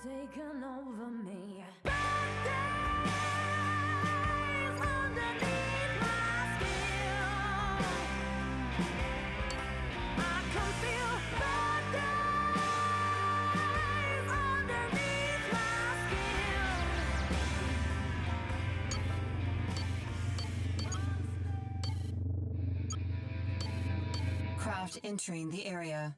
taken over me. Bad days underneath my skin. I can feel bad days underneath my skin. Craft entering the area.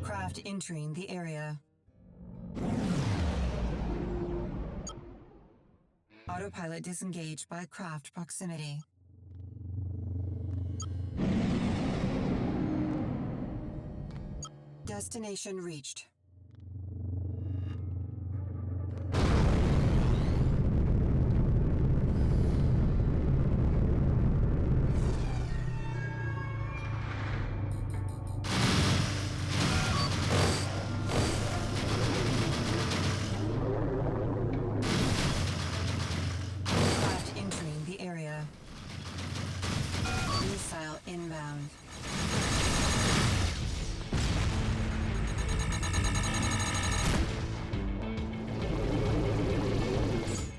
Craft entering the area. Autopilot disengaged by craft proximity. Destination reached. Craft entering the area. Missile inbound.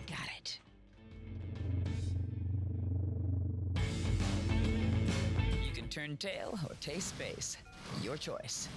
Got it. You can turn tail or taste space. Your choice.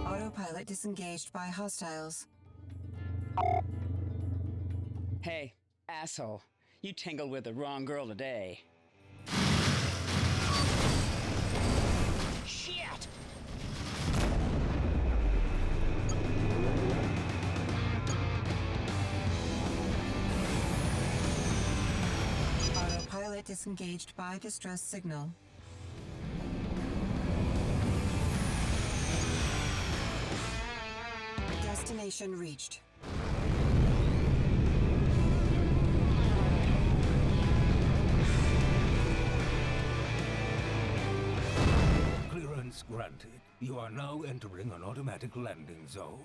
Autopilot disengaged by hostiles. Hey, asshole. You tangled with the wrong girl today. Shit! Autopilot disengaged by distress signal. Destination reached. Clear Clearance granted. You are now entering an automatic landing zone.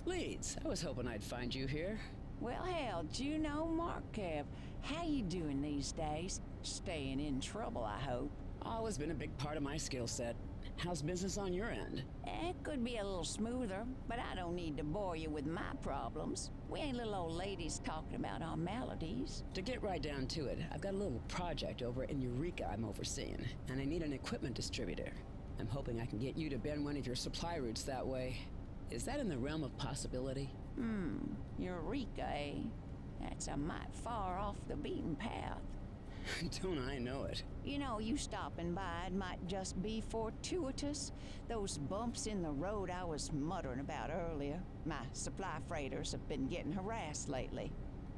Leeds, I was hoping I'd find you here. Well, hell, Juno Markev, how you doing these days? Staying in trouble, I hope. Always been a big part of my skill set. How's business on your end? It could be a little smoother, but I don't need to bore you with my problems. We ain't little old ladies talking about our maladies. To get right down to it, I've got a little project over in Eureka I'm overseeing, and I need an equipment distributor. I'm hoping I can get you to bend one of your supply routes that way. Is that in the realm of possibility? Eureka, eh? That's a mite far off the beaten path. Don't I know it? You know, you stopping by, it might just be fortuitous. Those bumps in the road I was muttering about earlier. My supply freighters have been getting harassed lately.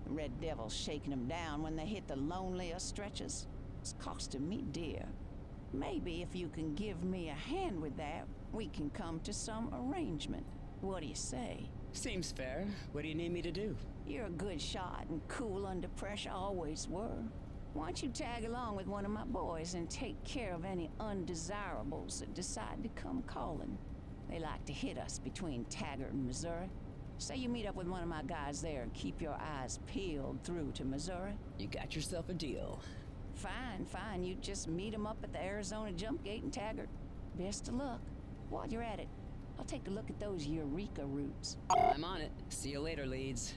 The Red Devil's shaking them down when they hit the lonelier stretches. It's costing me dear. Maybe if you can give me a hand with that, we can come to some arrangement. What do you say? Seems fair. What do you need me to do? You're a good shot and cool under pressure, always were. Why don't you tag along with one of my boys and take care of any undesirables that decide to come calling? They like to hit us between Taggart and Missouri. Say you meet up with one of my guys there and keep your eyes peeled through to Missouri. You got yourself a deal. Fine. You just meet 'em up at the Arizona jump gate in Taggart. Best of luck. While you're at it, I'll take a look at those Eureka routes. I'm on it. See you later, Leeds.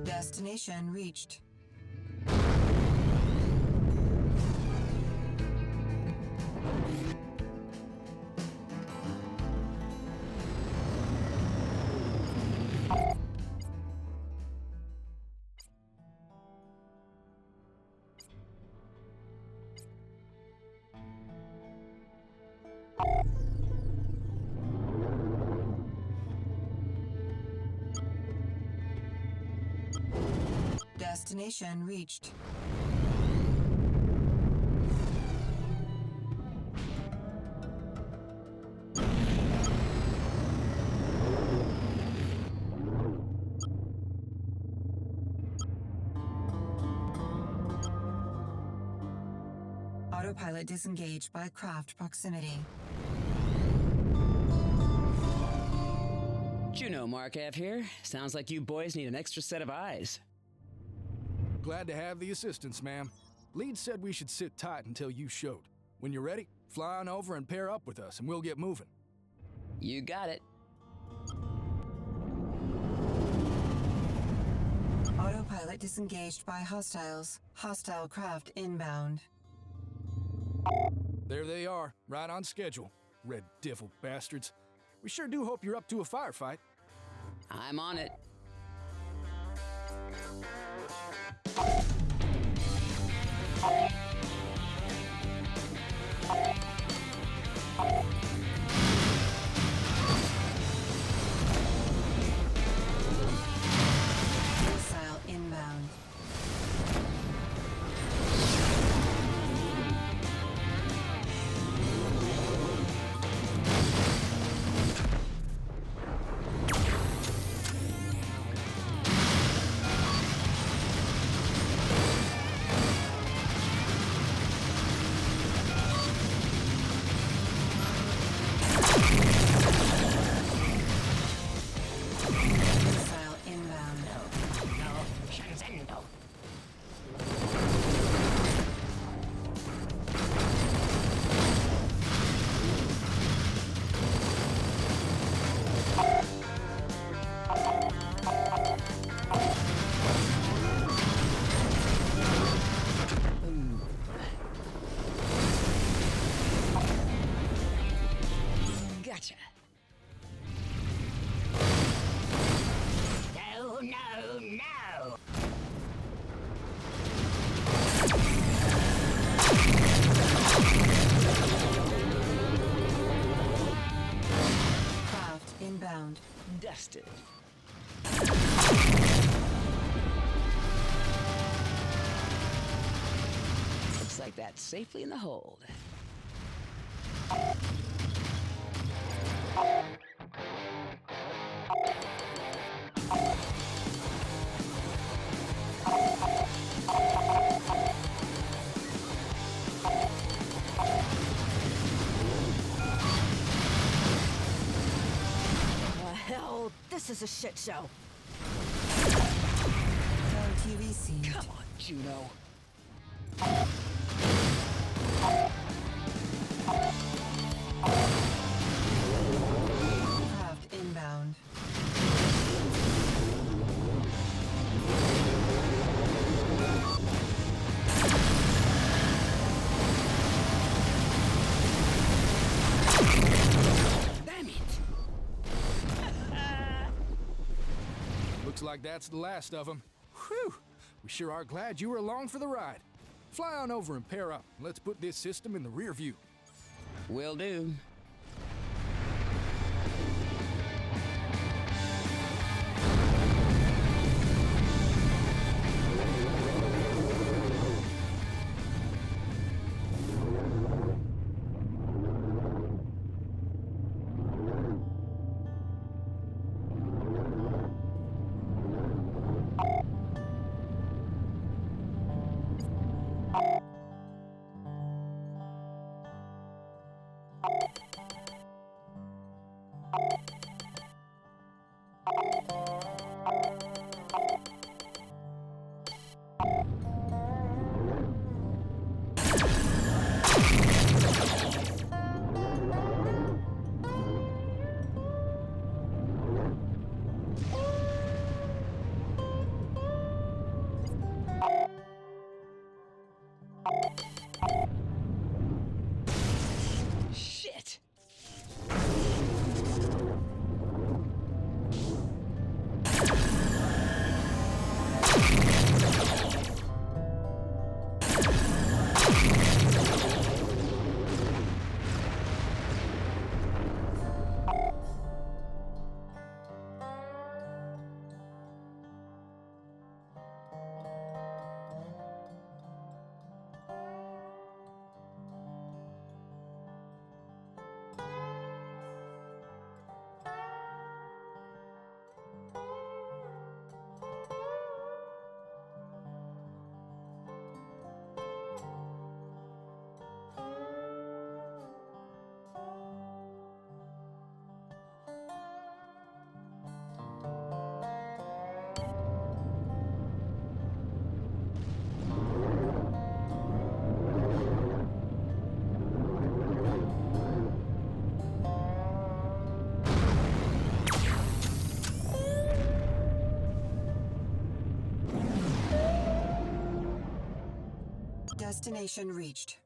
Destination reached. Destination reached. Autopilot disengaged by craft proximity. Juno Markev here. Sounds like you boys need an extra set of eyes. Glad to have the assistance, ma'am. Lead said we should sit tight until you showed. When you're ready, fly on over and pair up with us, and we'll get moving. You got it. Autopilot disengaged by hostiles. Hostile craft inbound. There they are, right on schedule. Red Devil bastards. We sure do hope you're up to a firefight. I'm on it. Missile inbound. dusted. Looks like that's safely in the hold. Hell, this is a shit show. Bounty received. Come on, Juno. Craft inbound. Damn it! Looks like that's the last of them. Whew! We sure are glad you were along for the ride. Fly on over and pair up. Let's put this system in the rear view. Will do. Shit! Destination reached.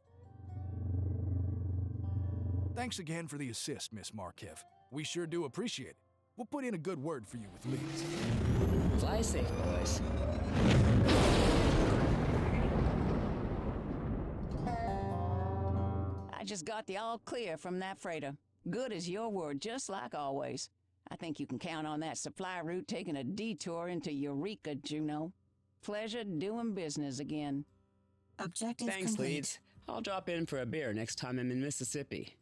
Thanks again for the assist, Miss Markev. We sure do appreciate it. We'll put in a good word for you with Leeds. Fly safe, boys. I just got the all clear from that freighter. Good as your word, just like always. I think you can count on that supply route taking a detour into Eureka, Juno. Pleasure doing business again. Objective Thanks, complete. Leeds. I'll drop in for a beer next time I'm in Mississippi.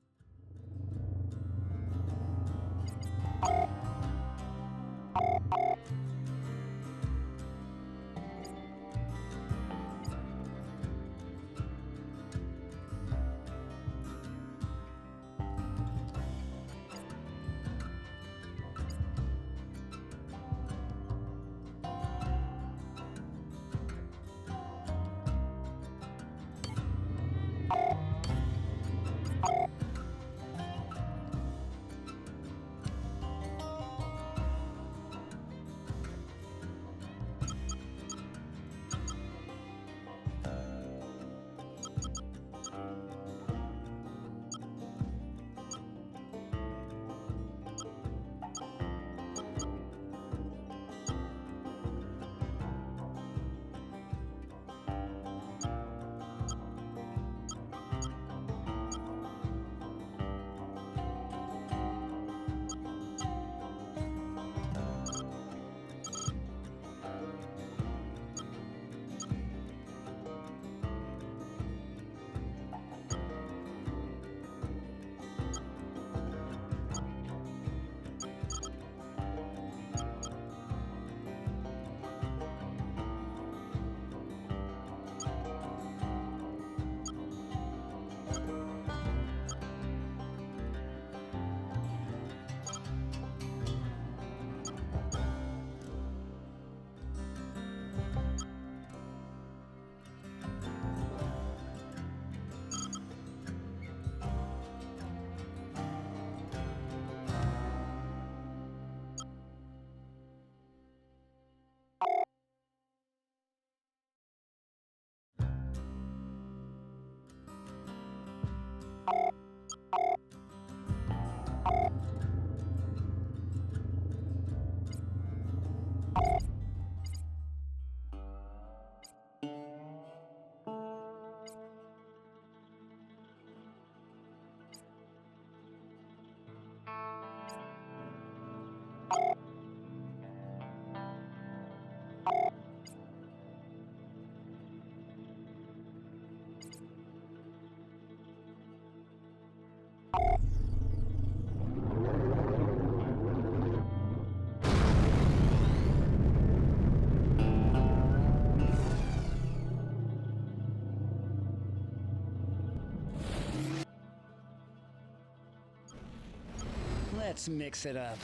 Let's mix it up.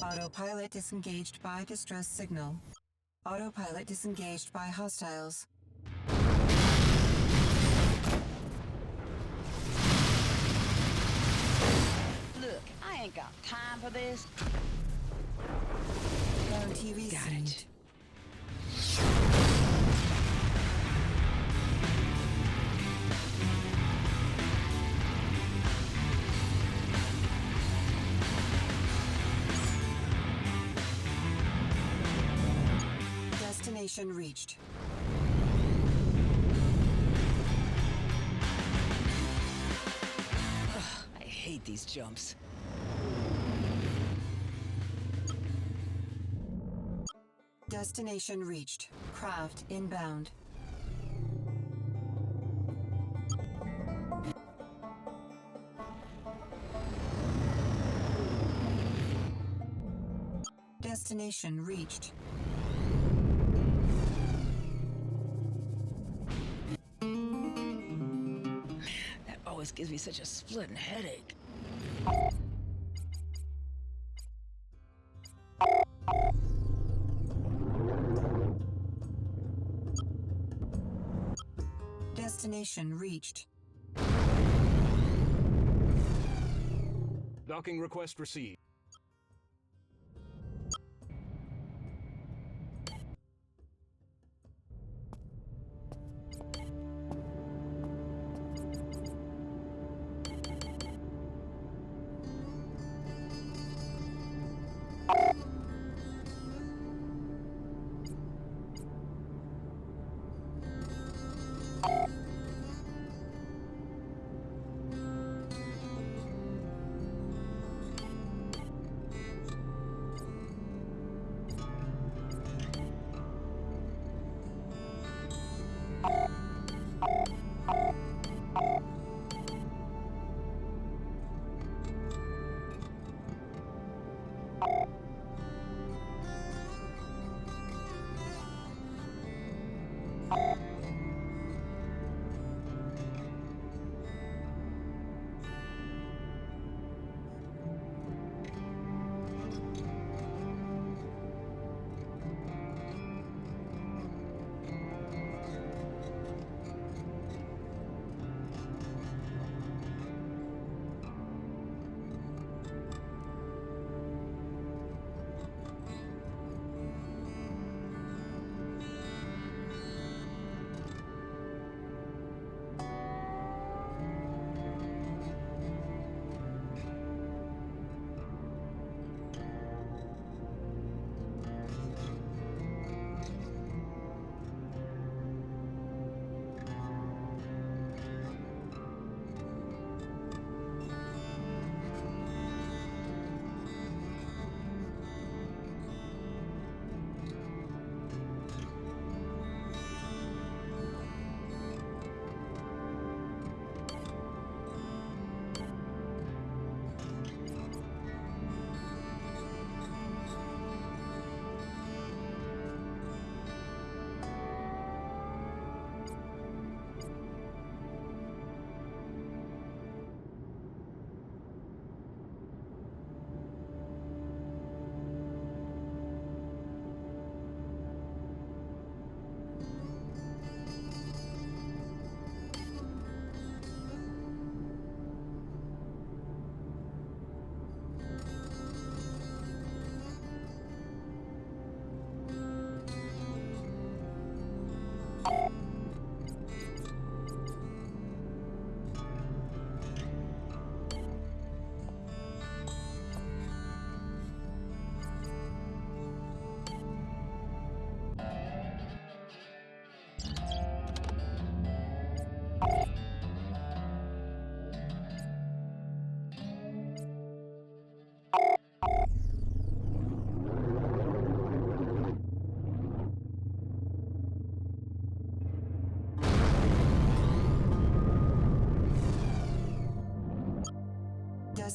Autopilot disengaged by distress signal. Autopilot disengaged by hostiles. Look, I ain't got time for this. Ground TV Got synced. it. Destination reached. I hate these jumps. Destination reached. Craft inbound. Destination reached. That always gives me such a splitting headache. Destination reached. Docking request received.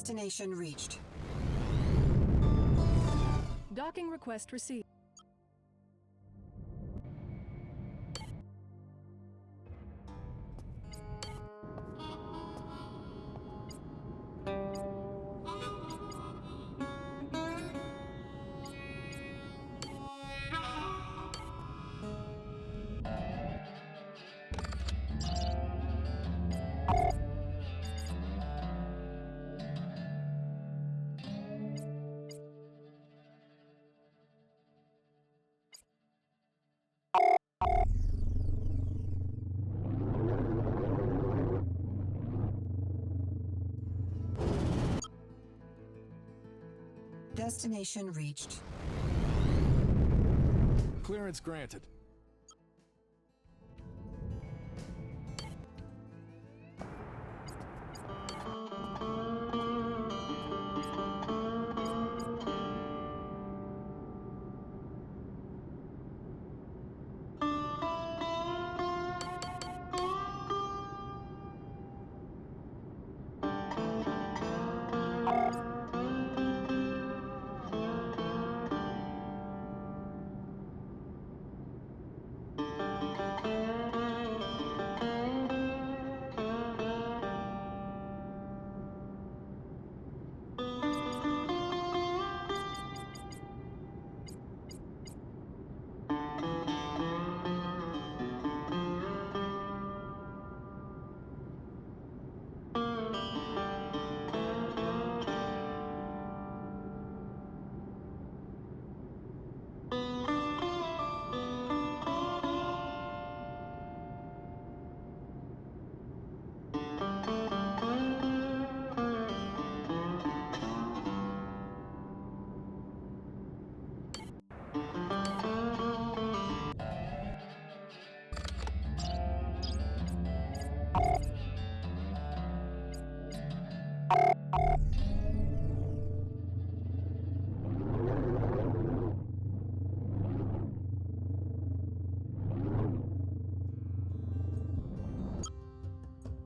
Destination reached. Docking request received. Destination reached. Clearance granted.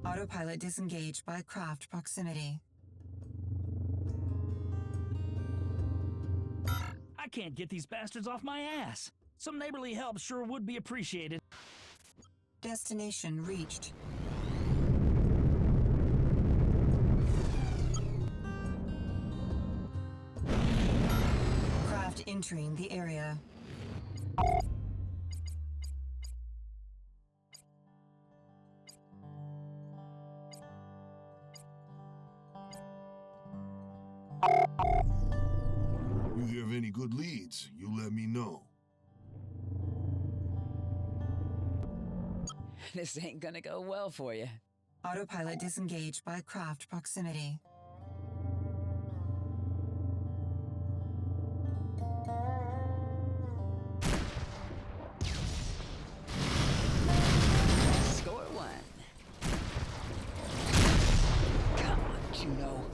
Autopilot disengaged by craft proximity. I can't get these bastards off my ass. Some neighborly help sure would be appreciated. Destination reached. Craft entering the area. You have any good leads, you let me know. This ain't gonna go well for you. Autopilot disengaged by craft proximity. Score one. Come on, Juno.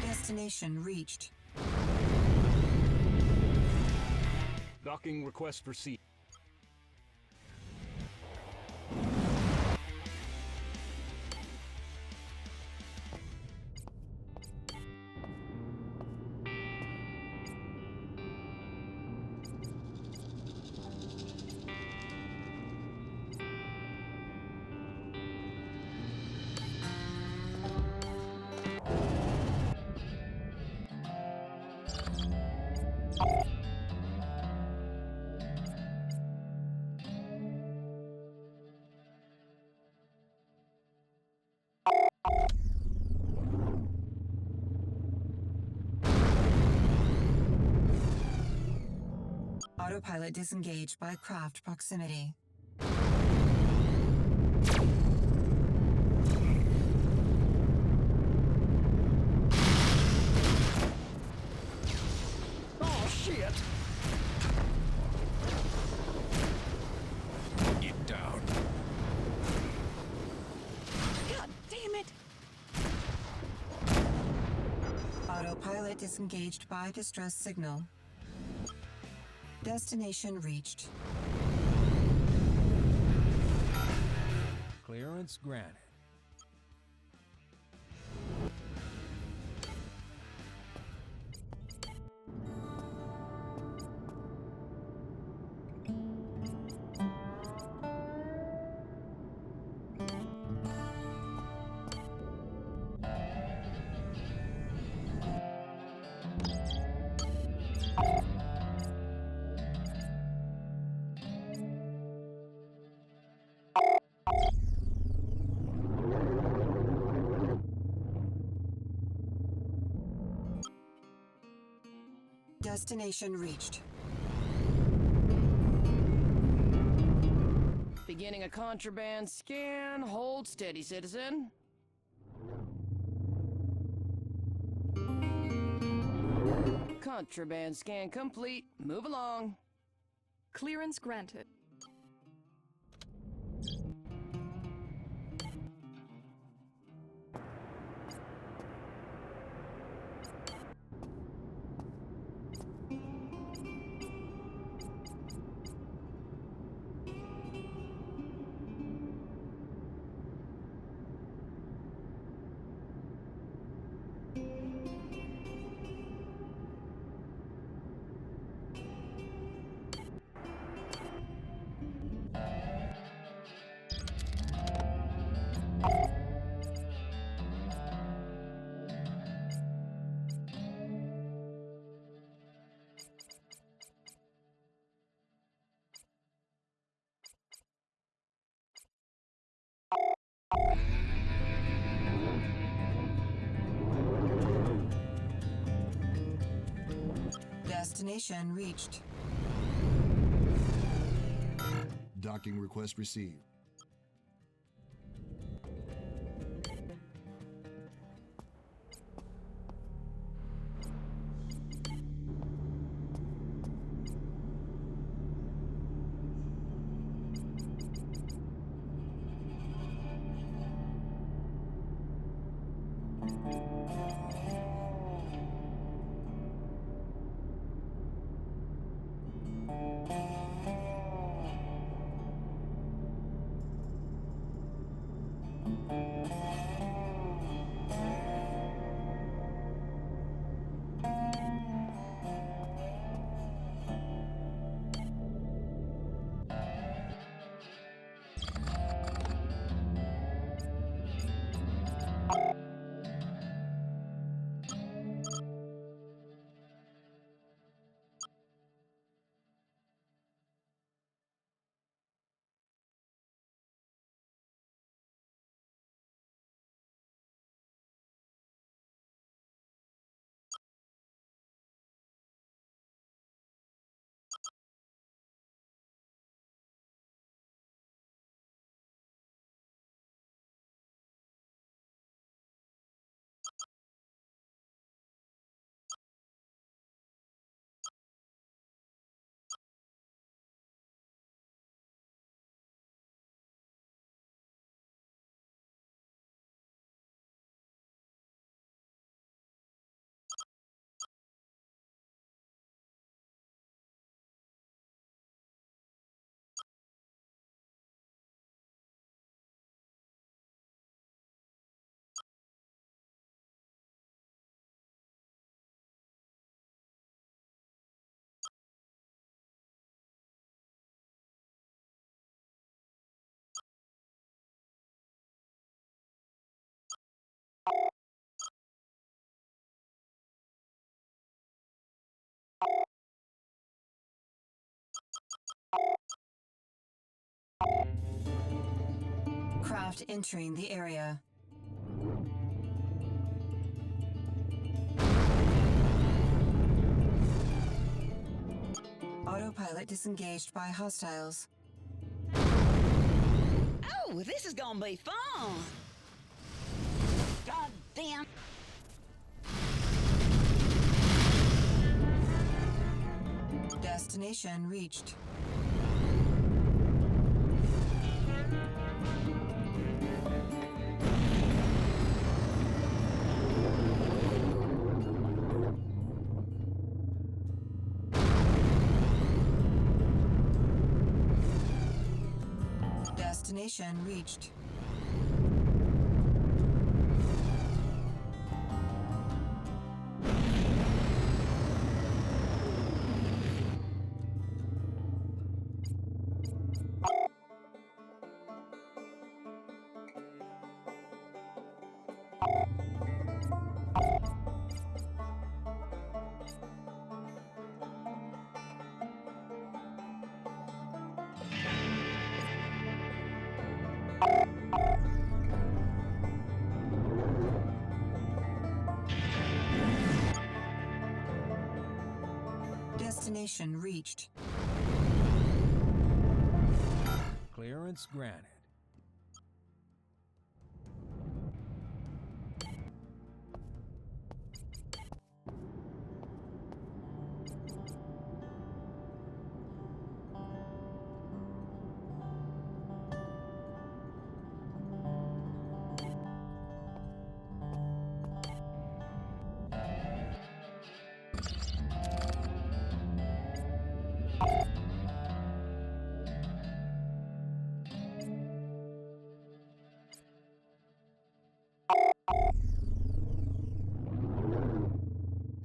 Destination reached. Docking request received. Autopilot disengaged by craft proximity. Oh, shit! Get down. God damn it! Autopilot disengaged by distress signal. Destination reached. Clearance granted. Destination reached. Beginning a contraband scan. Hold steady, citizen. Contraband scan complete. Move along. Clearance granted. Destination reached. Docking request received. Craft entering the area. Autopilot disengaged by hostiles. Oh, this is gonna be fun! God damn! Destination reached. Destination reached. Destination reached. Clearance granted.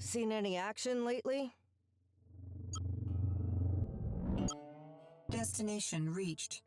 Seen any action lately? Destination reached.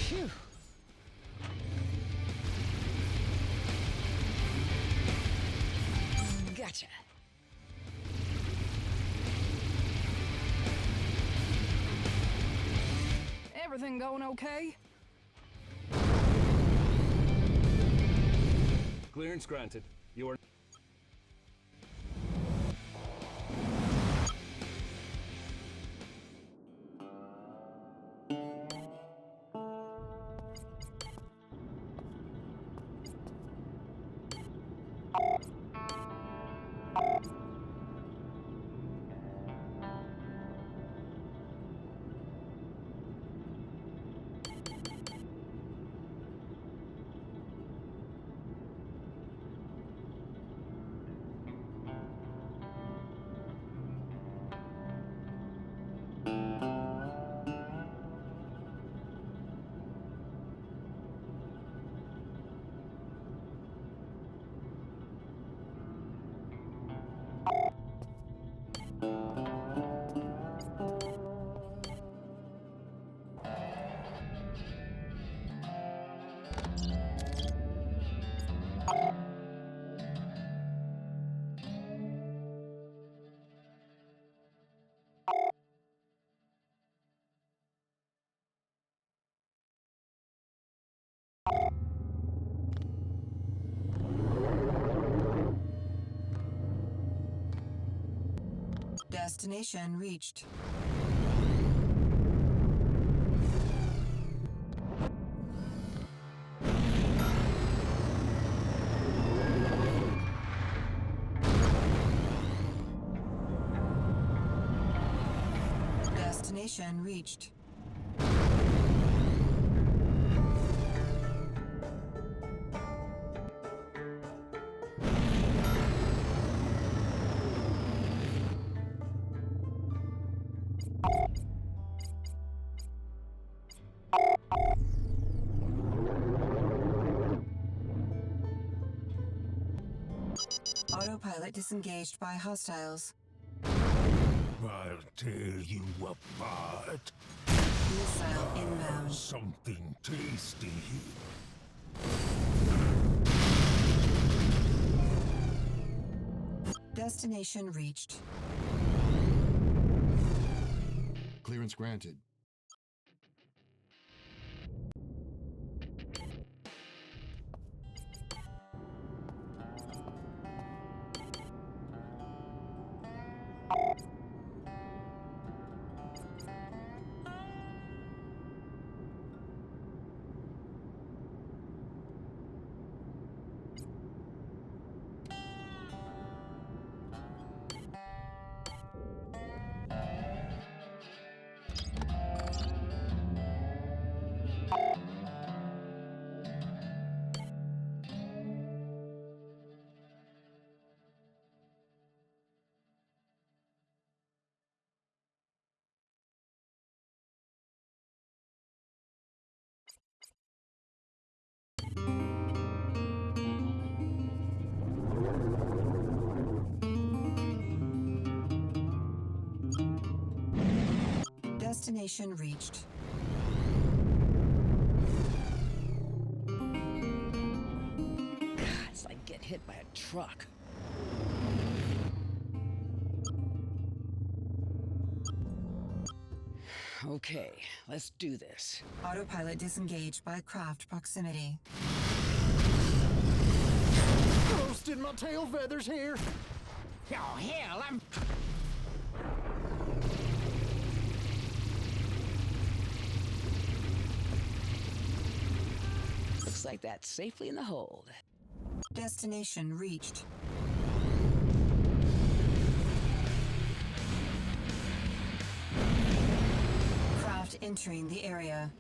Phew. Gotcha. Everything going okay? Clearance granted. You are... Destination reached. Destination reached. Autopilot disengaged by hostiles. I'll tear you apart. Missile inbound. Something tasty. Destination reached. Clearance granted. Destination reached. God, it's like getting hit by a truck. Okay, let's do this. Autopilot disengaged by craft proximity. Roasting my tail feathers here. Oh, hell, I'm... Looks like that's safely in the hold. Destination reached. Craft entering the area.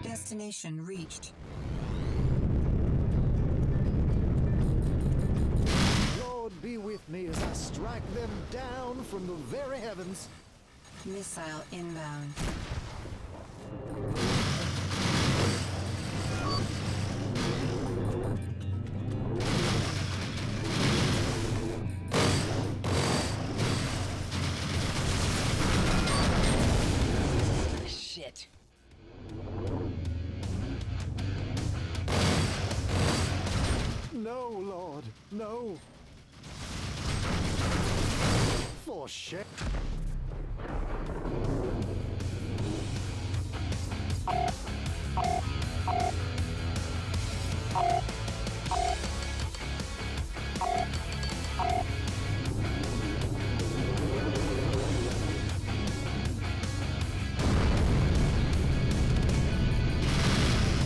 Destination reached. Lord be with me as I strike them down from the very heavens. Missile inbound. Shit. No, Lord, no. For shit.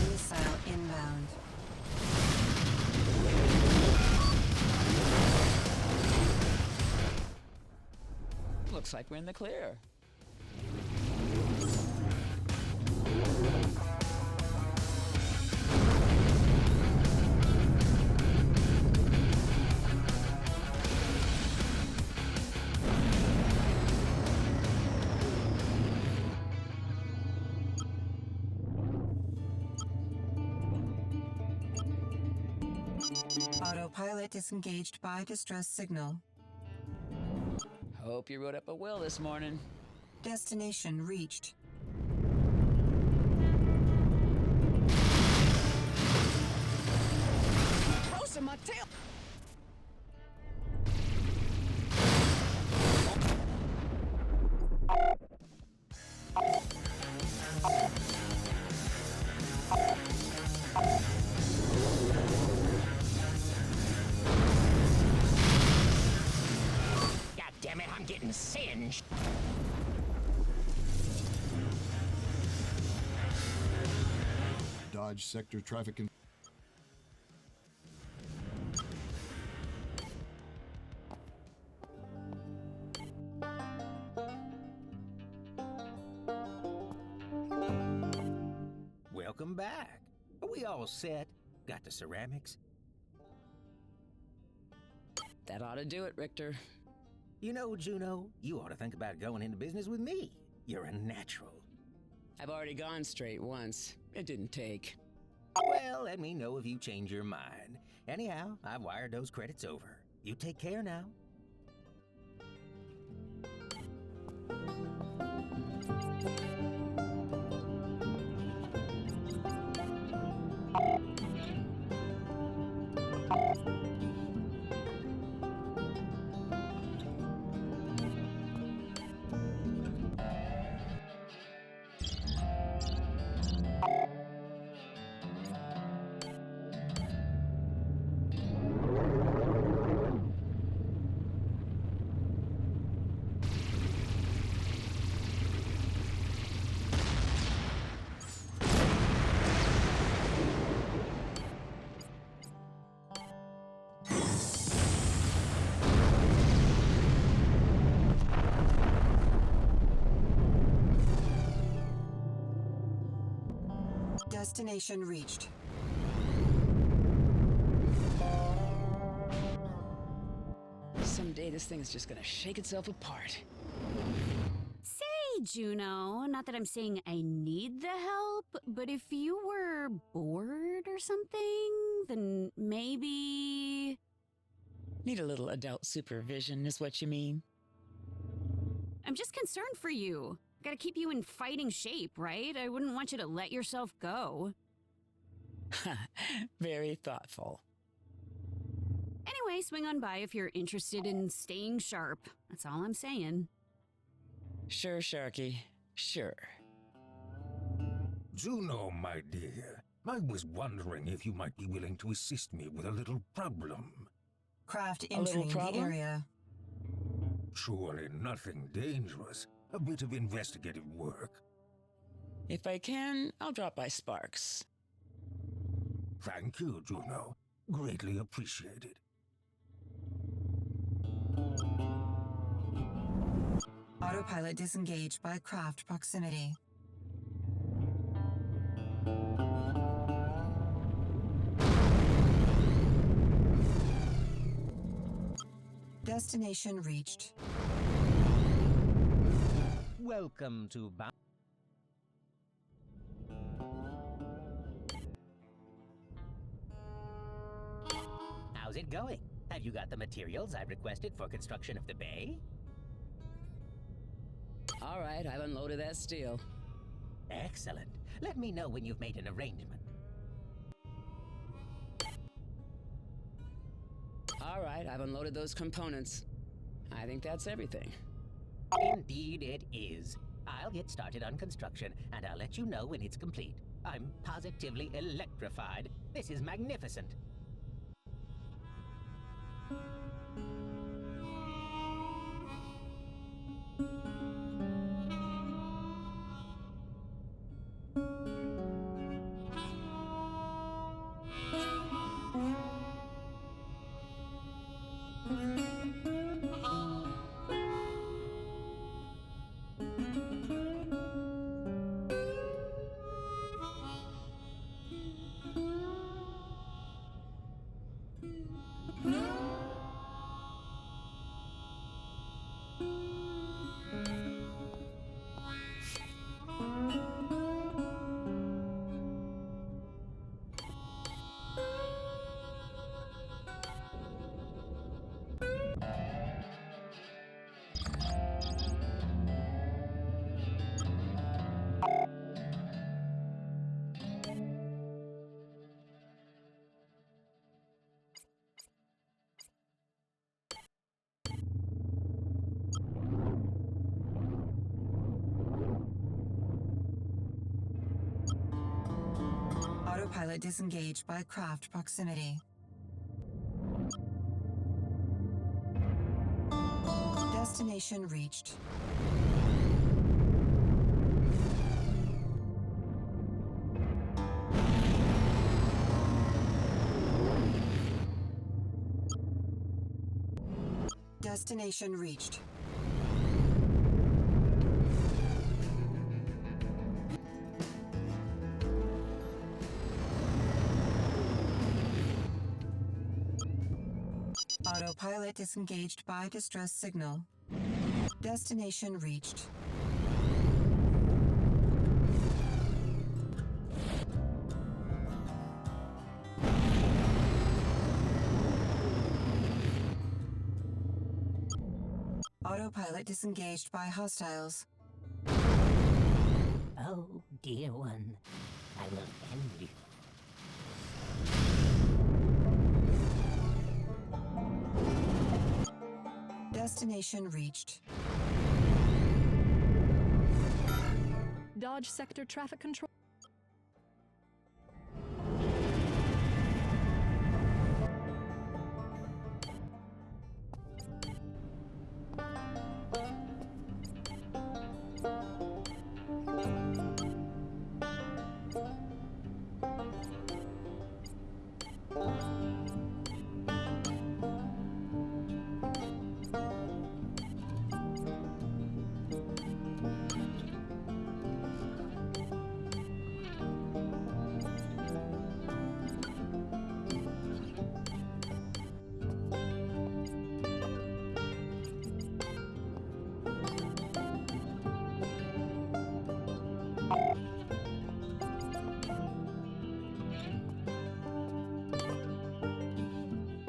Missile inbound. Looks like we're in the clear. Autopilot disengaged by distress signal. Hope you wrote up a will this morning. Destination reached. Roasting my tail. God damn it, I'm getting singed. Dodge sector traffic in. Welcome back. Are we all set? Got the ceramics? That ought to do it, Richter. You know, Juno, you ought to think about going into business with me. You're a natural. I've already gone straight once. It didn't take. Well, let me know if you change your mind. Anyhow, I've wired those credits over. You take care now. Destination reached. Someday this thing is just gonna shake itself apart. Say, Juno, not that I'm saying I need the help, but if you were bored or something, then maybe... Need a little adult supervision, is what you mean? I'm just concerned for you. Gotta keep you in fighting shape, right? I wouldn't want you to let yourself go. Very thoughtful. Anyway, swing on by if you're interested in staying sharp. That's all I'm saying. Sure, Sharky. Sure. Juno, my dear, I was wondering if you might be willing to assist me with a little problem. Craft entering the area. Surely nothing dangerous. A bit of investigative work. If I can, I'll drop by Sparks. Thank you, Juno. Greatly appreciated. Autopilot disengaged by craft proximity. Destination reached. Welcome to How's it going? Have you got the materials I've requested for construction of the bay? All right, I've unloaded that steel. Excellent. Let me know when you've made an arrangement. All right, I've unloaded those components. I think that's everything. Indeed it is. I'll get started on construction, and I'll let you know when it's complete. I'm positively electrified. This is magnificent. Autopilot disengaged by craft proximity. Destination reached. Destination reached. Autopilot disengaged by distress signal. Destination reached. Autopilot disengaged by hostiles. Oh, dear one. I will end you. Destination reached. Dodge sector traffic control.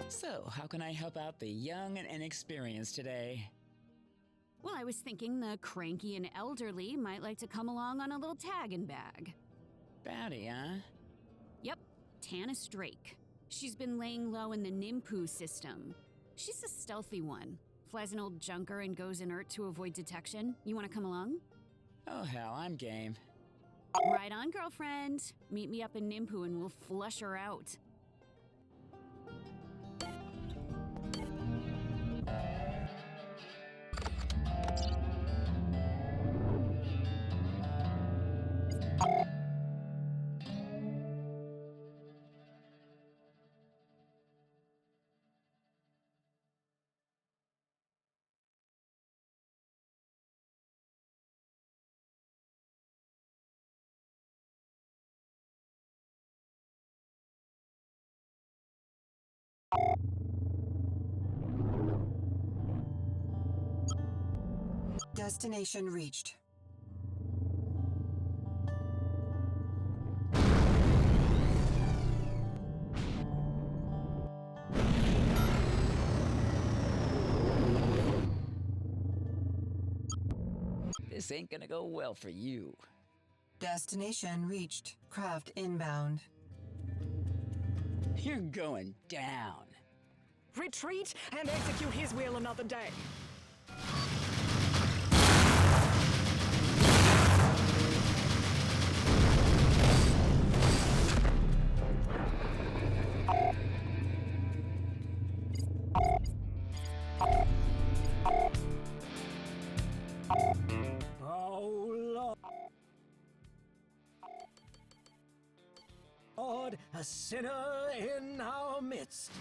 So, how can I help out the young and inexperienced today? Well, I was thinking the cranky and elderly might like to come along on a little tag and bag. Batty, huh? Yep, Tanis Drake. She's been laying low in the Nimpu system. She's a stealthy one. Flies an old junker and goes inert to avoid detection. You want to come along? Oh hell, I'm game. Right on, girlfriend. Meet me up in Nimpu and we'll flush her out. Destination reached. This ain't gonna go well for you. Destination reached. Craft inbound. You're going down. Retreat and execute his will another day. Oh, Lord, a sinner in our midst.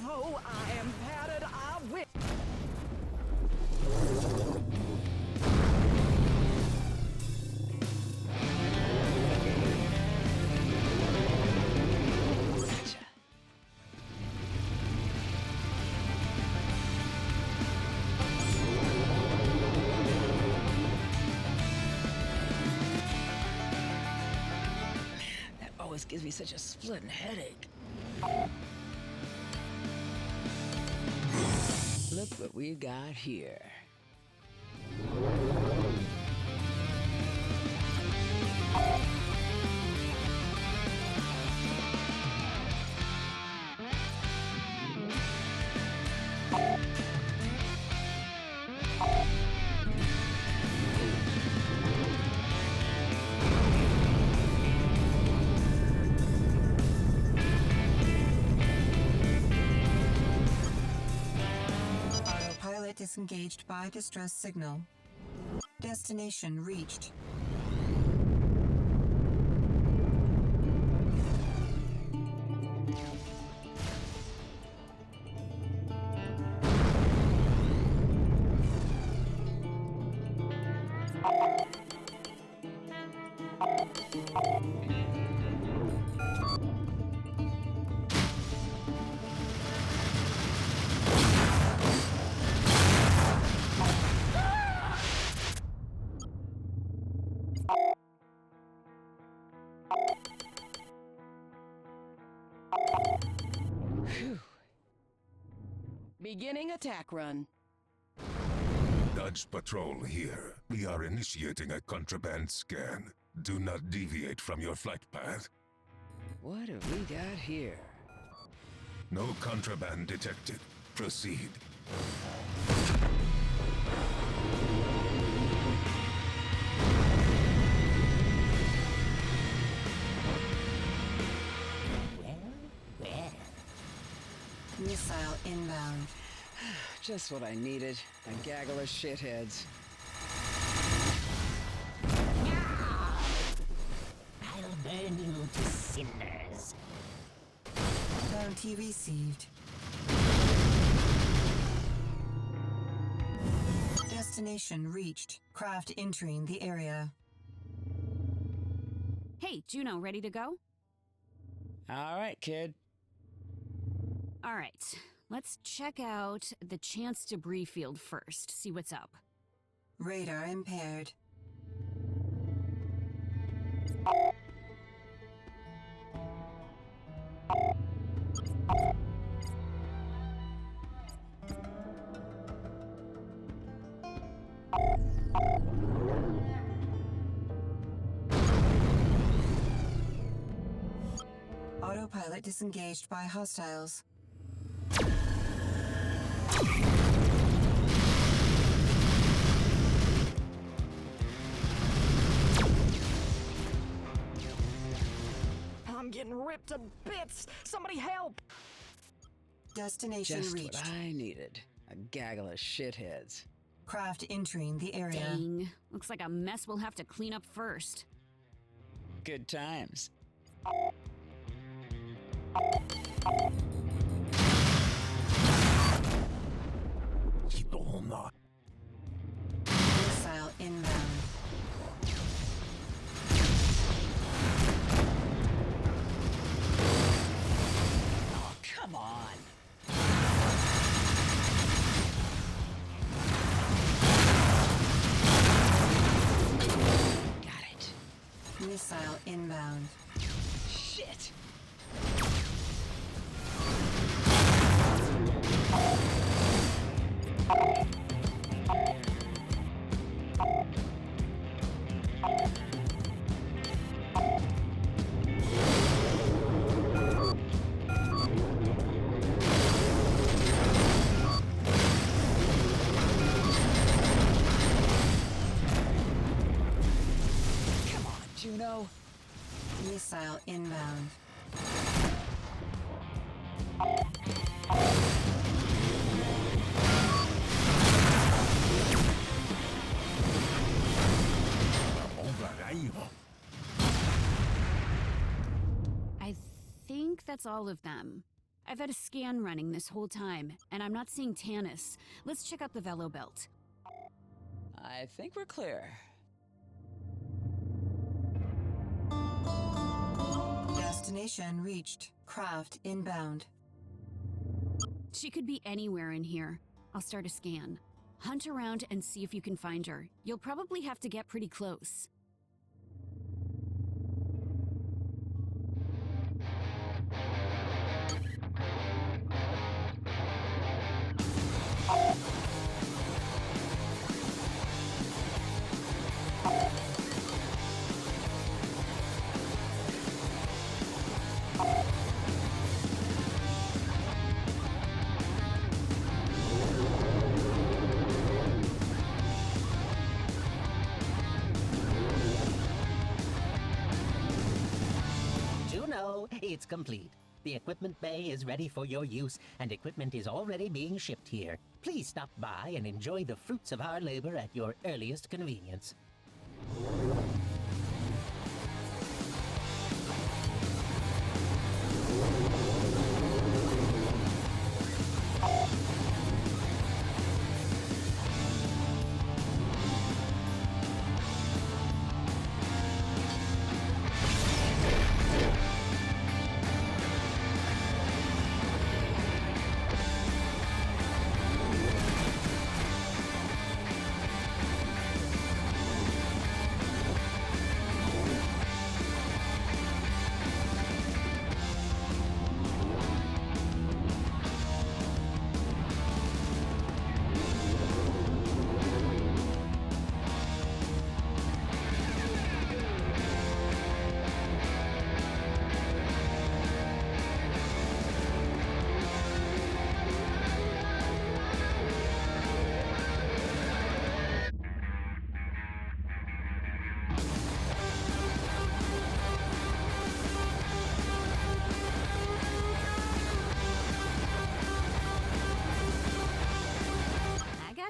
Though I am battered, I will. That always gives me such a splitting headache. Look what we got here. Autopilot disengaged by distress signal. Destination reached. Beginning attack run. Dodge Patrol here. We are initiating a contraband scan. Do not deviate from your flight path. What have we got here? No contraband detected. Proceed. Missile inbound. Just what I needed. A gaggle of shitheads. I'll burn you to cinders. Bounty received. Destination reached. Craft entering the area. Hey, Juno, ready to go? All right, kid. All right, Let's check out the chance debris field first, see what's up. Radar impaired. Autopilot disengaged by hostiles. I'm getting ripped to bits! Somebody help! Destination Just reached. what I needed. A gaggle of shitheads. Craft entering the area. Dang. Looks like a mess we'll have to clean up first. Good times. Missile inbound. Oh, come on. Got it. Missile inbound. Shit. Come on, Juno. Missile inbound. I think that's all of them. I've had a scan running this whole time, and I'm not seeing Tanis. Let's check out the Velo Belt. I think we're clear. Destination reached. Craft inbound. She could be anywhere in here. I'll start a scan. Hunt around and see if you can find her. You'll probably have to get pretty close. Juno, it's complete. The equipment bay is ready for your use, and equipment is already being shipped here. Please stop by and enjoy the fruits of our labor at your earliest convenience.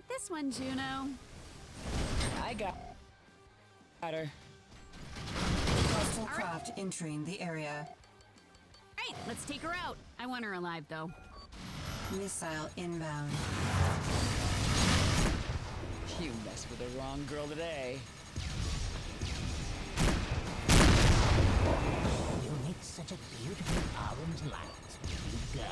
This one, Juno. I got her. Hostile craft entering the area. Right, let's take her out. I want her alive, though. Missile inbound. You messed with the wrong girl today. You make such a beautiful orange light when you go.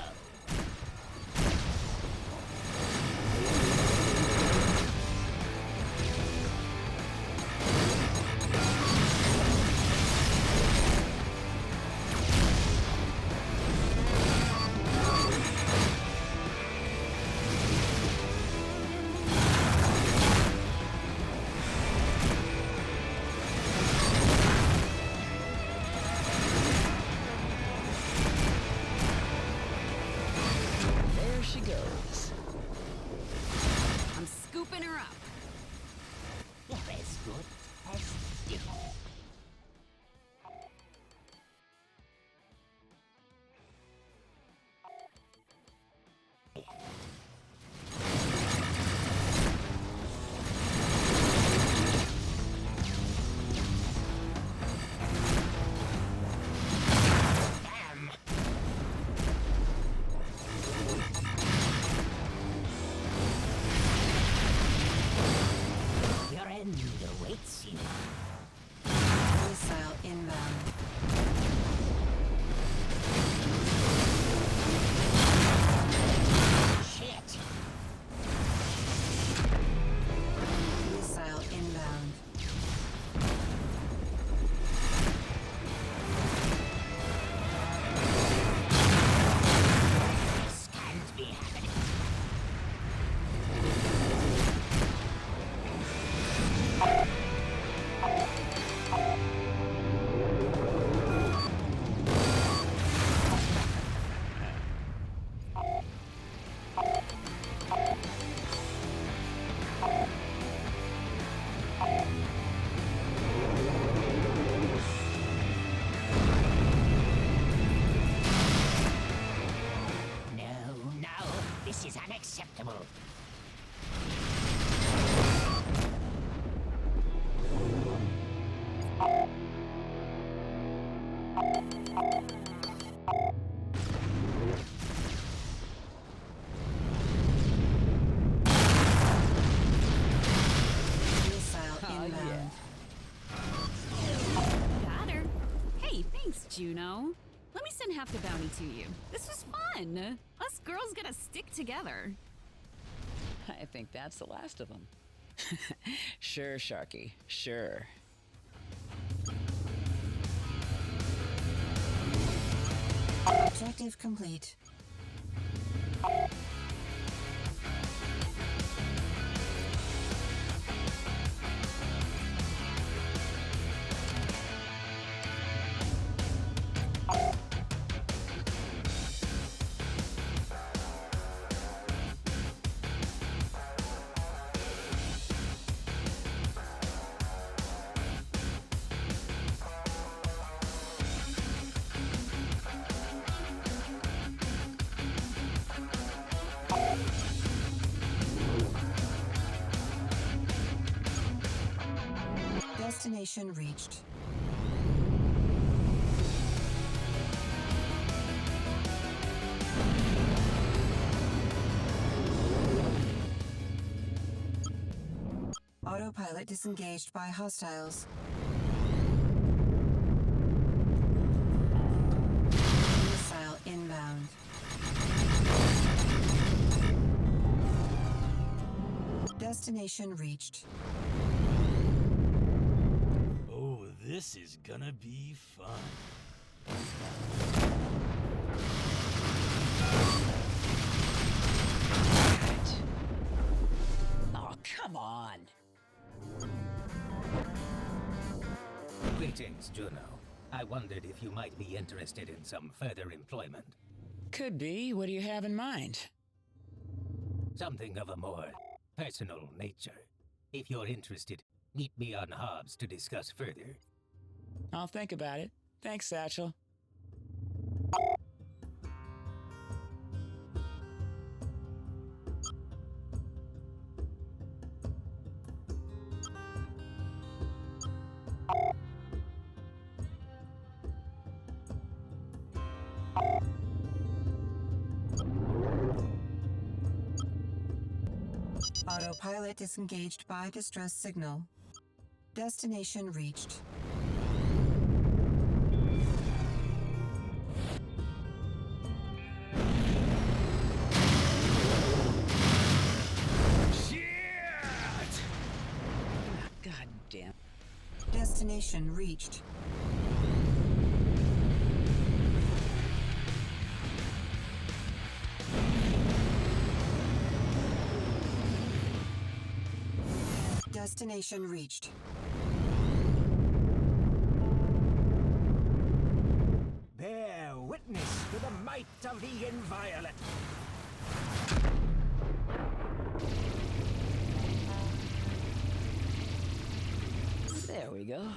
This is unacceptable. Got her. Hey, thanks, Juno. Let me send half the bounty to you. This was fun. Us girls gotta stick together. I think that's the last of them. Sure, Sharky, sure. Objective complete. Destination reached. Autopilot disengaged by hostiles. Missile inbound. Destination reached. Oh, this is gonna be fun. Oh, come on. Greetings, Juno. I wondered if you might be interested in some further employment. Could be. What do you have in mind? Something of a more personal nature. If you're interested, meet me on Hobbs to discuss further. I'll think about it. Thanks, Satchel. Autopilot disengaged by distress signal. Destination reached. Shit! God damn. Destination reached. Destination reached. Bear witness to the might of the inviolate. There we go.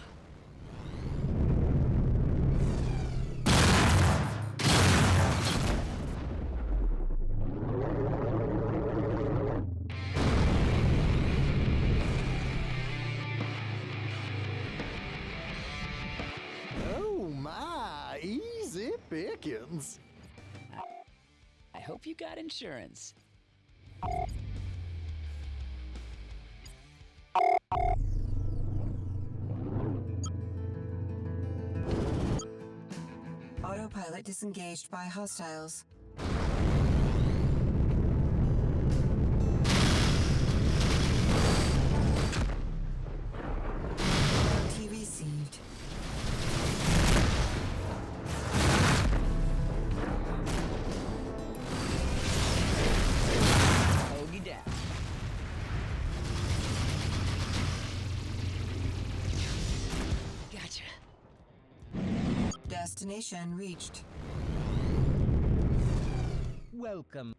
Oh my, easy pickings. I hope you got insurance. Autopilot disengaged by hostiles. T received. Bogey down. Gotcha. Destination reached. Welcome.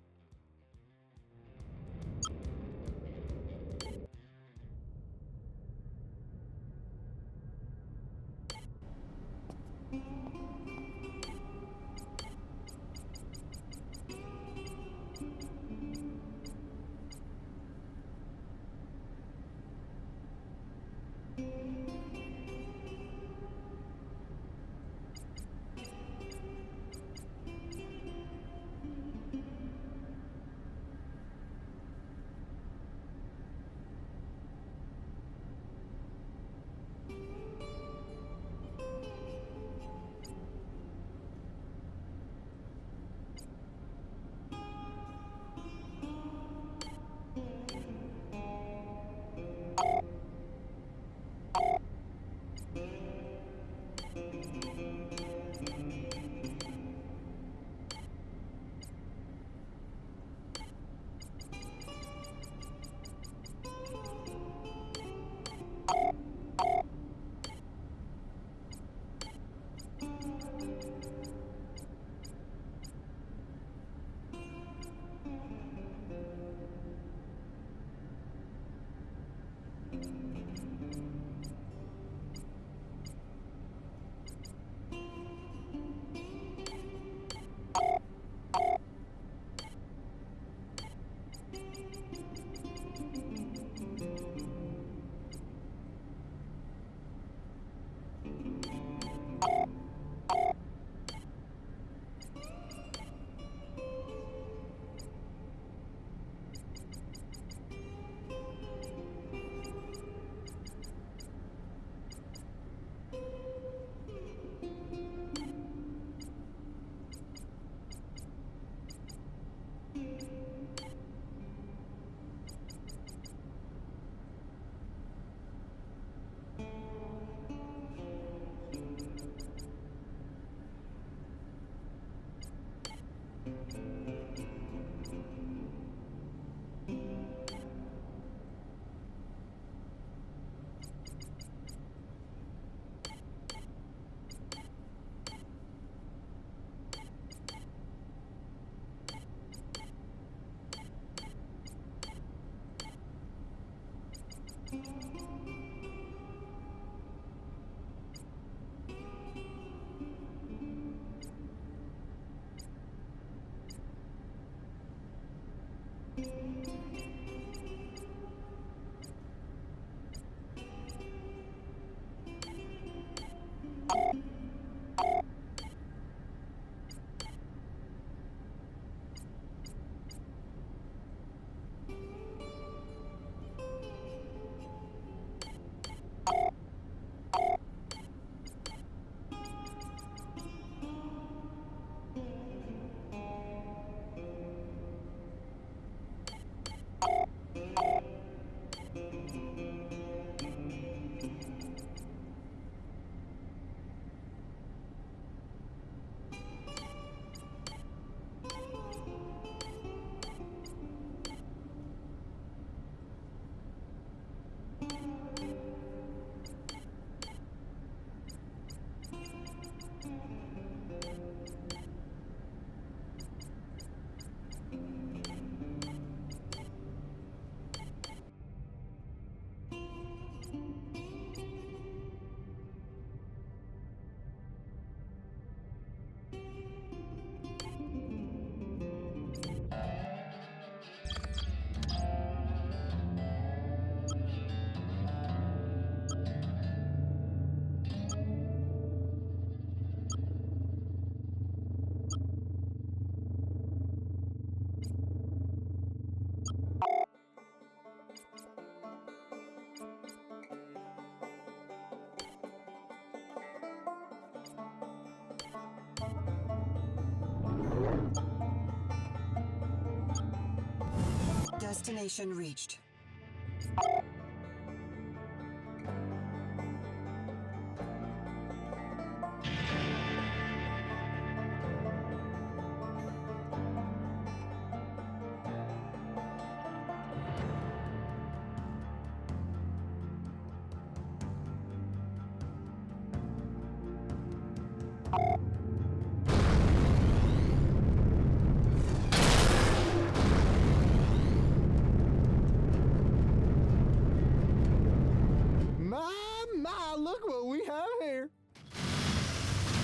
Destination reached. My, look what we have here.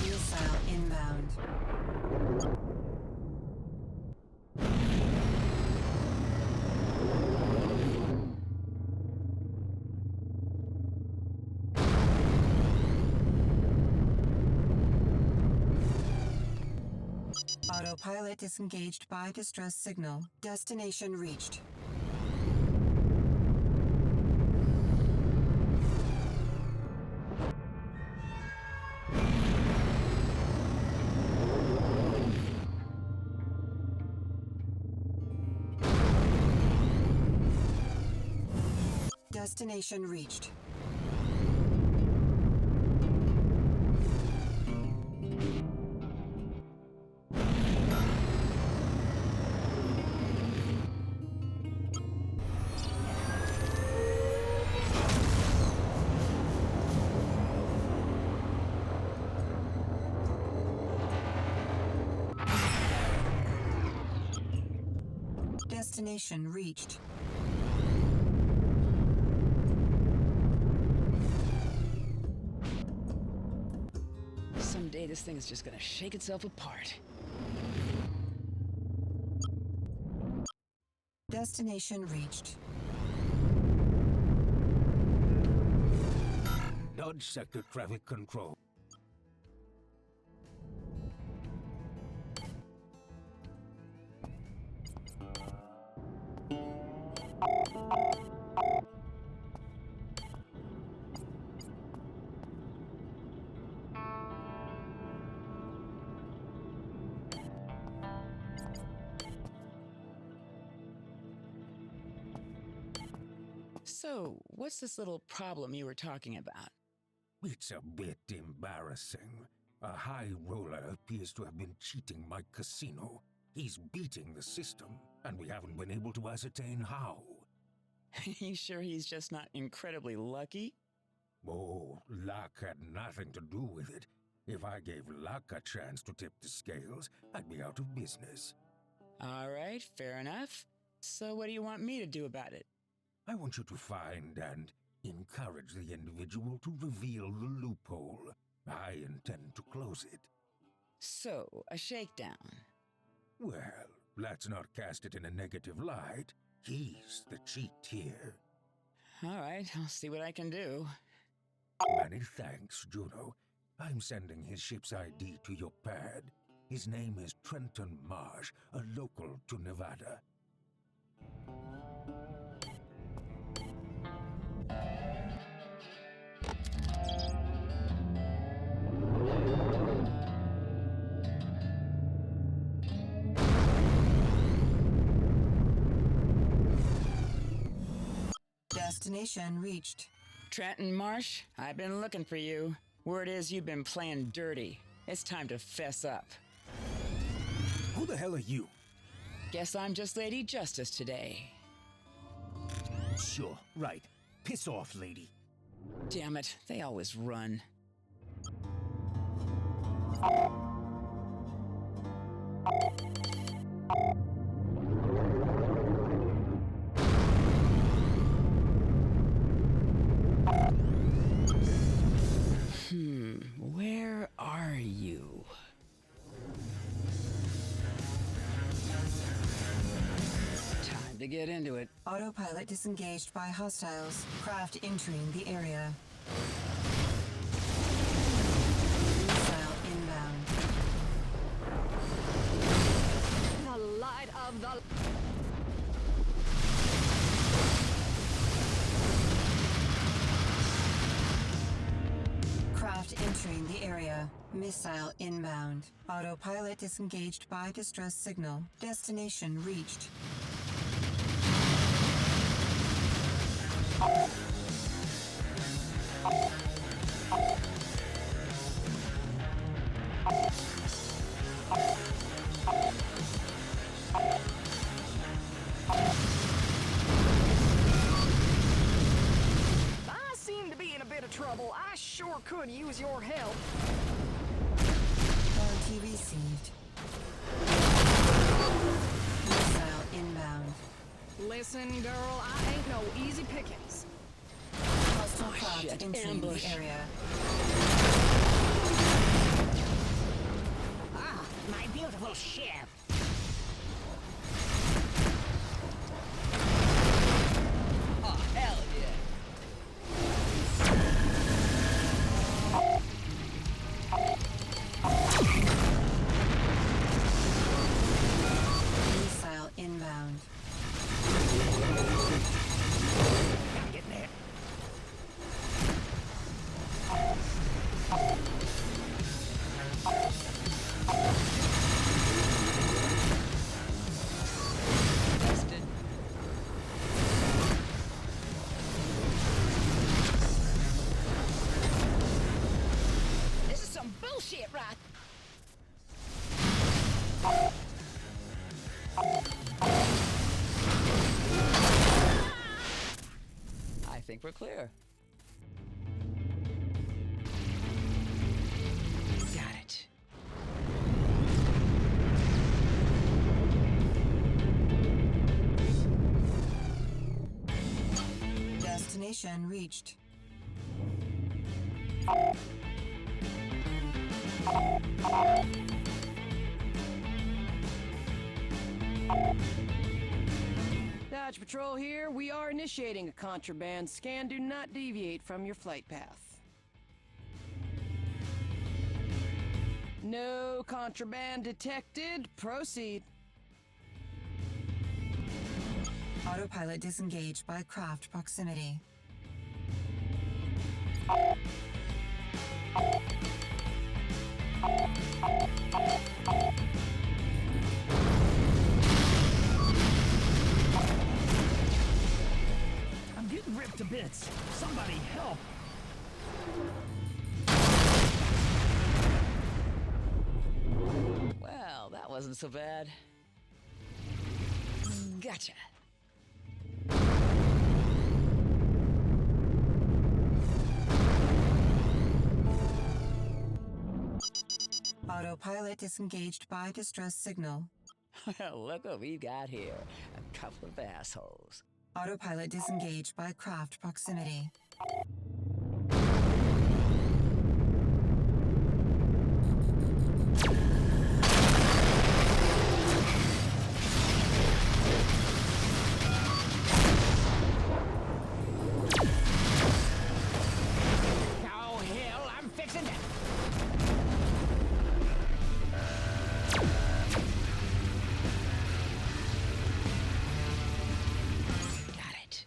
Missile inbound. Autopilot disengaged by distress signal. Destination reached. Destination reached. Destination reached. Someday this thing is just gonna shake itself apart. Destination reached. Dodge sector traffic control. So, what's this little problem you were talking about? It's a bit embarrassing. A high roller appears to have been cheating my casino. He's beating the system, and we haven't been able to ascertain how. You sure he's just not incredibly lucky? Oh, luck had nothing to do with it. If I gave luck a chance to tip the scales, I'd be out of business. All right, fair enough. So what do you want me to do about it? I want you to find and encourage the individual to reveal the loophole. I intend to close it. So, a shakedown. Well, let's not cast it in a negative light. He's the cheat here. All right, I'll see what I can do. Many thanks, Juno. I'm sending his ship's ID to your pad. His name is Trenton Marsh, a local to Nevada. Destination reached. Trenton Marsh, I've been looking for you. Word is you've been playing dirty. It's time to fess up. Who the hell are you? Guess I'm just Lady Justice today. Sure, right. Piss off, lady. Damn it, they always run. Where are you? Time to get into it. Autopilot disengaged by hostiles. Craft entering the area. Missile inbound. The light of the... Craft entering the area. Missile inbound. Autopilot disengaged by distress signal. Destination reached. trouble. I sure could use your help. Warranty received. Missile inbound. Listen, girl, I ain't no easy pickings. Hostile craft shit, entering ambush. the area. Ah, my beautiful ship. Oh, hell yeah. Missile inbound. Get there. Tested. This is some bullshit, right? I think we're clear. Got it. Destination reached. Dodge Patrol here. We are initiating a contraband scan. Do not deviate from your flight path. No contraband detected. Proceed. Autopilot disengaged by craft proximity. I'm getting ripped to bits. Somebody help. Well, that wasn't so bad. Gotcha. Autopilot disengaged by distress signal. Look what we've got here. A couple of assholes. Autopilot disengaged by craft proximity. Oh, hell, I'm fixing that. Got it.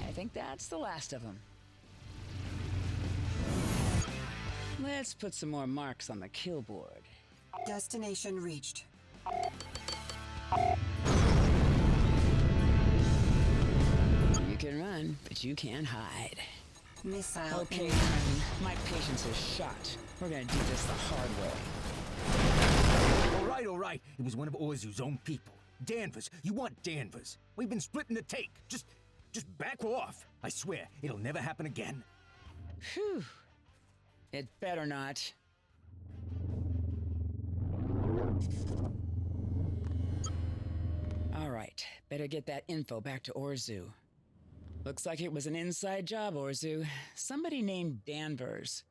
I think that's the last of them. Let's put some more marks on the kill board. Destination reached. You can run, but you can't hide. Missile Okay, inbound. friend. My patience is shot. We're gonna do this the hard way. All right. It was one of Orzu's own people. Danvers. You want Danvers. We've been splitting the take. Just back off. I swear, it'll never happen again. Phew. It better not. All right, better get that info back to Orzu. Looks like it was an inside job, Orzu. Somebody named Danvers.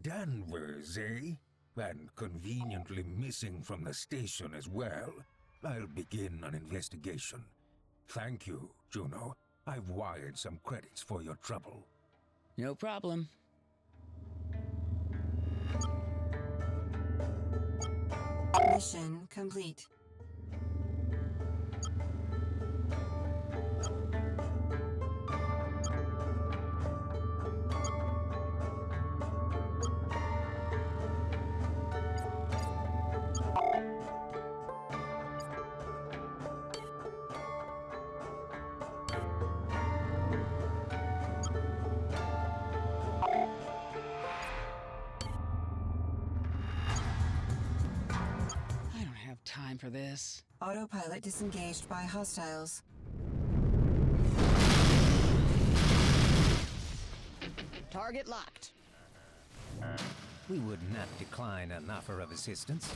Danvers, eh? And conveniently missing from the station as well. I'll begin an investigation. Thank you, Juno. I've wired some credits for your trouble. No problem. Mission complete. time for this. Autopilot disengaged by hostiles. Target locked. We would not decline an offer of assistance.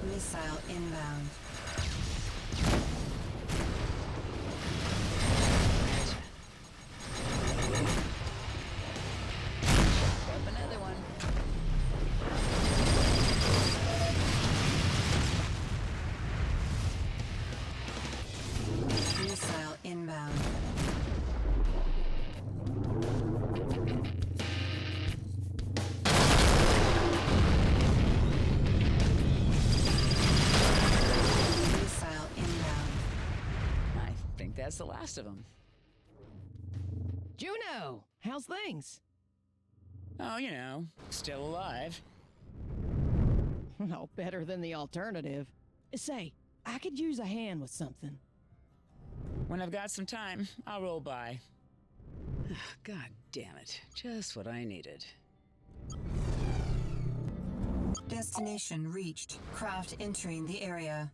Missile inbound. Up another one. Missile inbound. Missile inbound. I think that's the last of them. Juno, how's things? Oh, you know, still alive. No better than the alternative. Say, I could use a hand with something. When I've got some time, I'll roll by. God damn it. Just what I needed. Destination reached. Craft entering the area.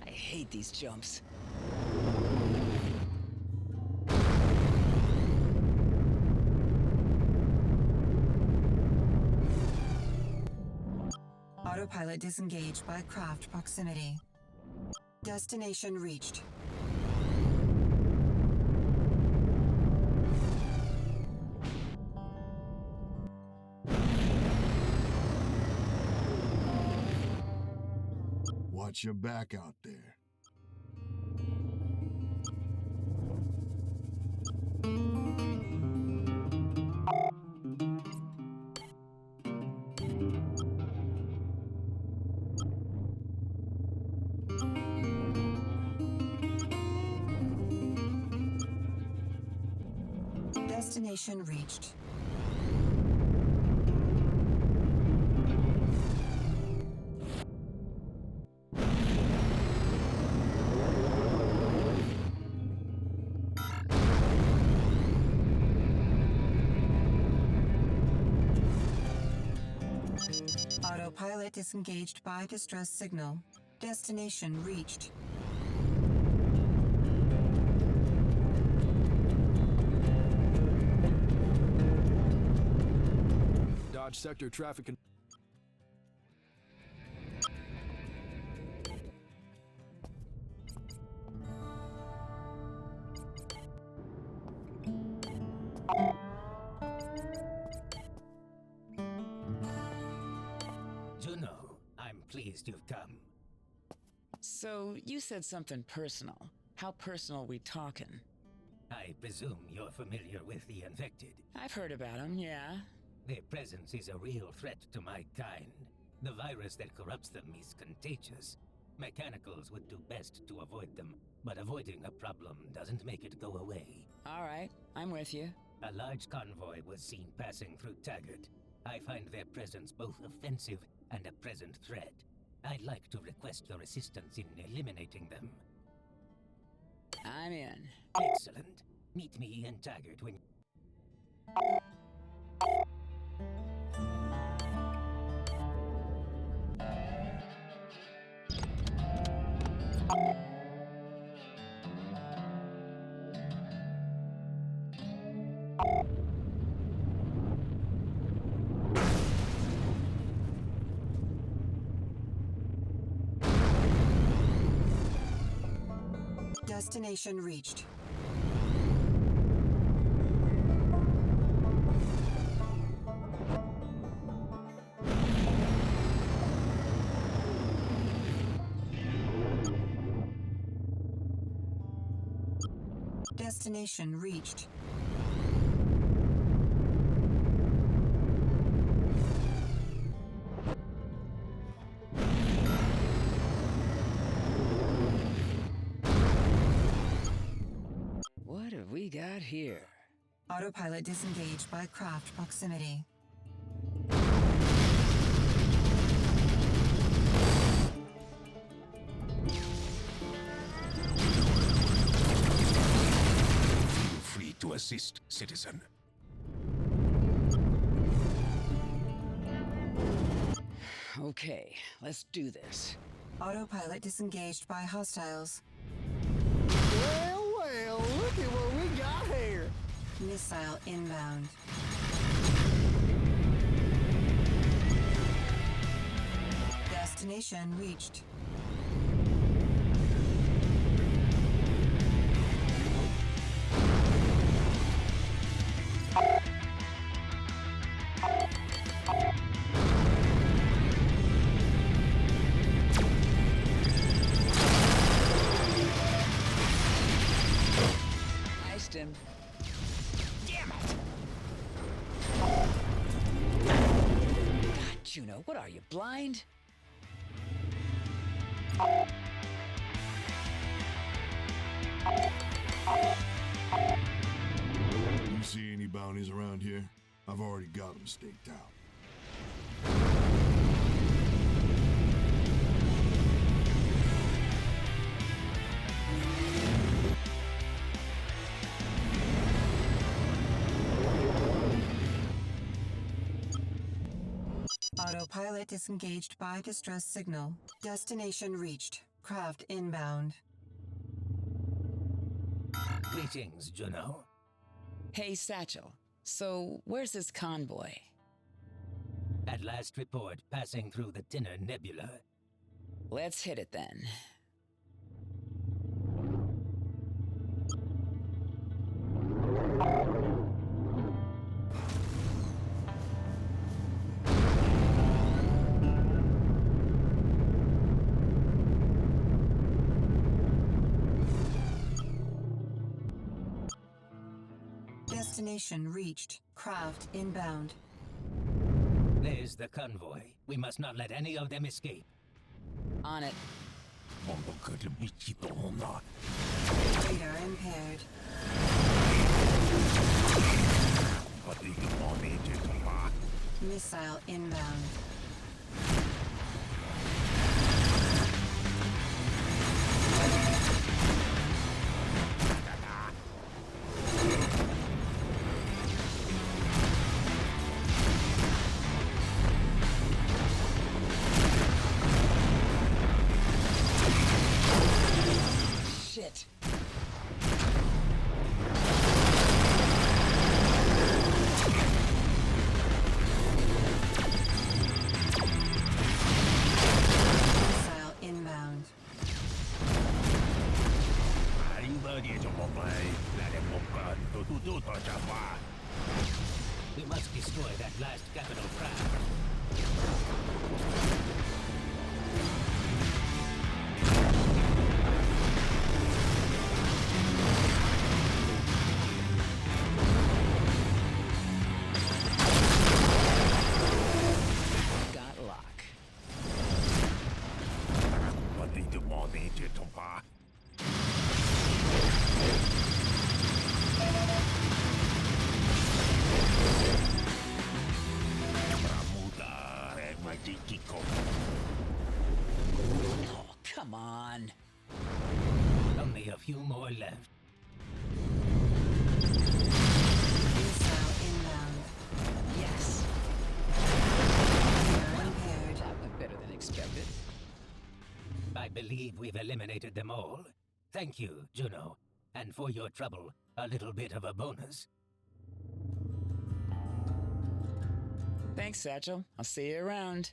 I hate these jumps. Autopilot disengaged by craft proximity. Destination reached. Watch your back out there. Destination reached. Autopilot disengaged by distress signal. Destination reached. Dodge sector traffic. Juno, I'm pleased you've come. So, you said something personal. How personal we talking? I presume you're familiar with the infected. I've heard about them, yeah. Their presence is a real threat to my kind. The virus that corrupts them is contagious. Mechanicals would do best to avoid them, but avoiding a problem doesn't make it go away. All right, I'm with you. A large convoy was seen passing through Taggart. I find their presence both offensive and a present threat. I'd like to request your assistance in eliminating them. I'm in. Excellent. Meet me in Taggart when... Destination reached. Destination reached. What have we got here? Autopilot disengaged by craft proximity. Feel free to assist, citizen. Okay, let's do this. Autopilot disengaged by hostiles. Well, look at what we got here. Missile inbound. Destination reached. Iced him. Damn it! God, Juno, what are you, blind? You see any bounties around here? I've already got them staked out. Autopilot disengaged by distress signal. Destination reached. Craft inbound. Greetings, Juno. Hey, Satchel. So, where's this convoy? At last report, passing through the Tinner Nebula. Let's hit it then. Destination reached. Craft inbound. There's the convoy. We must not let any of them escape. On it. Radar impaired. Missile inbound. Shit. Missile inbound. We must destroy that last capital craft. Got lock. Oh, come on. Only a few more left. Missile inbound. Yes. Radar impaired. That went better than expected. I believe we've eliminated them all. Thank you, Juno. And for your trouble, a little bit of a bonus. Thanks, Satchel. I'll see you around.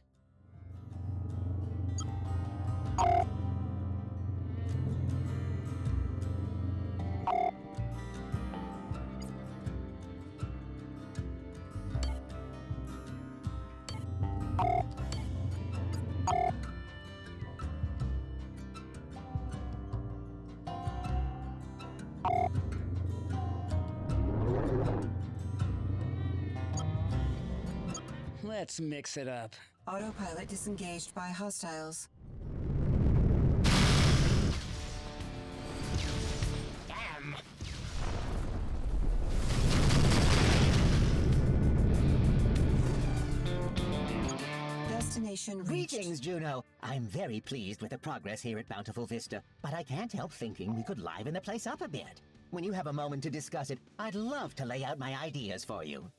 Let's mix it up. Autopilot disengaged by hostiles. Damn! Destination reached. Greetings, Juno. I'm very pleased with the progress here at Bountiful Vista, but I can't help thinking we could liven the place up a bit. When you have a moment to discuss it, I'd love to lay out my ideas for you.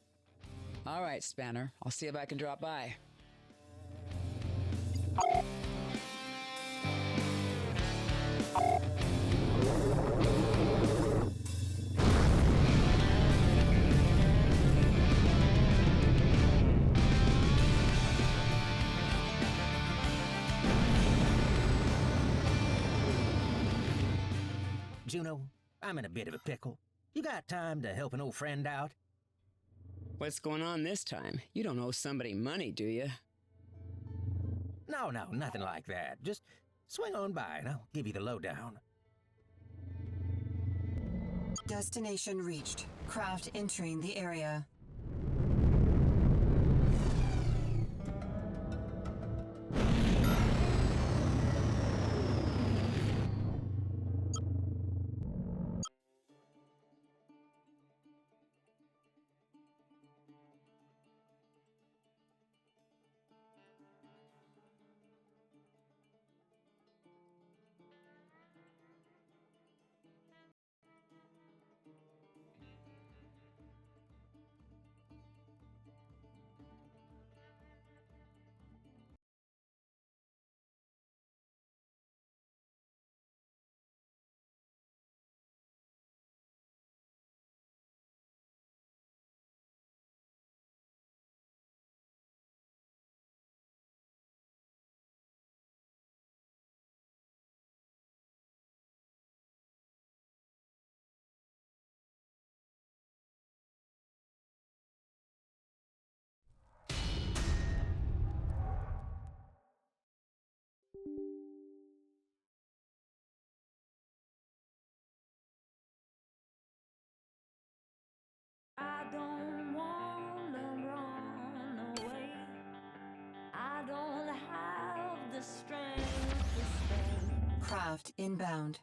All right, Spanner. I'll see if I can drop by. Juno, I'm in a bit of a pickle. You got time to help an old friend out? What's going on this time? You don't owe somebody money, do you? No, nothing like that. Just swing on by and I'll give you the lowdown. Destination reached. Craft entering the area. I don't wanna run away. I don't have the strength to stay. Craft inbound.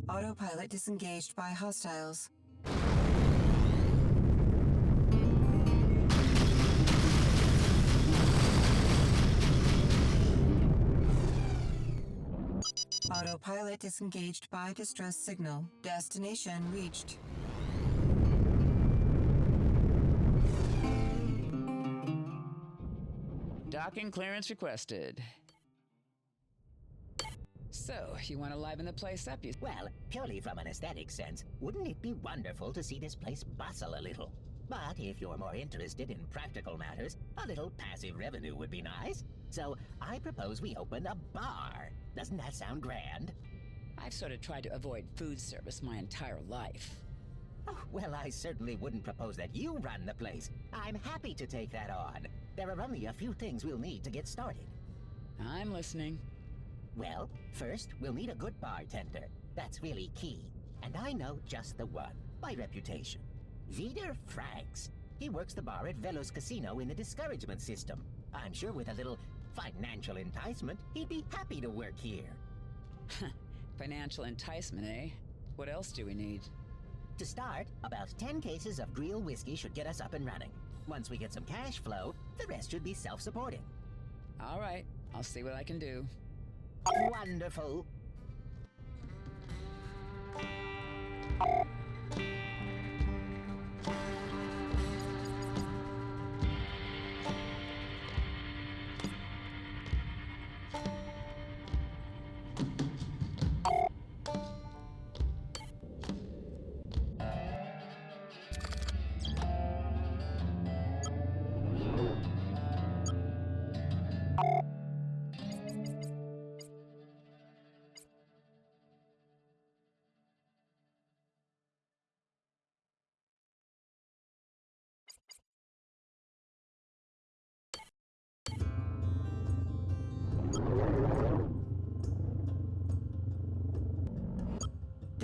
Autopilot disengaged by hostiles. Autopilot disengaged by distress signal. Destination reached. Docking clearance requested. So, you want to liven the place up, you... Well, purely from an aesthetic sense, wouldn't it be wonderful to see this place bustle a little? But if you're more interested in practical matters, a little passive revenue would be nice. So I propose we open a bar. Doesn't that sound grand? I've sort of tried to avoid food service my entire life. Oh, well, I certainly wouldn't propose that you run the place. I'm happy to take that on. There are only a few things we'll need to get started. I'm listening. Well, first, we'll need a good bartender. That's really key. And I know just the one, by reputation. Vider Franks. He works the bar at Velos Casino in the discouragement system. I'm sure with a little financial enticement, he'd be happy to work here. Financial enticement, eh? What else do we need? To start, about 10 cases of Greel whiskey should get us up and running. Once we get some cash flow, the rest should be self-supporting. All right, I'll see what I can do. Wonderful.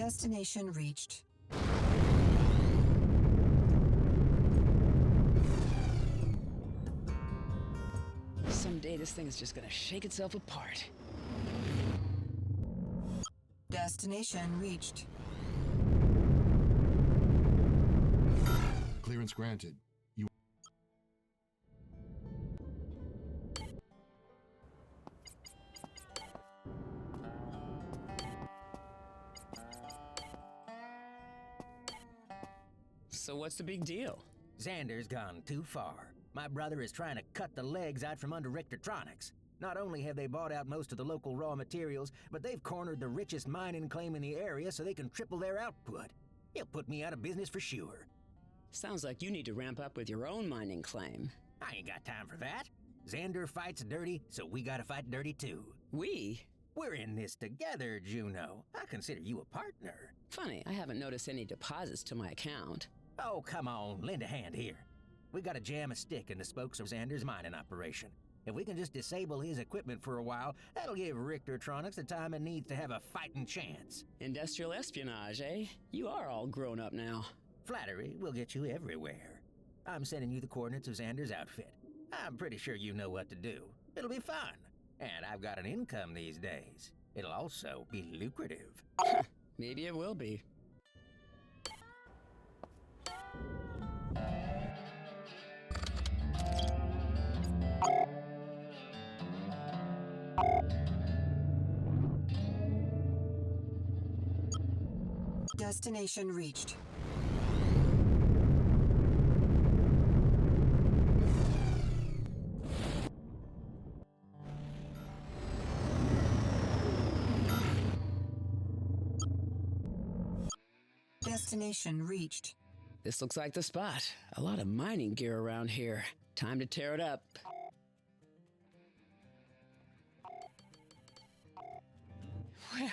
Destination reached. Someday this thing is just gonna shake itself apart. Destination reached. Clearance granted. You. So what's the big deal? Xander's gone too far. My brother is trying to cut the legs out from under Richtertronics. Not only have they bought out most of the local raw materials, but they've cornered the richest mining claim in the area so they can triple their output. He'll put me out of business for sure. Sounds like you need to ramp up with your own mining claim. I ain't got time for that. Xander fights dirty, so we gotta fight dirty too. We? We're in this together, Juno. I consider you a partner. Funny, I haven't noticed any deposits to my account. Oh, come on, lend a hand here. We gotta jam a stick in the spokes of Xander's mining operation. If we can just disable his equipment for a while, that'll give Richtertronics the time it needs to have a fighting chance. Industrial espionage, eh? You are all grown up now. Flattery will get you everywhere. I'm sending you the coordinates of Xander's outfit. I'm pretty sure you know what to do. It'll be fun. And I've got an income these days. It'll also be lucrative. Maybe it will be. Destination reached. Destination reached. This looks like the spot. A lot of mining gear around here. Time to tear it up.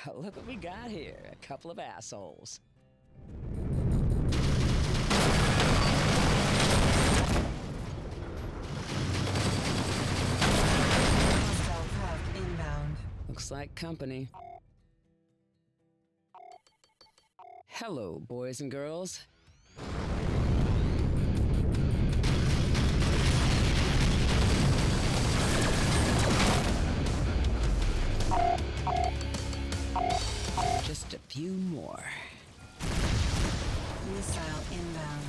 Well, look what we got here. A couple of assholes. Hostile craft inbound. Looks like company. Hello, boys and girls. Just a few more. Missile inbound.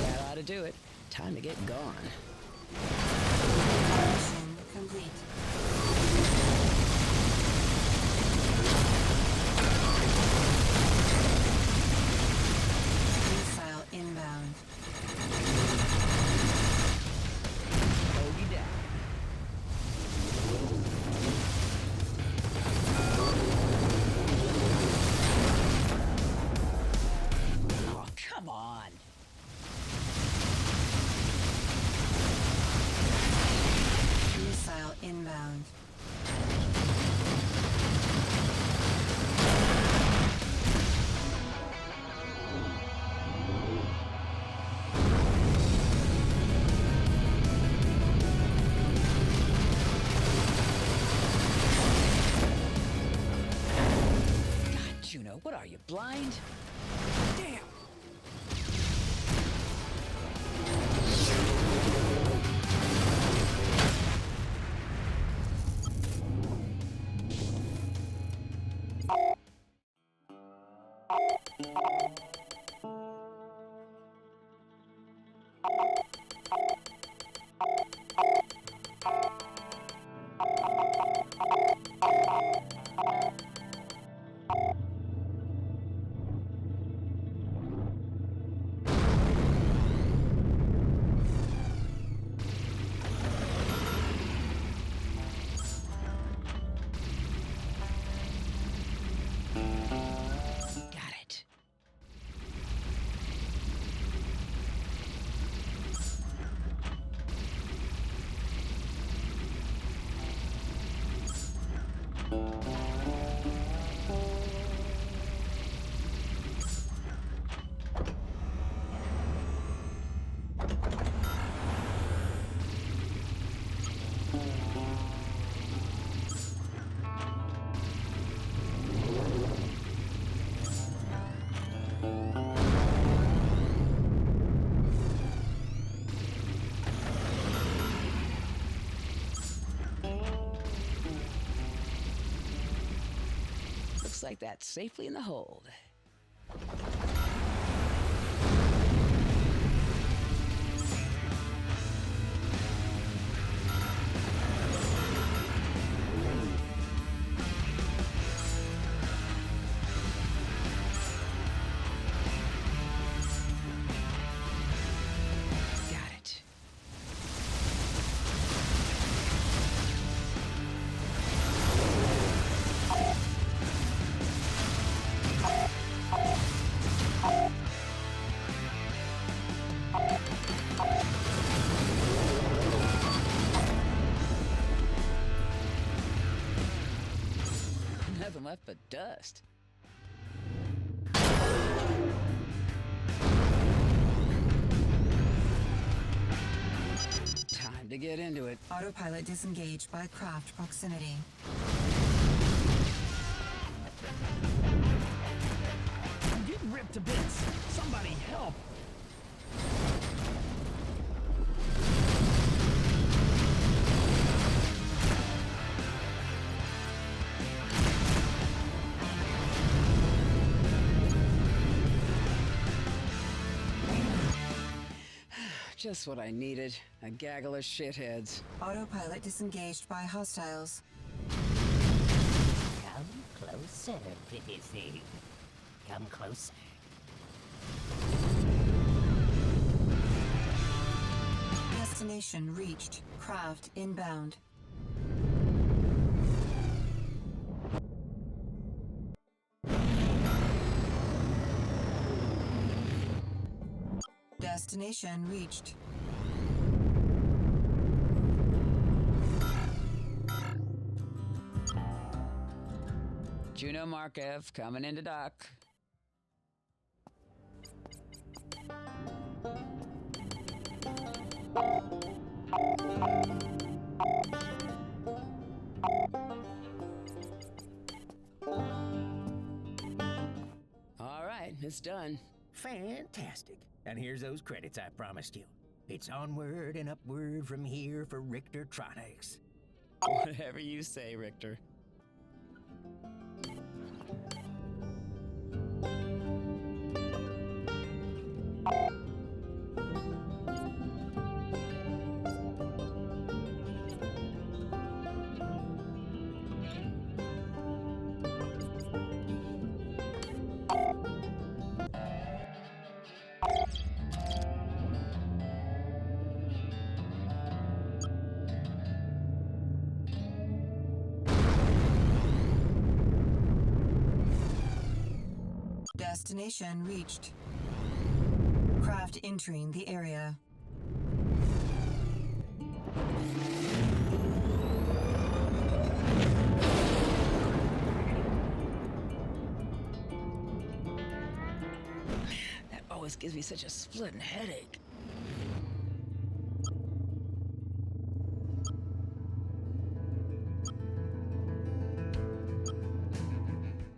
That ought to do it. Time to get gone. Mission complete. Missile inbound. Bogey down. Oh, come on. Missile inbound. God, Juno, what are you, blind? Damn. Got it. like that's safely in the hold. Nothing left but dust. Time to get into it. Autopilot disengaged by craft proximity. I'm getting ripped to bits. Somebody help. Just what I needed. A gaggle of shitheads. Autopilot disengaged by hostiles. Come closer, pretty thing. Come closer. Destination reached. Craft inbound. Destination reached. Juno Markev coming into dock. All right, it's done. Fantastic. And here's those credits I promised you. It's onward and upward from here for Richter Tronics. Whatever you say, Richter. Destination reached. Craft entering the area. That always gives me such a splitting headache.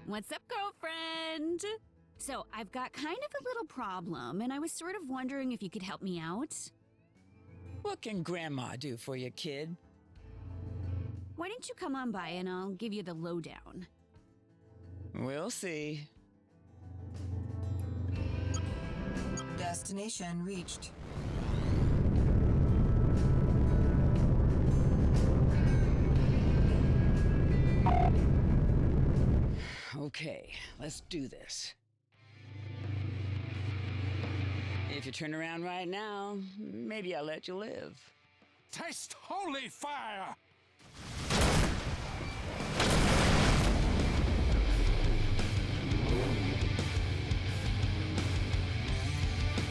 What's up, girlfriend? So, I've got kind of a little problem, and I was sort of wondering if you could help me out. What can Grandma do for you, kid? Why don't you come on by and I'll give you the lowdown? We'll see. Destination reached. Okay, let's do this. If you turn around right now, maybe I'll let you live. Taste holy fire!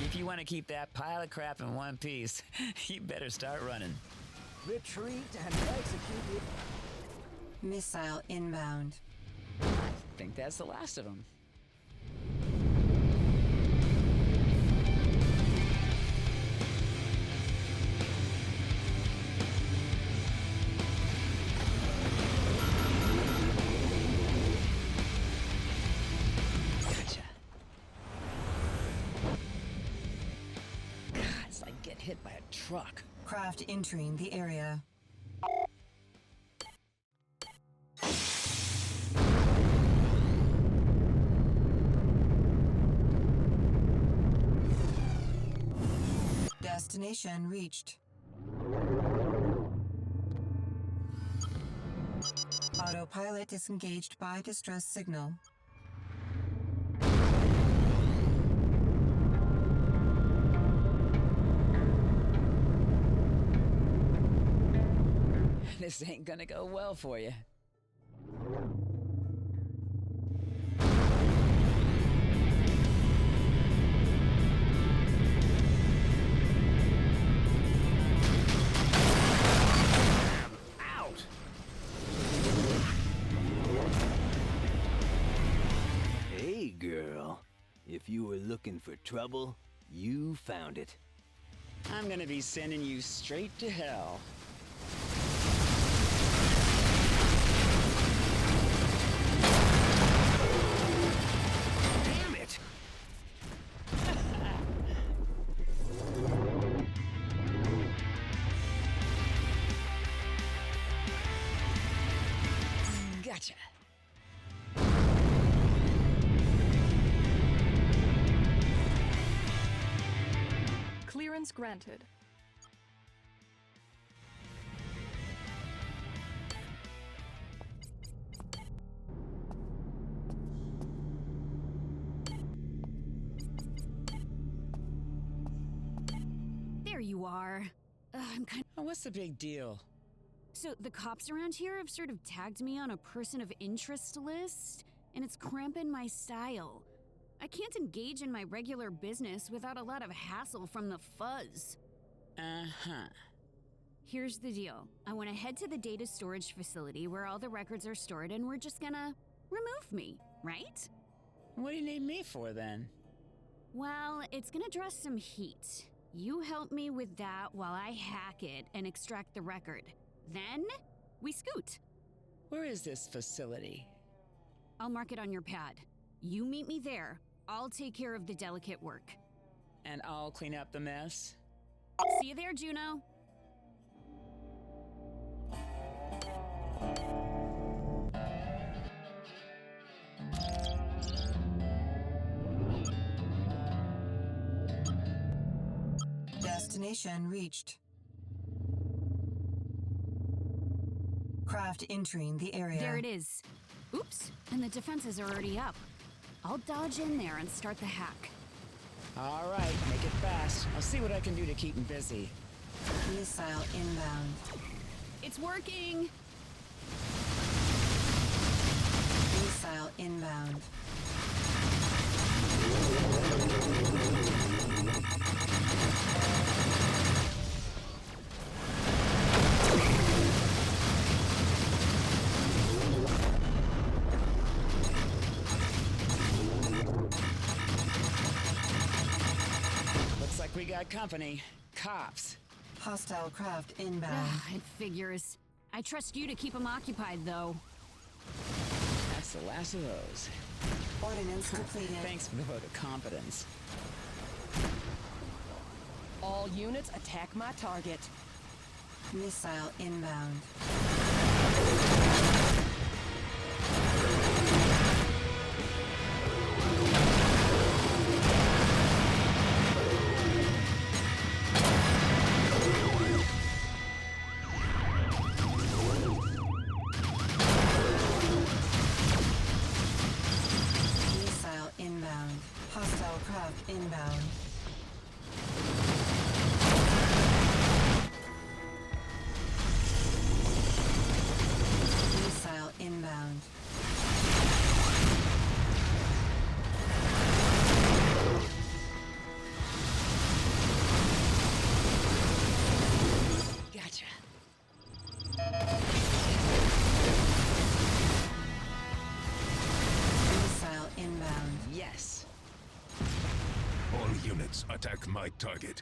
If you want to keep that pile of crap in one piece, you better start running. Retreat and execute it. Missile inbound. I think that's the last of them. Gotcha. God, it's like getting hit by a truck. Craft entering the area. Destination reached. Autopilot disengaged by distress signal. This ain't gonna go well for you. Out! Hey, girl. If you were looking for trouble, you found it. I'm gonna be sending you straight to hell. Damn it! Gotcha. Clearance granted. There you are. I'm kind Oh, what's the big deal? So the cops around here have sort of tagged me on a person of interest list, and it's cramping my style. I can't engage in my regular business without a lot of hassle from the fuzz. Uh-huh. Here's the deal. I want to head to the data storage facility where all the records are stored, and we're just gonna remove me, right? What do you need me for, then? Well, it's gonna draw some heat. You help me with that while I hack it and extract the record. Then, we scoot. Where is this facility? I'll mark it on your pad. You meet me there. I'll take care of the delicate work. And I'll clean up the mess? See you there, Juno. Destination reached. Craft entering the area. There it is. Oops, and the defenses are already up. I'll dodge in there and start the hack. All right, make it fast. I'll see what I can do to keep him busy. Missile inbound. It's working! Missile inbound. Looks like we got company. Cops. Hostile craft inbound. It figures. I trust you to keep them occupied, though. That's the last of those. Ordnance depleted. Thanks for the vote of confidence. All units attack my target. Missile inbound. Missile inbound. Hostile craft inbound. Missile inbound. Gotcha. Missile inbound. Yes. All units attack my target.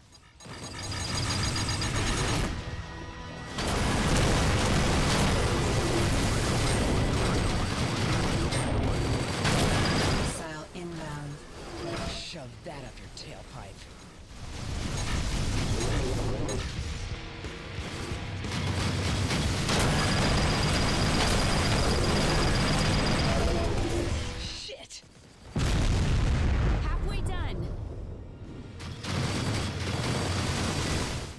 Missile inbound. Shove that up your tailpipe. Shit! Halfway done.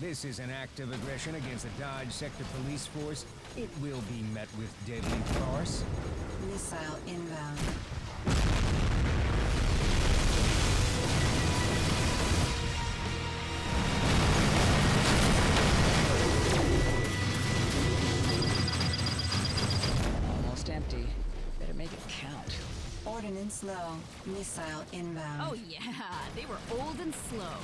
this is an act of aggression against the Dodge Sector Police Force, it will be met with deadly farce. Missile inbound. Almost empty. Better make it count. Ordnance low. Missile inbound. Oh yeah, they were old and slow.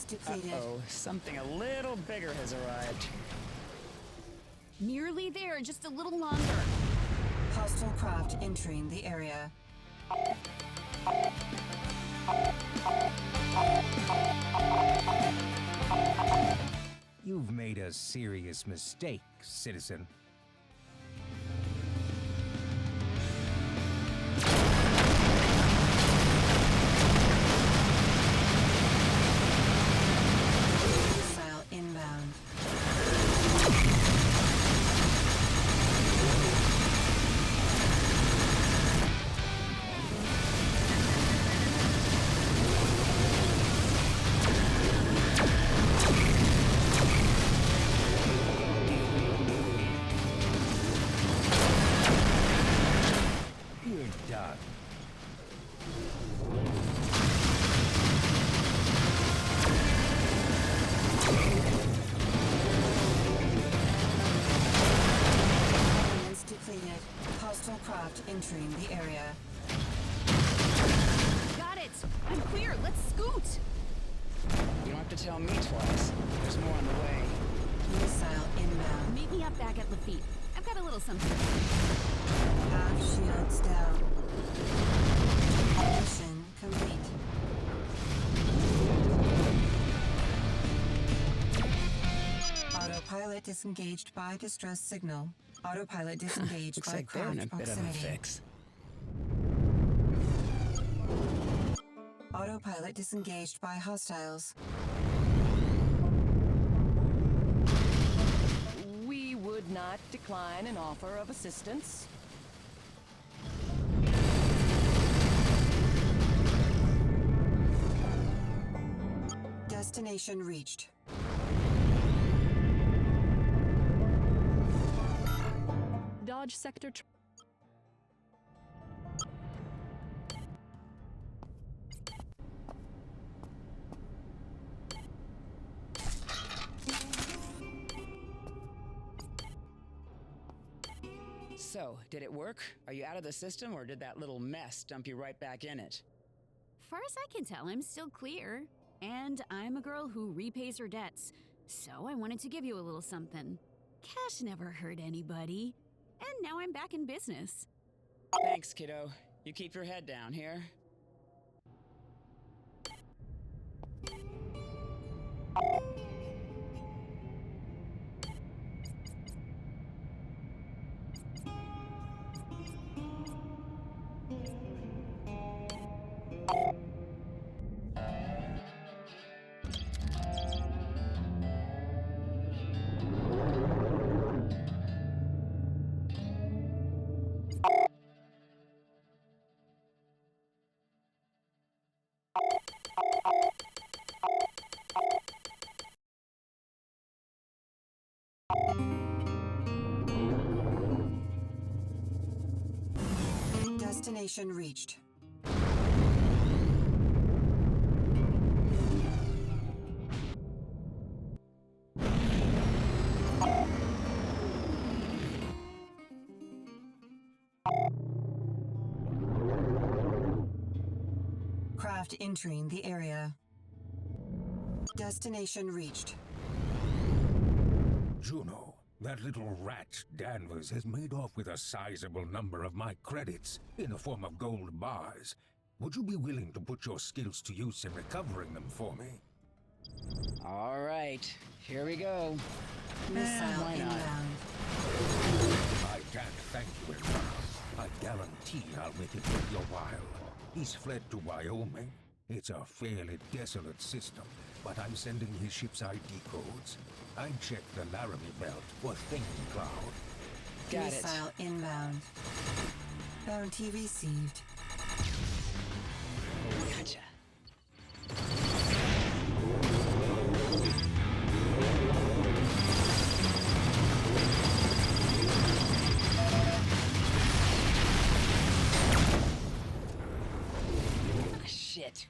Depleted. Uh-oh, something a little bigger has arrived. Nearly there, just a little longer. Hostile craft entering the area. You've made a serious mistake, citizen. Entering the area. Got it! I'm clear, let's scoot! You don't have to tell me twice. There's more on the way. Missile inbound. Meet me up back at Lafitte. I've got a little something. Half shields down. Mission complete. Autopilot disengaged by distress signal. Autopilot disengaged Looks by like they're in a craft bit of a proximity. fix. Autopilot disengaged by hostiles. We would not decline an offer of assistance. Destination reached. Dodge Sector. So, did it work? Are you out of the system, or did that little mess dump you right back in it? Far as I can tell, I'm still clear. And I'm a girl who repays her debts. So I wanted to give you a little something. Cash never hurt anybody. And now I'm back in business. Thanks, kiddo. You keep your head down here. Destination reached. Craft entering the area. Destination reached. Juno, that little rat Danvers has made off with a sizable number of my credits in the form of gold bars. Would you be willing to put your skills to use in recovering them for me? All right, here we go. Missile Why not? inbound. guarantee I'll make it worth your while. He's fled to Wyoming. It's a fairly desolate system, but I'm sending his ship's ID codes. I checked the Laramie Belt for Thinking Cloud. Got it. Missile inbound. Bounty received. Gotcha. Shit.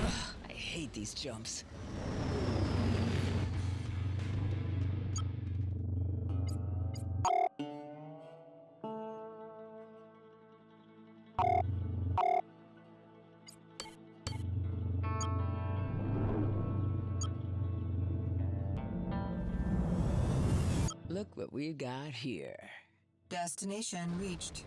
Ugh, I hate these jumps. Look what we got here. Destination reached.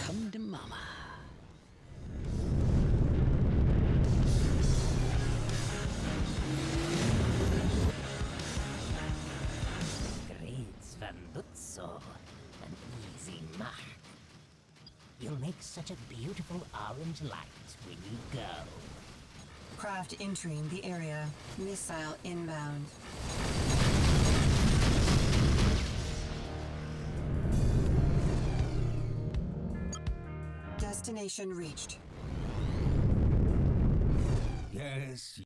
Come to mama. Great Svanluzzo. An easy mark. You'll make such a beautiful orange light when you go. Craft entering the area. Missile inbound. Destination reached. Yes.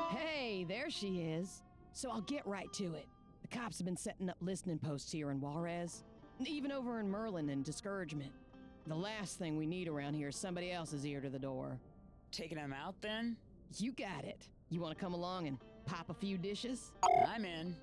Hey, there she is. So I'll get right to it. The cops have been setting up listening posts here in Juarez, even over in Merlin and Discouragement. The last thing we need around here is somebody else's ear to the door. Taking him out then? You got it. You want to come along and pop a few dishes? I'm in.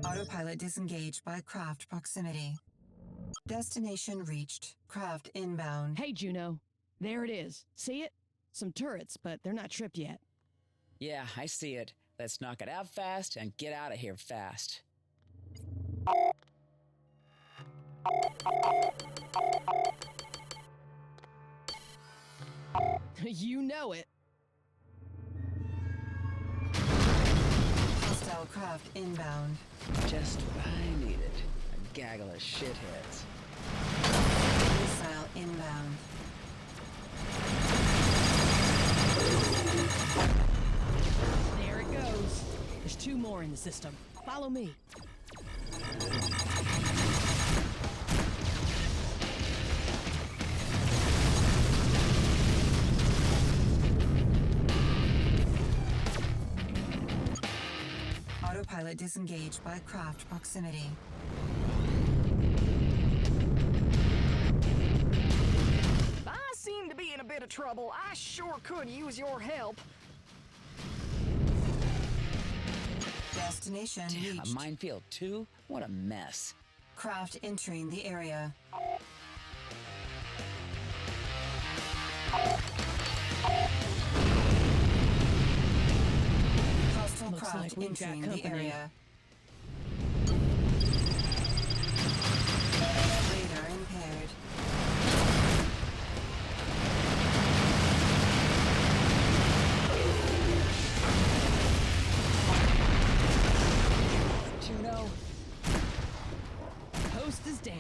Autopilot disengaged by craft proximity. Destination reached. Craft inbound. Hey, Juno. There it is. See it? Some turrets, but they're not tripped yet. Yeah, I see it. Let's knock it out fast and get out of here fast. You know it. Hostile craft inbound. Just what I needed. A gaggle of shitheads. Missile inbound. There it goes. There's two more in the system. Follow me. Autopilot disengaged by craft proximity. If I seem to be in a bit of trouble, I sure could use your help. Destination Damn, reached. a minefield too? What a mess. Craft entering the area. Hostile Looks craft like we've got entering the company. area. Radar impaired. Juno. Post is down.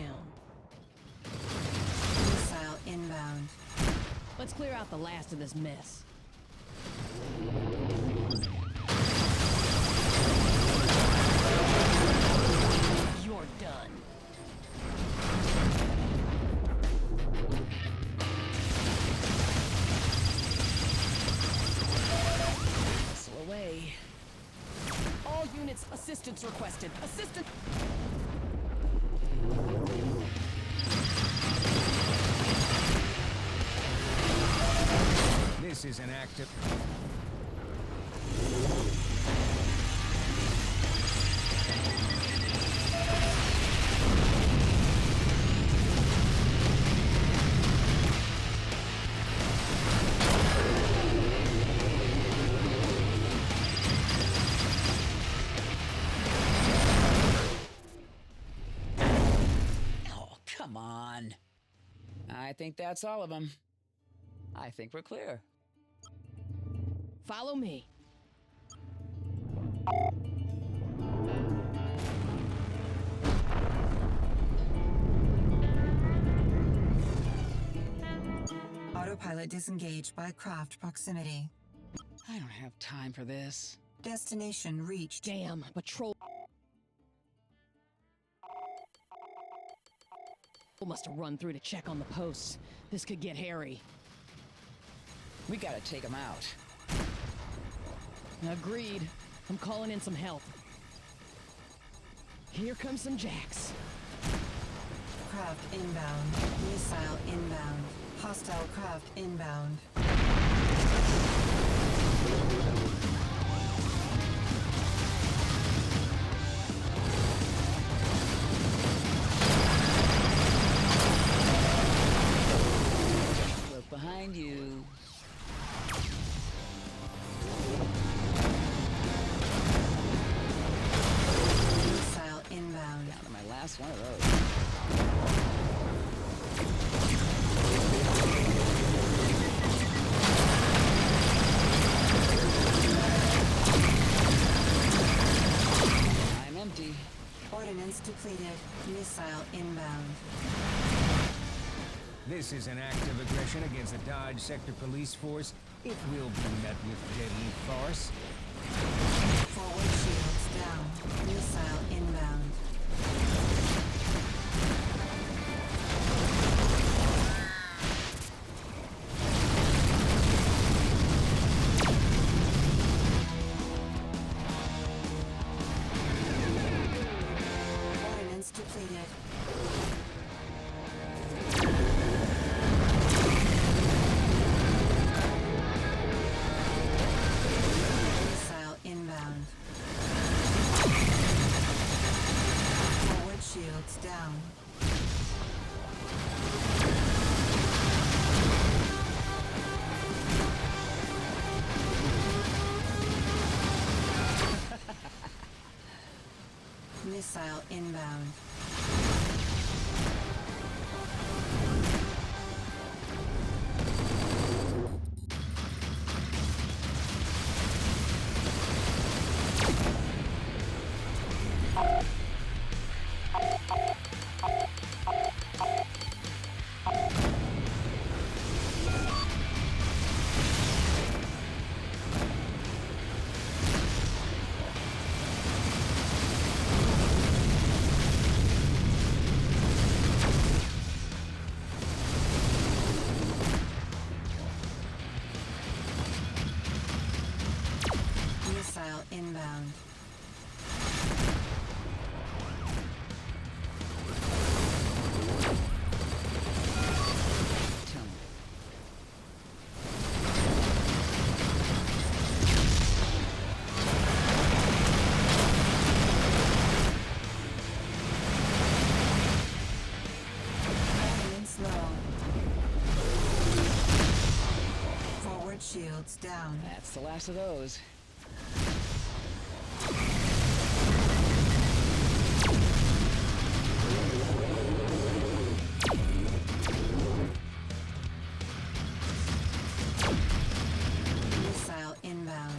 Missile inbound. Let's clear out the last of this mess. You're done. Whistle away. All units, assistance requested. Assistance. This is an active... Oh, come on. I think that's all of them. I think we're clear. Follow me. Autopilot disengaged by craft proximity. I don't have time for this. Destination reached. Damn, patrol must have run through to check on the posts. This could get hairy. We gotta take them out. Agreed. I'm calling in some help. Here comes some jacks. Craft inbound. Missile inbound. Hostile craft inbound. Look behind you. Missile inbound. Down to my last one of those. I'm empty. Ordnance depleted. Missile inbound. This is an act of aggression against the Dodge Sector Police Force. It will be met with deadly force. Forward shields down. Missile inbound. Ordnance depleted. Missile inbound. Forward shields down. Missile inbound. shields down. That's the last of those. Missile inbound.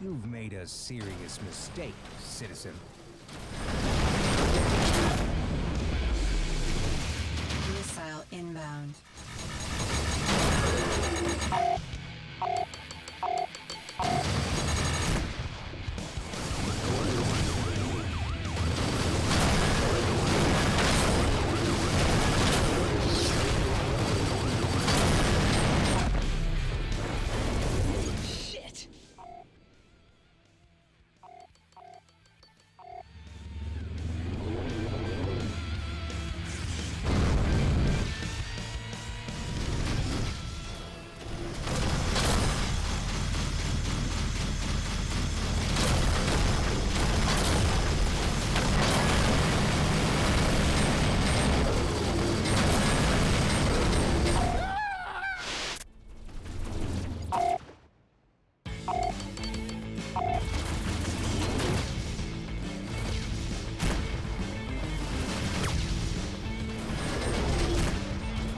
You've made a serious mistake, citizen. Missile inbound. Shit!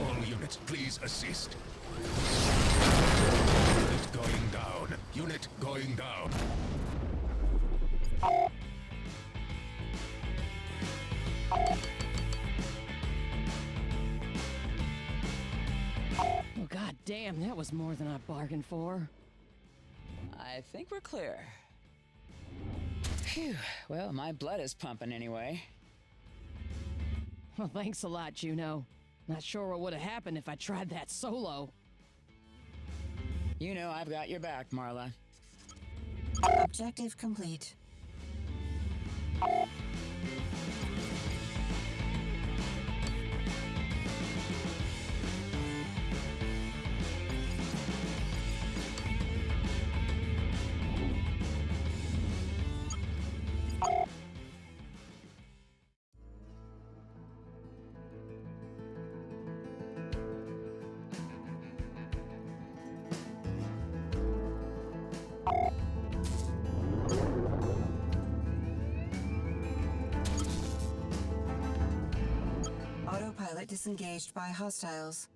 All units, please assist. Unit going down. Unit going down. Oh, god damn, that was more than I bargained for. I think we're clear. Phew. Well, my blood is pumping anyway. Well, thanks a lot, Juno. Not sure what would have happened if I tried that solo. You know I've got your back, Marla. Objective complete. Autopilot disengaged by hostiles.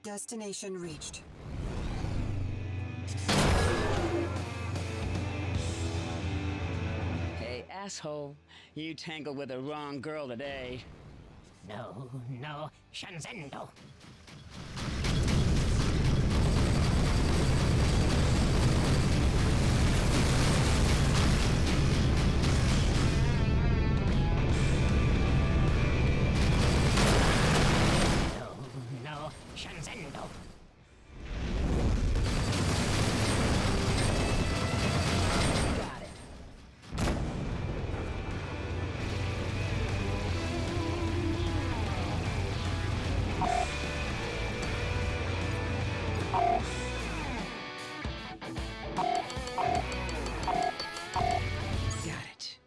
Destination reached. Hey, asshole. You tangled with the wrong girl today. No, no, Shanzendo. No, Shanzendo. Got it. Got it.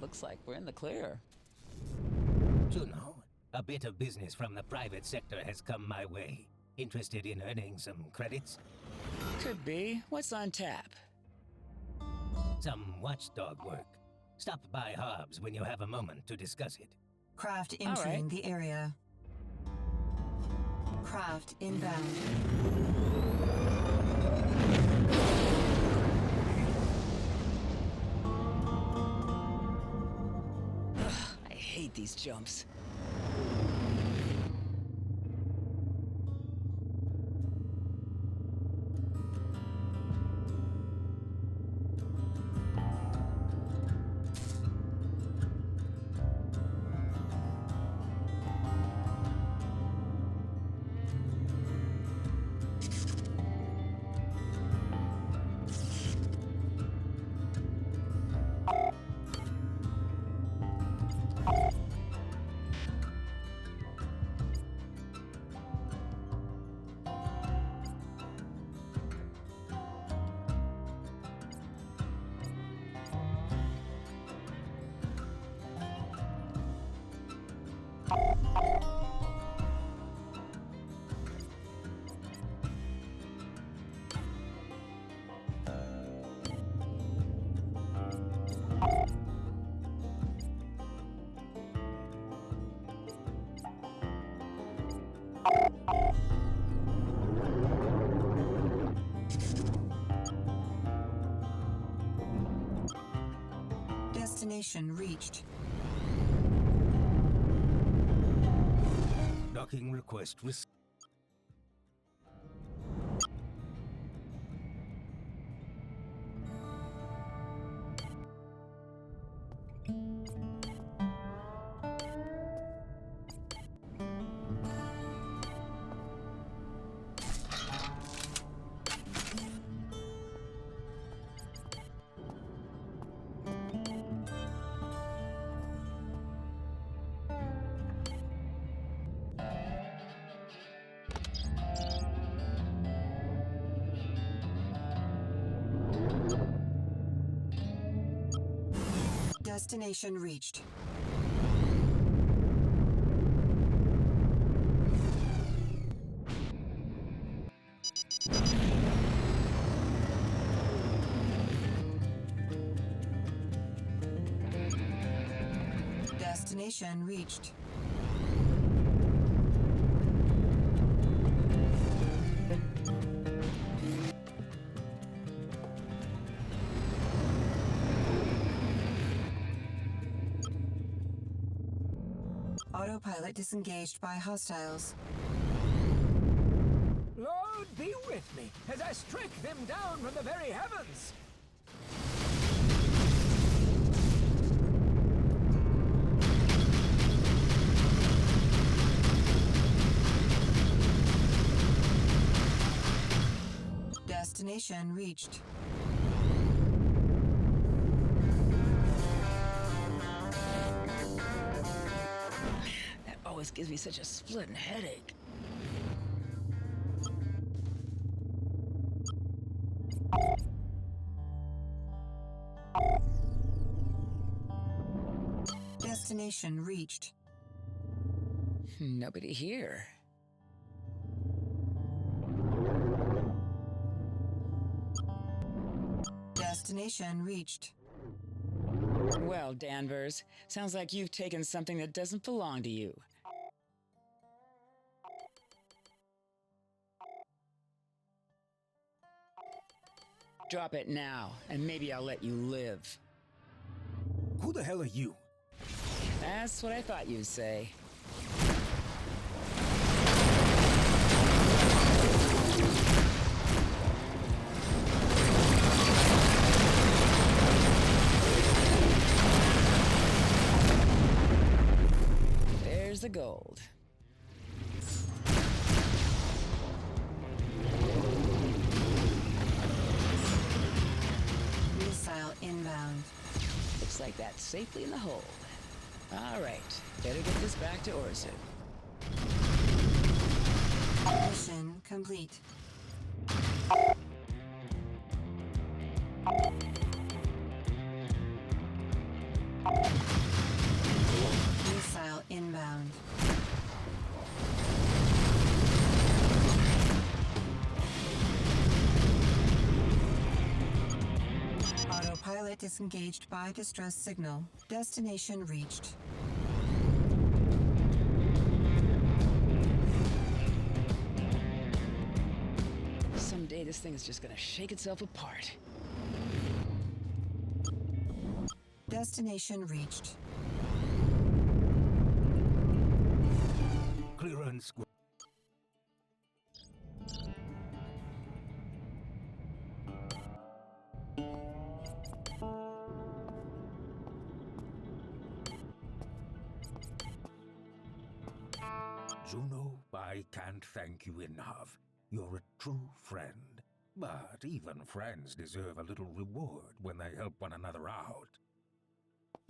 Looks like we're in the clear. Juno, a bit of business from the private sector has come my way. Interested in earning some credits? Could be. What's on tap? Some watchdog work. Stop by Hobbs when you have a moment to discuss it. Craft entering the area. Craft inbound. I hate these jumps. Destination reached. Docking request received. Destination reached. Destination reached. Autopilot disengaged by hostiles. Lord be with me as I strike them down from the very heavens! Destination reached. That always gives me such a splitting headache. Destination reached. Nobody here. Destination reached. Well, Danvers, sounds like you've taken something that doesn't belong to you. Drop it now, and maybe I'll let you live. Who the hell are you? That's what I thought you'd say. There's the gold. Missile inbound. Looks like that's safely in the hold. All right, better get this back to Orzu. Mission complete. Missile inbound. Autopilot disengaged by distress signal. Destination reached. Someday this thing is just gonna shake itself apart. Destination reached. Clearance. Juno, I can't thank you enough. You're a true friend. But even friends deserve a little reward when they help one another out.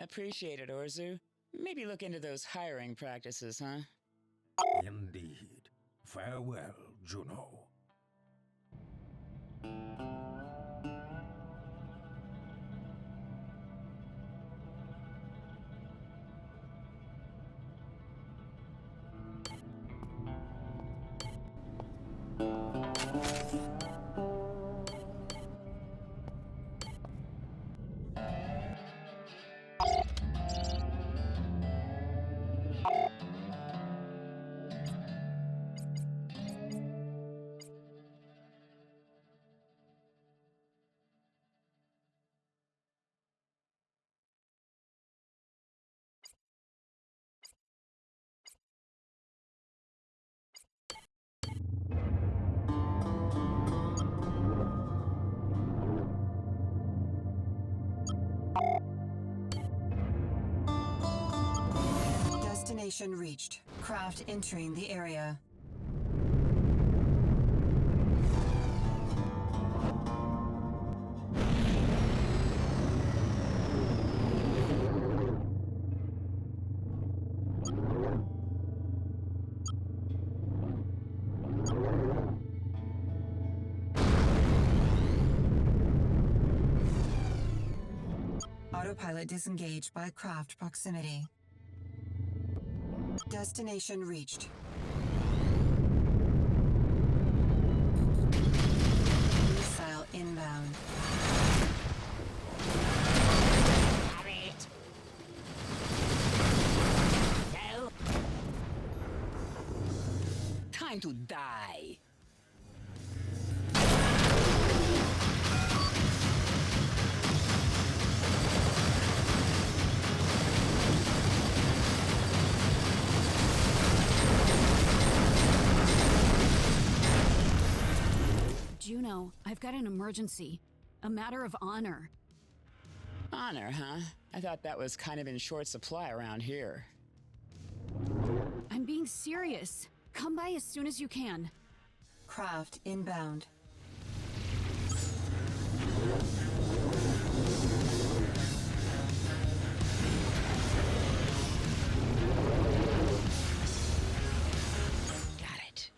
Appreciate it, Orzu. Maybe look into those hiring practices, huh? Indeed. Farewell, Juno. Destination reached. Craft entering the area. Autopilot disengaged by craft proximity. Destination reached. Missile inbound. Hurry it. No. Time to die. Juno, I've got an emergency. A matter of honor. Honor, huh? I thought that was kind of in short supply around here. I'm being serious. Come by as soon as you can. Craft inbound. Got it.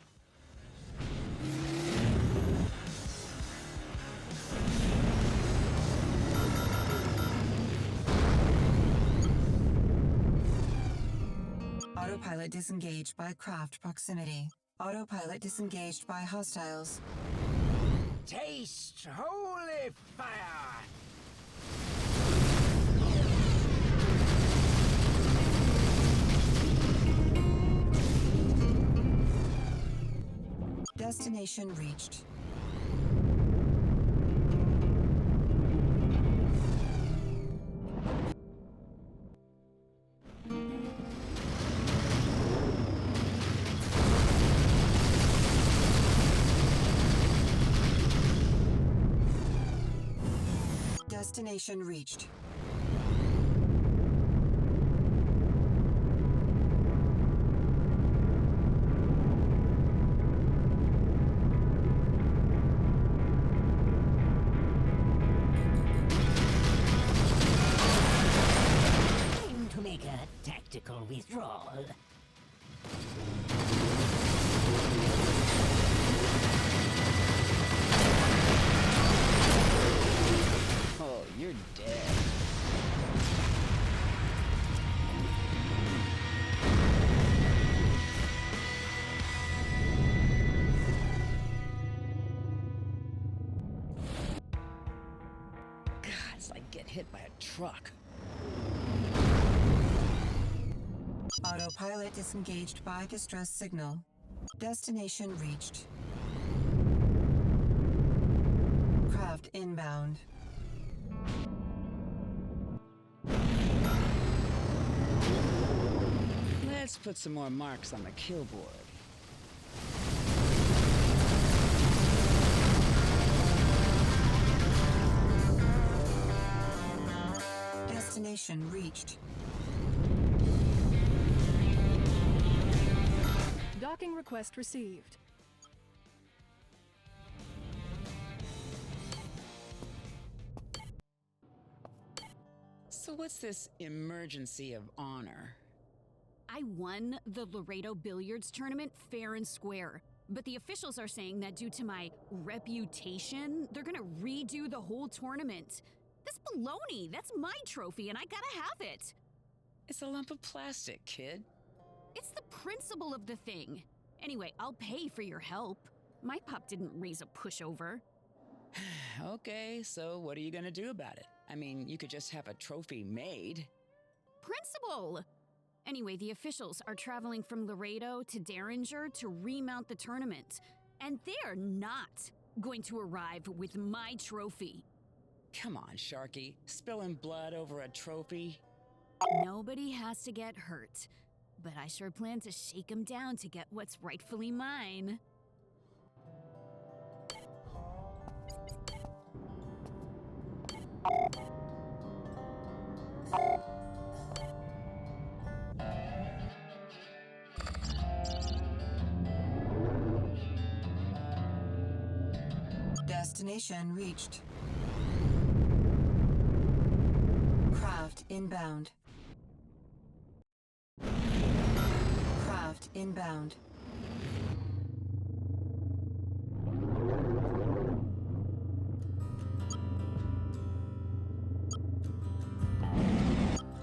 Autopilot disengaged by craft proximity. Autopilot disengaged by hostiles. Taste holy fire! Destination reached. Destination reached. Time to make a tactical withdrawal. Oh, you're dead. truck. Autopilot disengaged by distress signal. Destination reached. Craft inbound. Let's put some more marks on the kill board. Destination reached. Docking request received. So what's this emergency of honor? I won the Laredo Billiards tournament fair and square, but the officials are saying that due to my reputation, they're gonna redo the whole tournament. That's baloney. That's my trophy, and I gotta have it. It's a lump of plastic, kid. It's the principle of the thing. Anyway, I'll pay for your help. My pup didn't raise a pushover. Okay, so what are you gonna do about it? I mean, you could just have a trophy made. Principle! Anyway, the officials are traveling from Laredo to Derringer to remount the tournament, and they're not going to arrive with my trophy. Come on, Sharky. Spilling blood over a trophy? Nobody has to get hurt, but I sure plan to shake 'em down to get what's rightfully mine. Destination reached. Craft inbound. Craft inbound.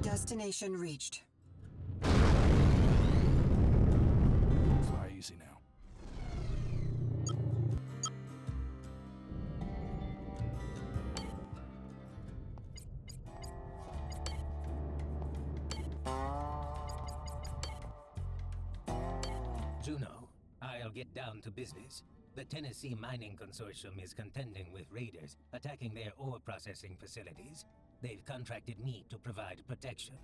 Destination reached. Fly easy now. Juno, I'll get down to business. The Tennessee Mining Consortium is contending with raiders, attacking their ore processing facilities. They've contracted me to provide protection.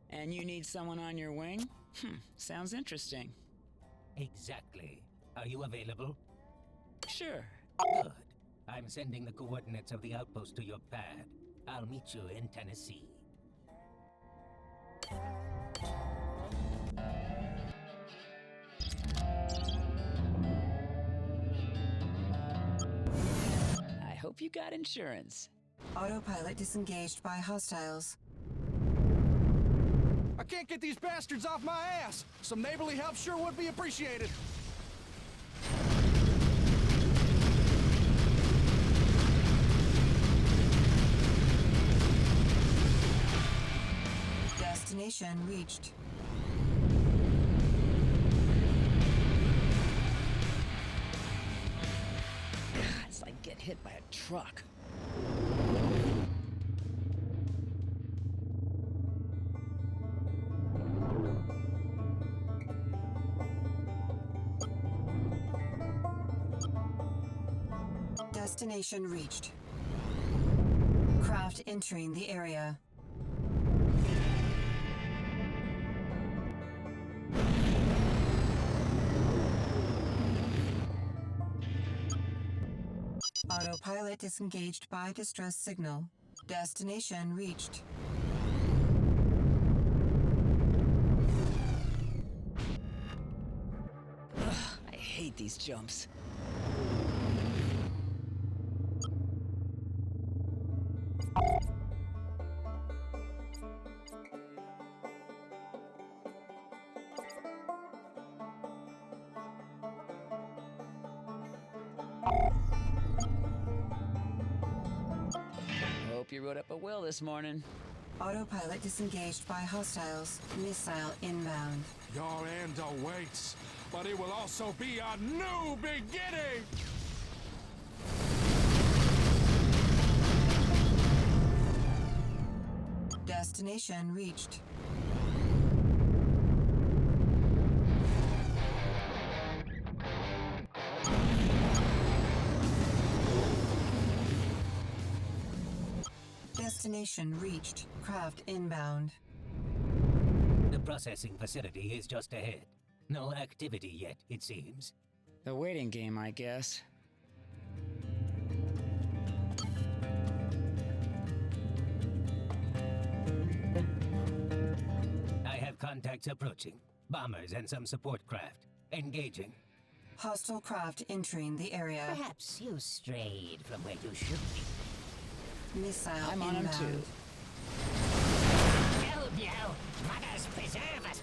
And you need someone on your wing? Sounds interesting. Exactly. Are you available? Sure. Good. I'm sending the coordinates of the outpost to your pad. I'll meet you in Tennessee. I hope you got insurance. Autopilot disengaged by hostiles. I can't get these bastards off my ass! Some neighborly help sure would be appreciated. Destination reached. It's like getting hit by a truck. Destination reached. Craft entering the area. Autopilot disengaged by distress signal. Destination reached. Ugh, I hate these jumps. Hope you wrote up a will this morning. Autopilot disengaged by hostiles. Missile inbound. Your end awaits, but it will also be a new beginning! Destination reached. Destination reached. Craft inbound. The processing facility is just ahead. No activity yet, it seems. The waiting game, I guess. I have contacts approaching. Bombers and some support craft. Engaging. Hostile craft entering the area. Perhaps you strayed from where you should be. Missile I'm on inbound. him too. Oh no! Mothers preserve us!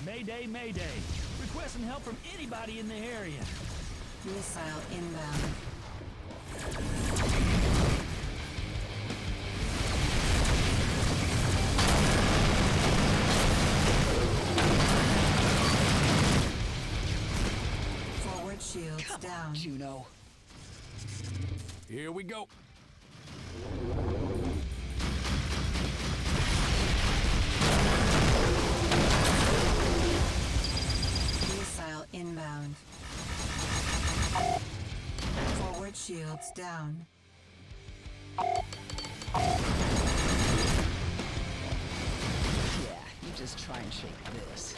Mayday, mayday. Requesting help from anybody in the area. Missile inbound. Forward shields down. Juno. Here we go. Missile inbound. Forward shields down. Yeah, you just try and shake this.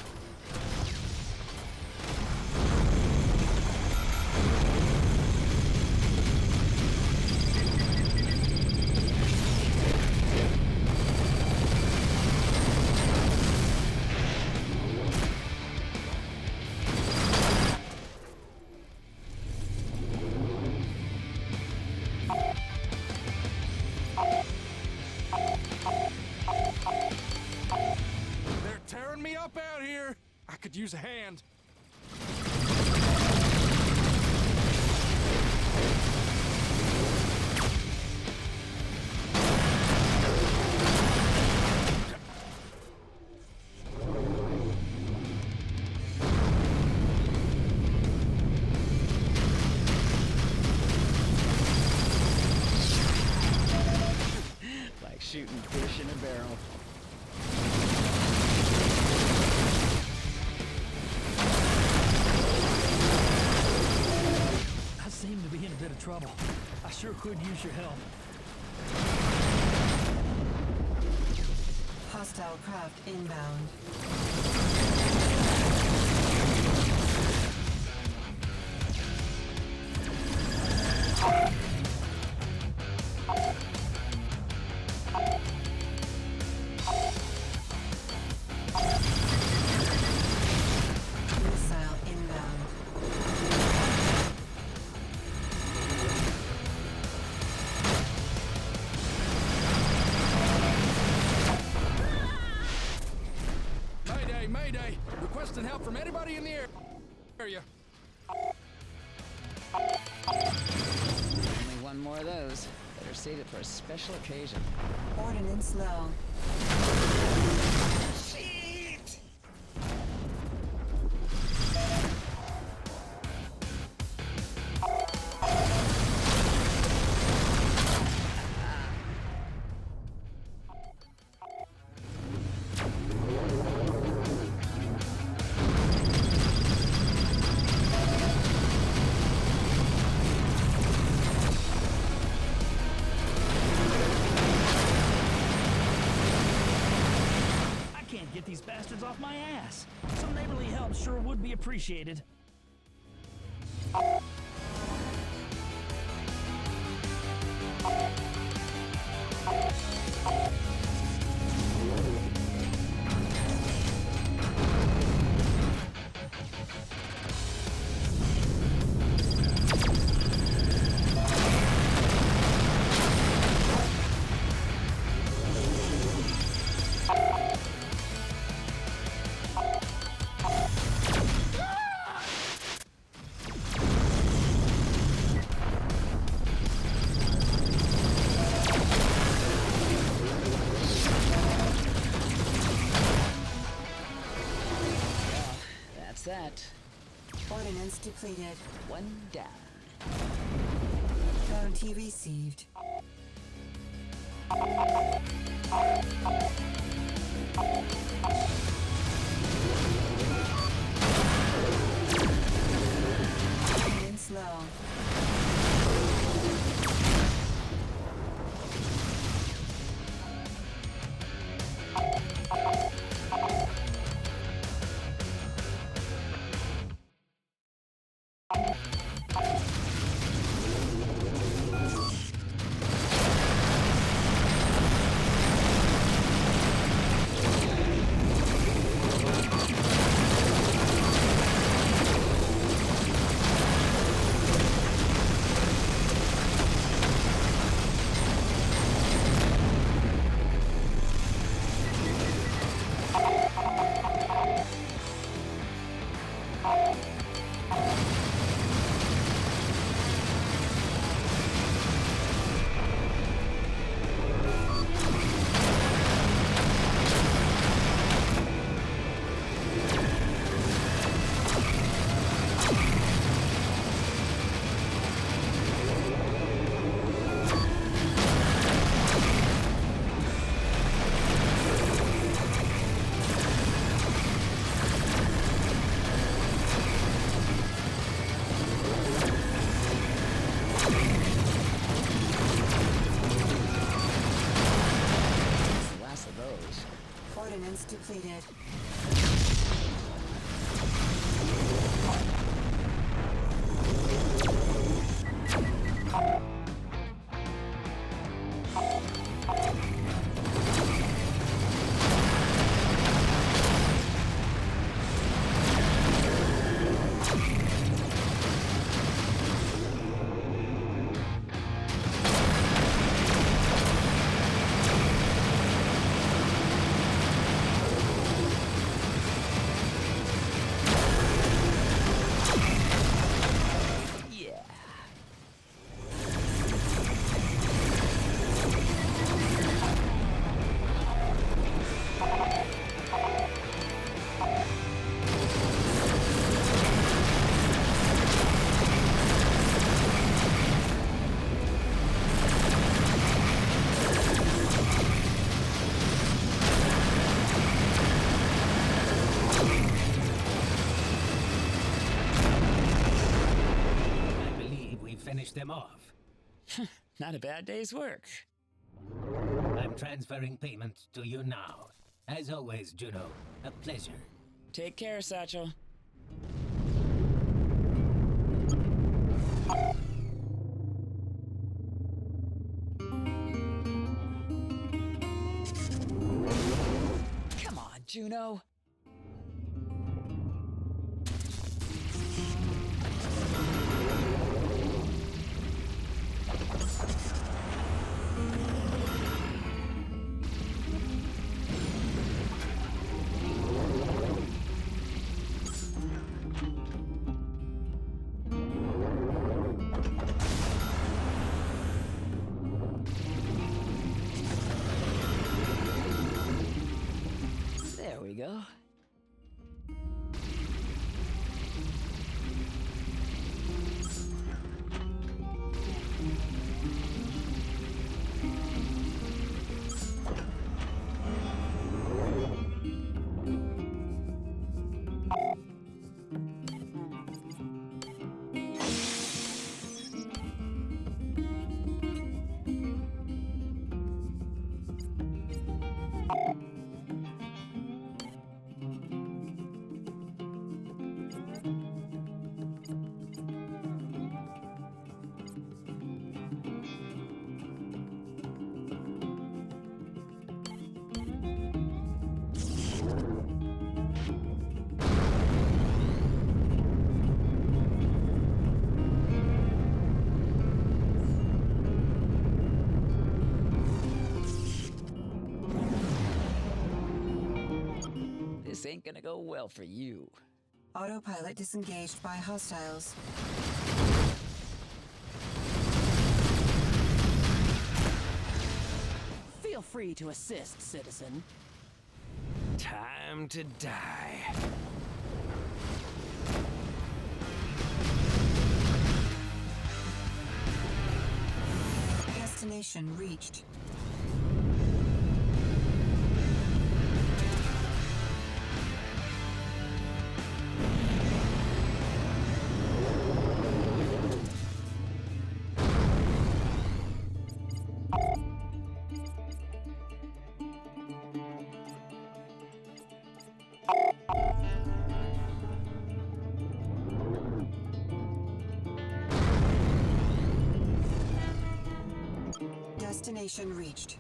They're tearing me up out here. I could use a hand. Like shooting fish in a barrel. I seem to be in a bit of trouble. I sure could use your help. Hostile craft inbound. Missile inbound. Mayday, mayday. Requesting help from anybody in the area. Only one more of those. Better save it for a special occasion. Ordnance low. Shit! I can't get these bastards off my ass. Some neighborly help sure would be appreciated. That's that. Ordnance depleted. One down. EMT received. Maintenance low. Ordnance depleted. Finish them off. Not a bad day's work. I'm transferring payment to you now. As always, Juno, a pleasure. Take care, Satchel. Come on, Juno. There we go. This ain't gonna go well for you. Autopilot disengaged by hostiles. Feel free to assist, citizen. Time to die. Destination reached. Destination reached.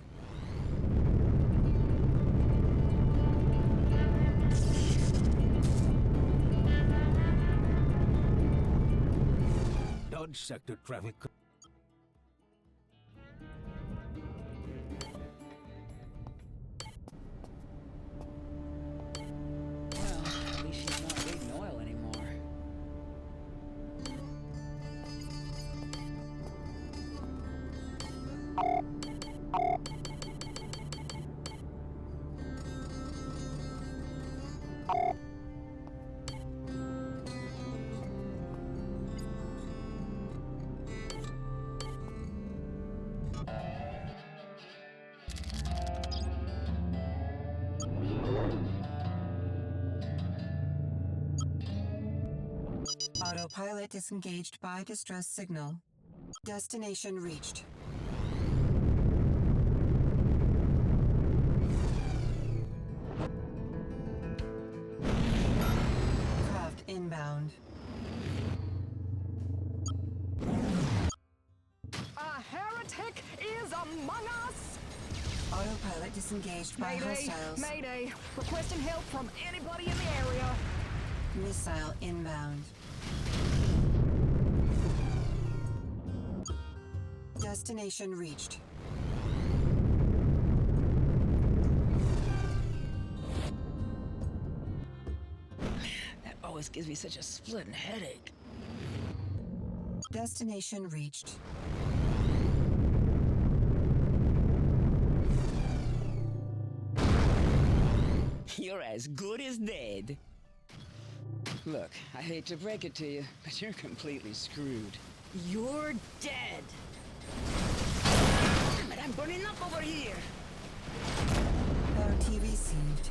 Dodge sector traffic. Well, at least she's not bleeding oil anymore. Autopilot disengaged by distress signal. Destination reached. Craft inbound. A heretic is among us! Autopilot disengaged by hostiles. Mayday! Requesting help from anybody in the area. Missile inbound. Destination reached. That always gives me such a splitting headache. Destination reached. You're as good as dead. Look, I hate to break it to you, but you're completely screwed. You're dead. Damn it, I'm burning up over here. LT received.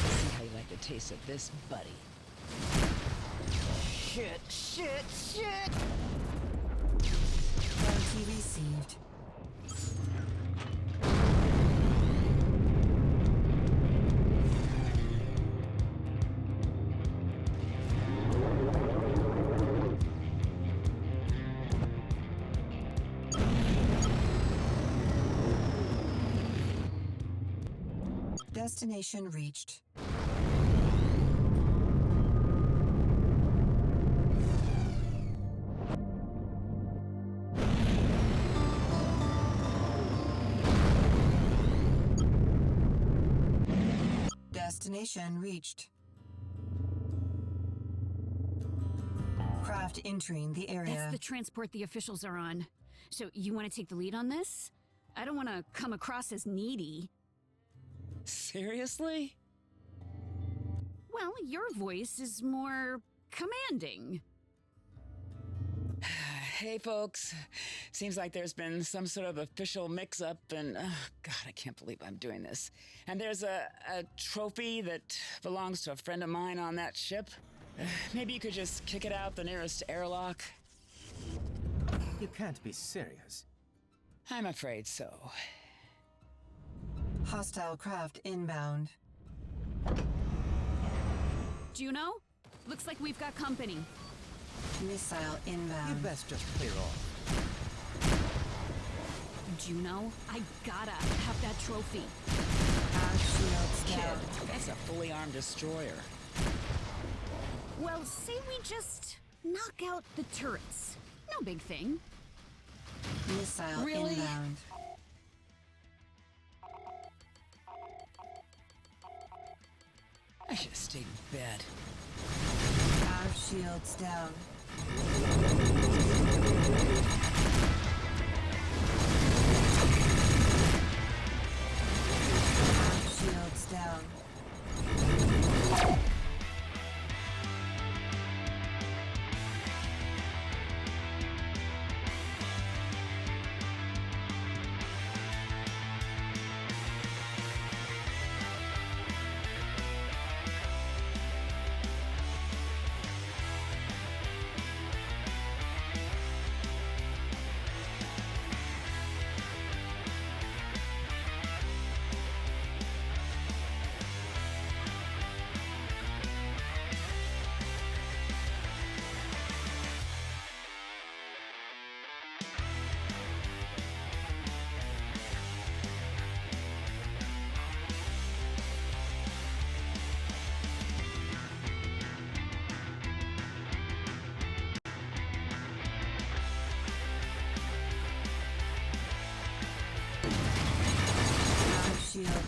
See how you like the taste of this, buddy. Shit. LT received. Destination reached. Destination reached. Craft entering the area. That's the transport the officials are on. So you want to take the lead on this? I don't want to come across as needy. Seriously? Well, your voice is more commanding. Hey, folks. Seems like there's been some sort of official mix-up, and God, I can't believe I'm doing this. And there's a trophy that belongs to a friend of mine on that ship. Maybe you could just kick it out the nearest airlock? You can't be serious. I'm afraid so. Hostile craft inbound. Juno? Looks like we've got company. Missile You inbound. best just clear off. Juno, I gotta have that trophy. Our shields Kid, down. that's a fully armed destroyer. Well, say we just knock out the turrets. No big thing. Missile Really? inbound. I should have stayed in bed. Our shields down.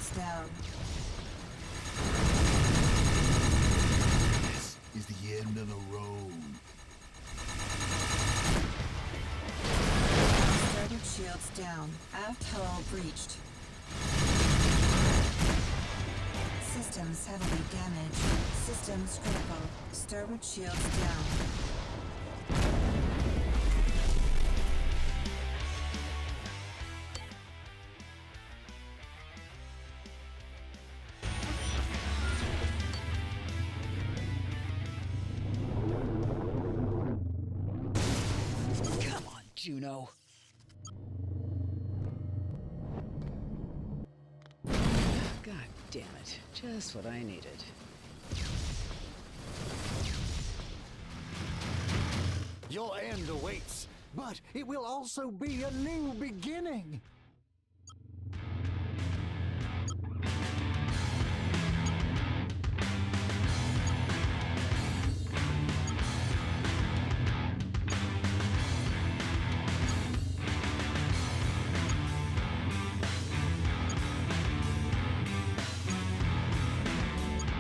shields down. This is the end of the road. Starboard shields down. Aft hull breached. Systems heavily damaged. Systems critical. Starboard shields down. Come on, Juno. God damn it. Just what I needed. Your end awaits, but it will also be a new beginning.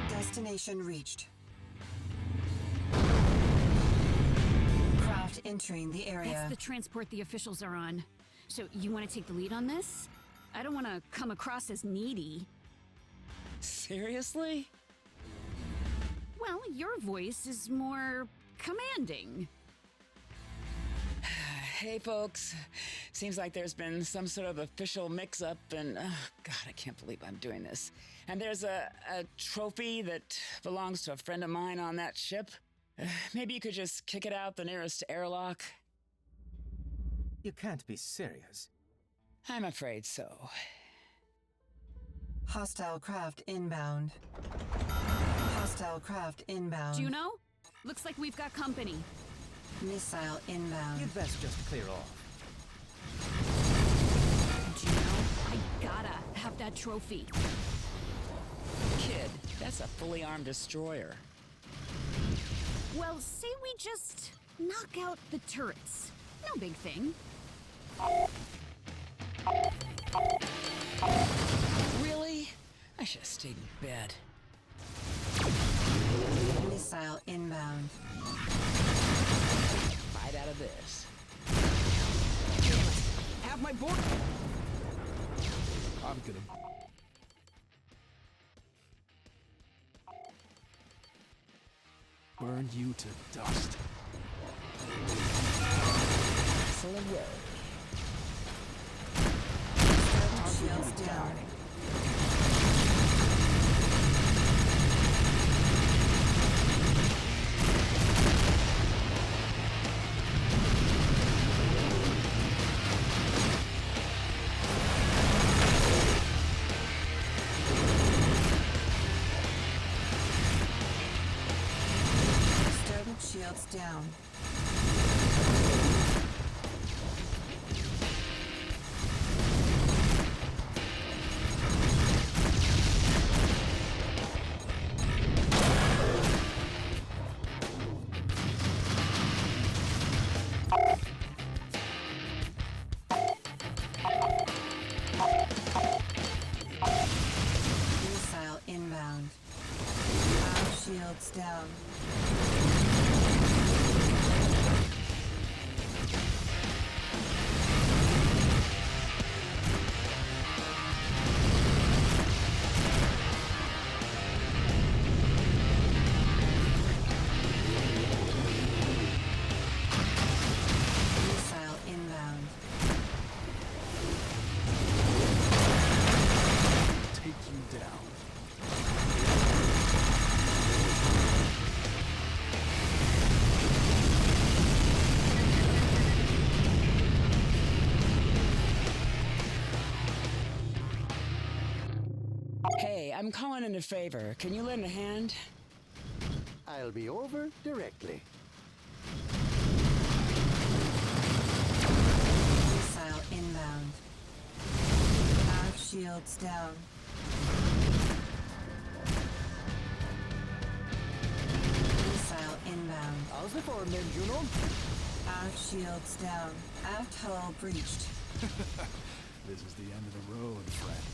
Destination reached. Craft entering the area. That's the transport the officials are on. So you want to take the lead on this? I don't want to come across as needy. Seriously? Well, your voice is more commanding. Hey, folks. Seems like there's been some sort of official mix-up, and God, I can't believe I'm doing this. And there's a trophy that belongs to a friend of mine on that ship. Maybe you could just kick it out the nearest airlock? You can't be serious. I'm afraid so. Hostile craft inbound. Hostile craft inbound. Juno? Looks like we've got company. Missile inbound. You'd best just clear off. Juno, I gotta have that trophy. Kid, that's a fully armed destroyer. Well, say we just knock out the turrets. No big thing. Really? I should have stayed in bed. Missile inbound. Fight out of this. Have my board. I'm gonna... burn you to dust. Excellent work. Shields down. Shields down. Missile inbound. Shields down. Hey, I'm calling in a favor. Can you lend a hand? I'll be over directly. Missile inbound. Aft shields down. Missile inbound. How's the form then, Juno? Aft shields down. Aft hull breached. This is the end of the road, friend.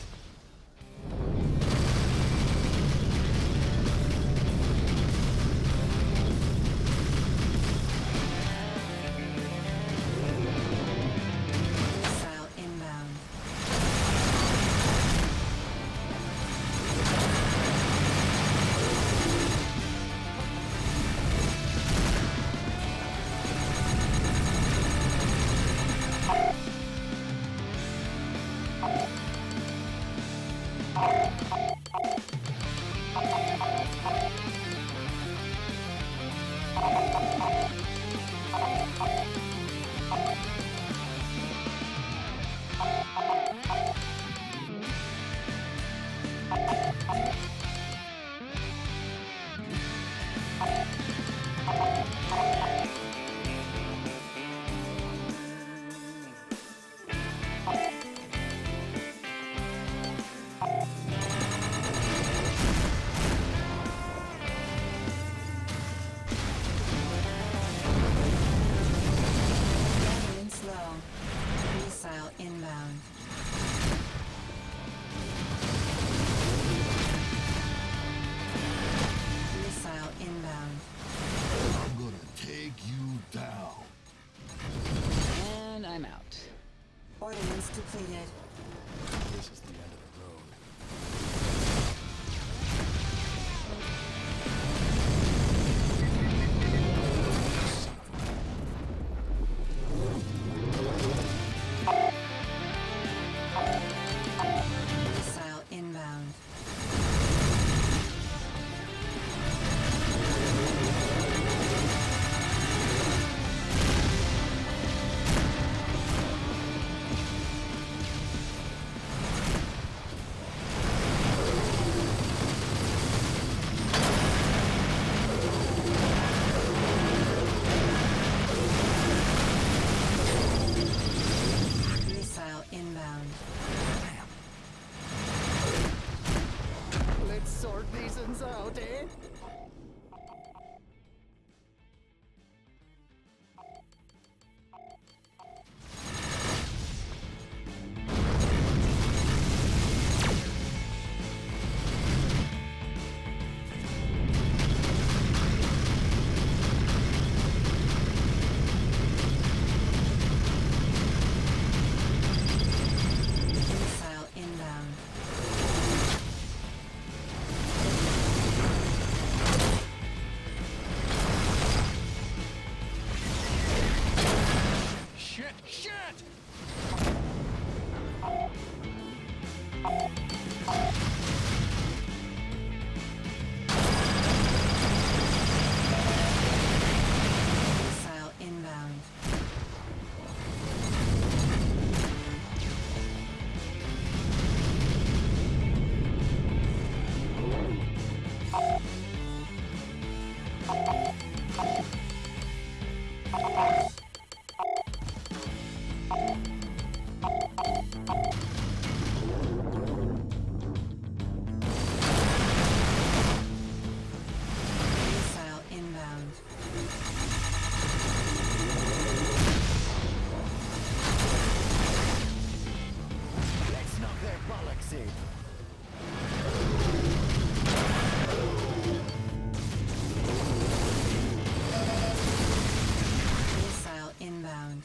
Ordnance low. Missile inbound. Missile inbound. I'm gonna take you down. And I'm out. Ordnance depleted. This is the end of the road. Missile inbound. Missile inbound. Let's sort these uns out, eh? Missile inbound. Shit! Shit! Missile inbound. Missile inbound. Let's knock their bollocks in. Missile inbound.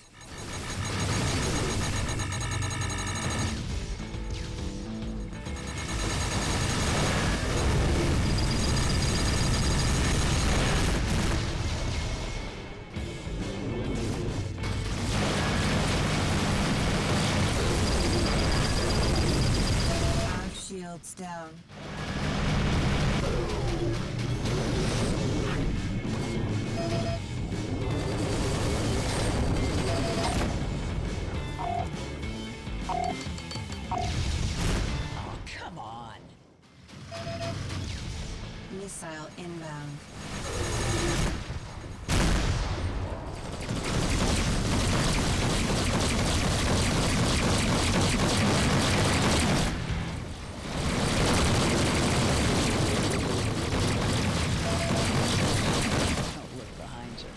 Our shields down. Oh, come on. Missile inbound. Don't look behind you.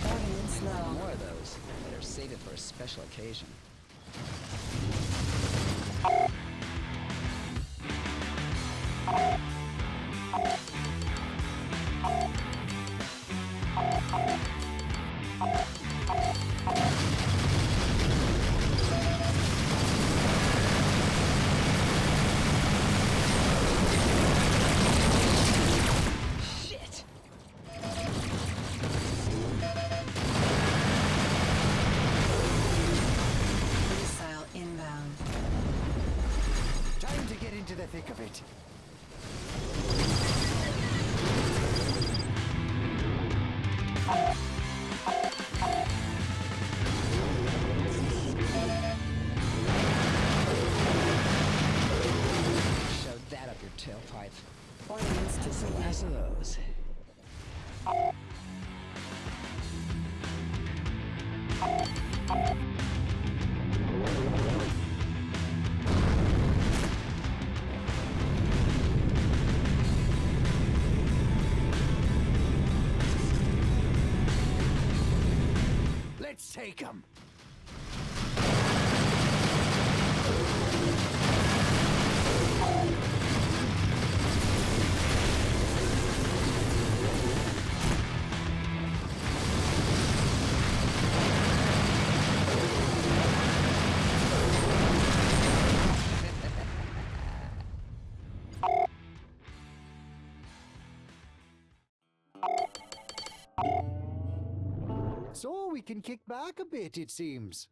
Ordnance low. More of those. Better save it for a special occasion. Shit! the thick of it. Showed that up your tailpipe. Ordnance That's the depleted. last of those. Let's take him. So we can kick back a bit, it seems.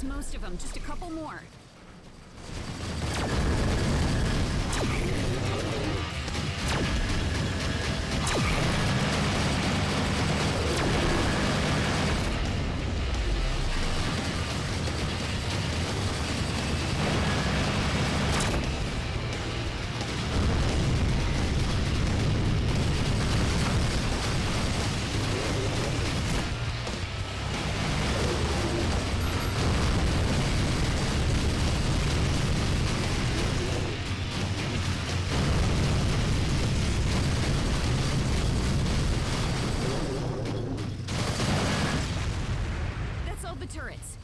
Most of them, just a couple more. The turrets.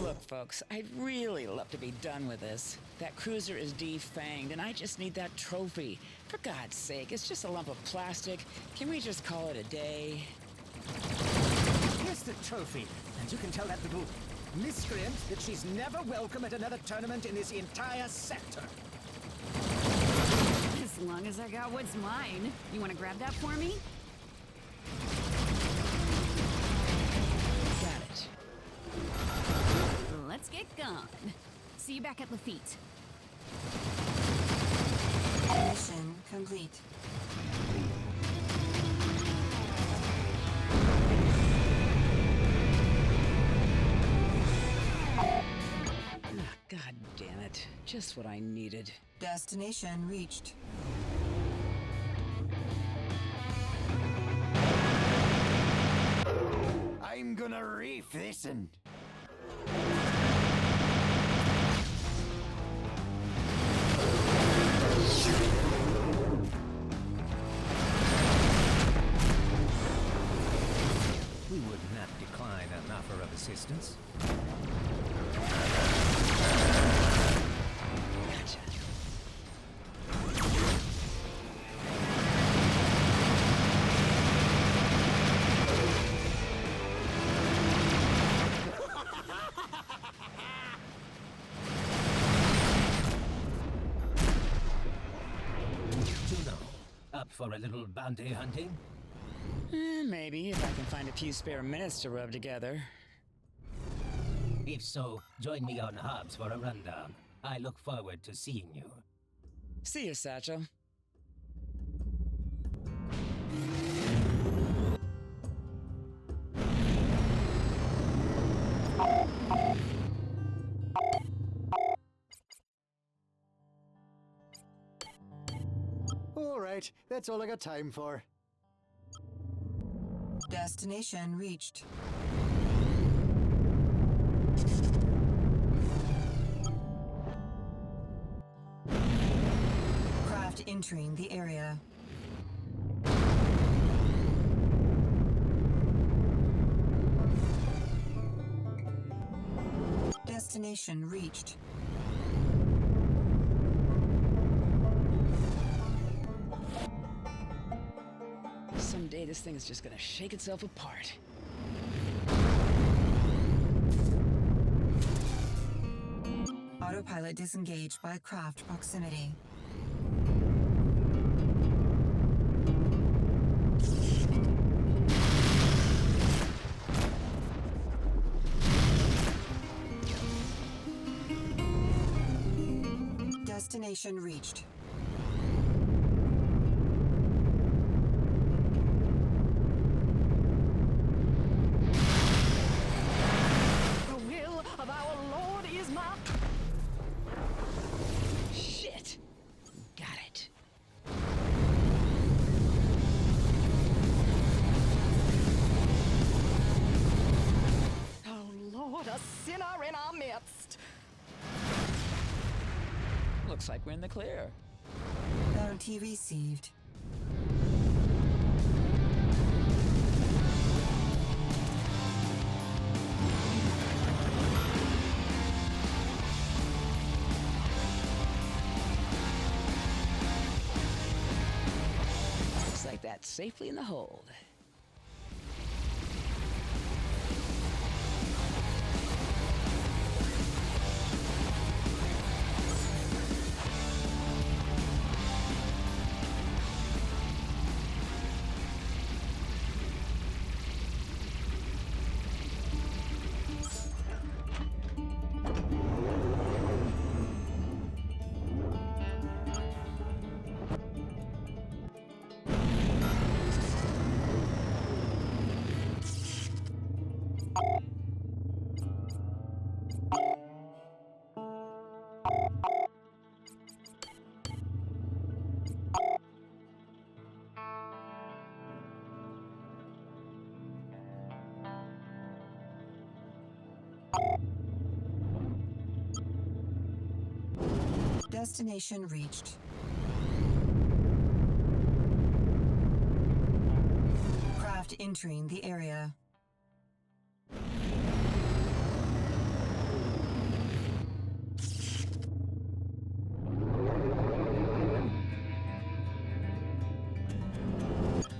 Look, folks, I'd really love to be done with this. That cruiser is defanged, and I just need that trophy. For God's sake, it's just a lump of plastic. Can we just call it a day? Here's the trophy, and you can tell that little miscreant that she's never welcome at another tournament in this entire sector. As long as I got what's mine. You want to grab that for me? Let's get gone. See you back at Lafitte. Mission complete. God damn it. Just what I needed. Destination reached. I'm gonna reef this and... distance. Gotcha. Juno, up for a little bounty hunting? Maybe, if I can find a few spare minutes to rub together. If so, join me on Hobbs for a rundown. I look forward to seeing you. See you, Satchel. All right, that's all I got time for. Destination reached. Craft entering the area. Destination reached. Someday this thing is just gonna shake itself apart. Autopilot disengaged by craft proximity. Destination reached. The will of our Lord is my... Shit! Got it. Oh, Lord, a sinner in our midst. Looks like we're in the clear. Bounty received. Looks like that's safely in the hold. Destination reached. Craft entering the area.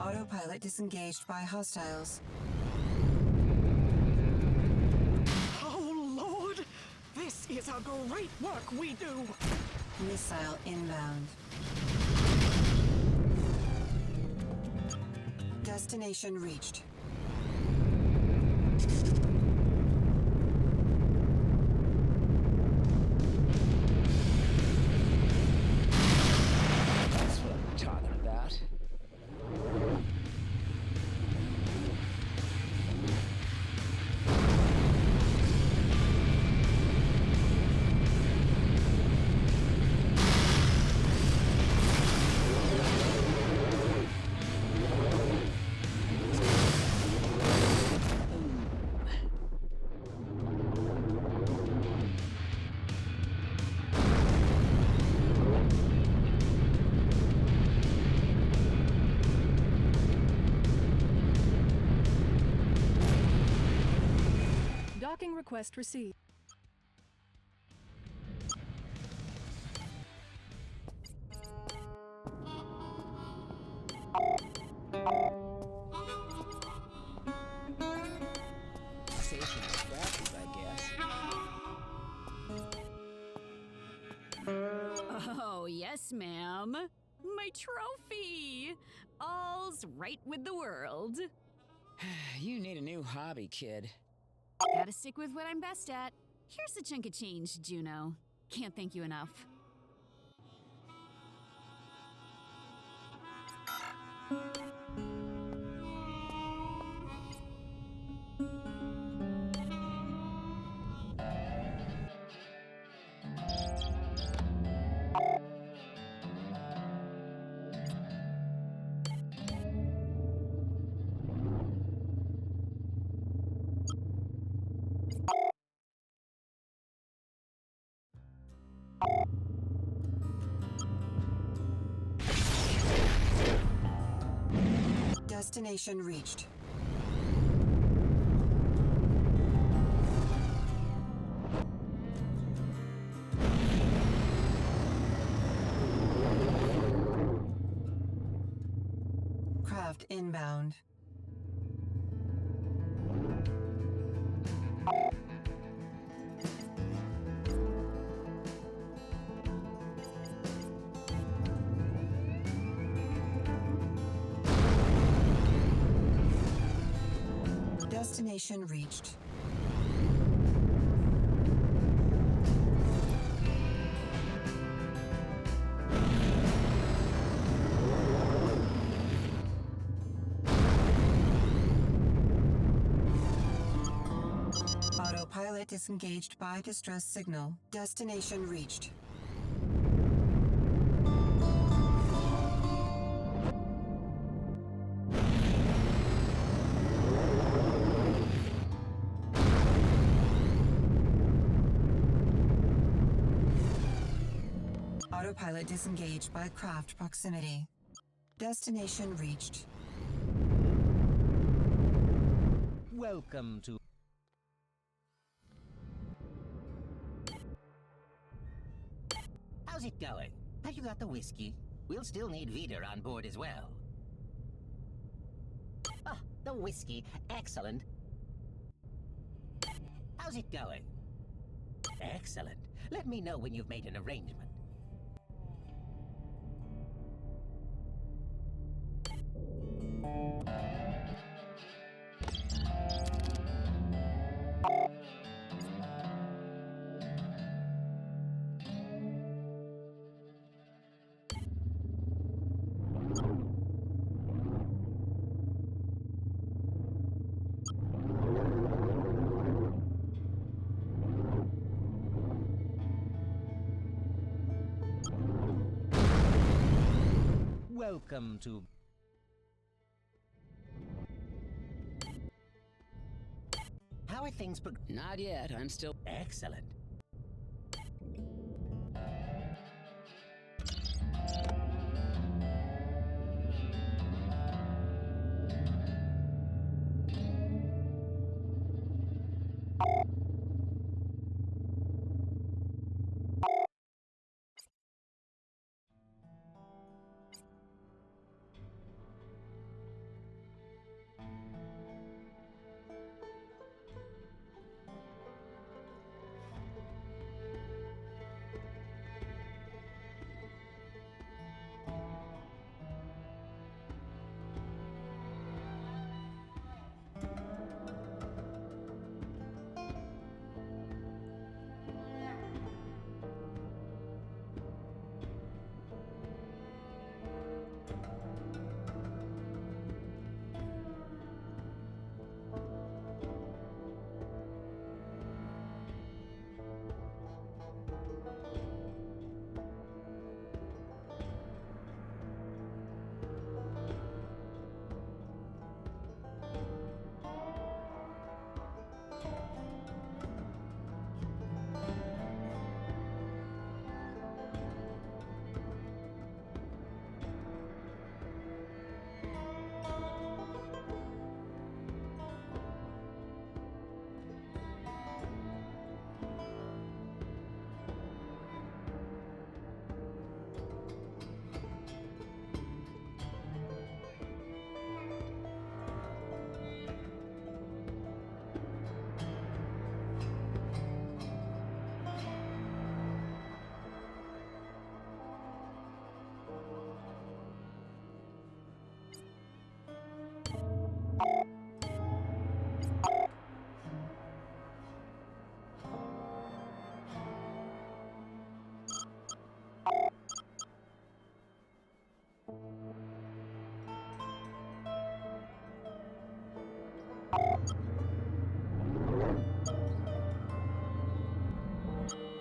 Autopilot disengaged by hostiles. Oh, Lord, this is a great work we do. Missile inbound. Destination reached. That's what I'm talking about. request received. Station scratches, I guess. Oh, yes, ma'am. My trophy! All's right with the world. You need a new hobby, kid. Gotta stick with what I'm best at. Here's a chunk of change, Juno. Can't thank you enough. Destination reached. Craft inbound. Destination reached. Autopilot disengaged by distress signal. Destination reached. Autopilot disengaged by craft proximity. Destination reached. Welcome to... How's it going? Have you got the whiskey? We'll still need Vida on board as well. Ah, the whiskey. Excellent. How's it going? Excellent. Let me know when you've made an arrangement. Welcome to... How are things Not yet, I'm still... Excellent.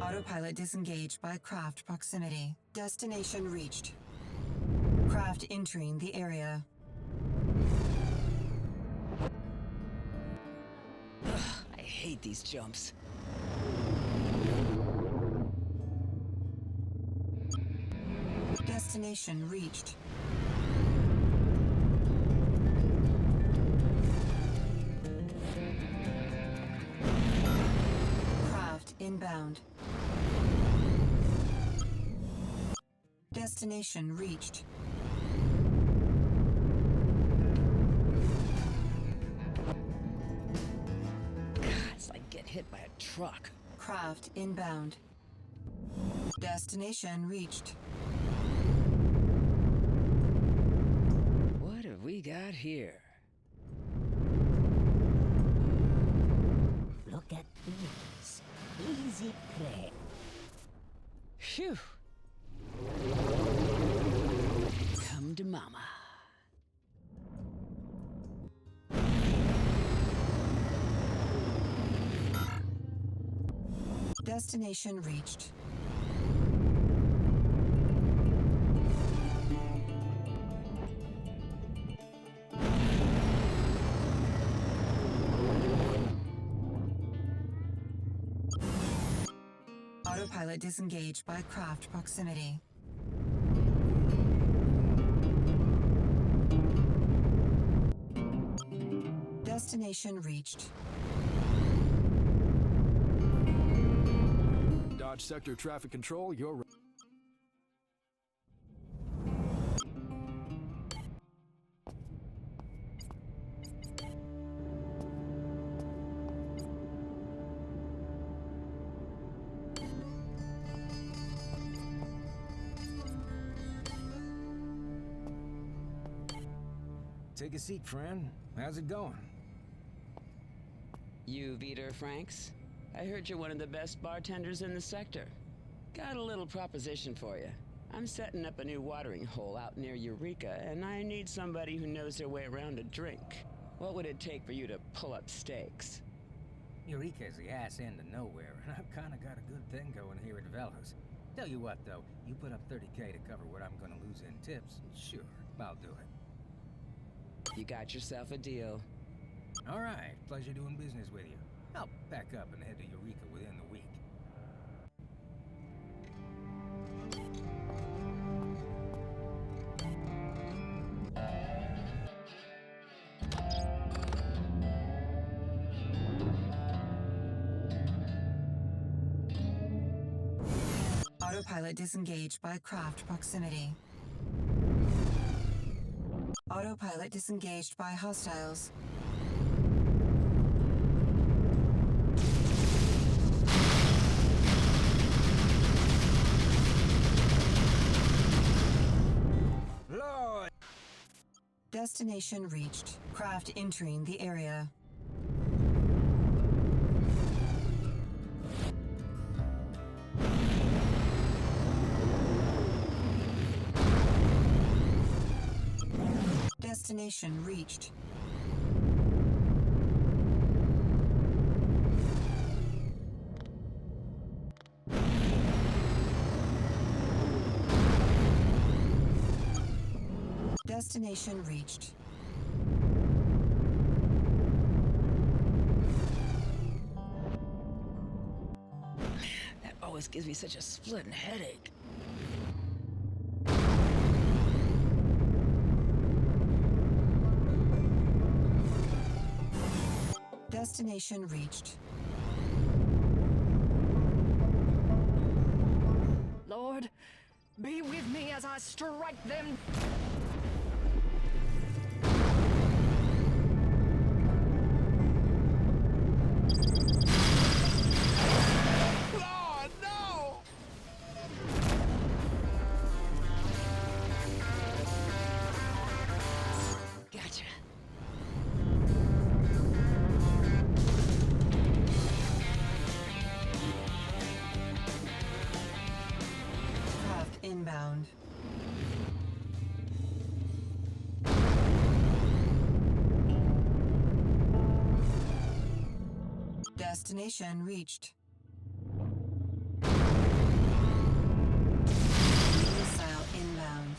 Autopilot disengaged by craft proximity. Destination reached. Craft entering the area. Ugh, I hate these jumps. Destination reached. Craft inbound. Destination reached. God, it's like getting hit by a truck. Craft inbound. Destination reached. What have we got here? Look at this. Easy prey. Phew. Come to mama. Destination reached. Autopilot disengaged by craft proximity. Destination reached. Dodge Sector Traffic Control, you're right. Take a seat, friend. How's it going? You Vitor Franks? I heard you're one of the best bartenders in the sector. Got a little proposition for you. I'm setting up a new watering hole out near Eureka, and I need somebody who knows their way around a drink. What would it take for you to pull up stakes? Eureka's the ass end of nowhere, and I've kinda got a good thing going here at Velos. Tell you what, though, you put up 30K to cover what I'm gonna lose in tips, sure, I'll do it. You got yourself a deal. All right, pleasure doing business with you. I'll pack up and head to Eureka within the week. Autopilot disengaged by craft proximity. Autopilot disengaged by hostiles. Lord! Destination reached. Craft entering the area. Destination reached. Destination reached. That always gives me such a splitting headache. Destination reached. Lord, be with me as I strike them. Lord, no! Gotcha. Craft inbound. Destination reached. Missile inbound.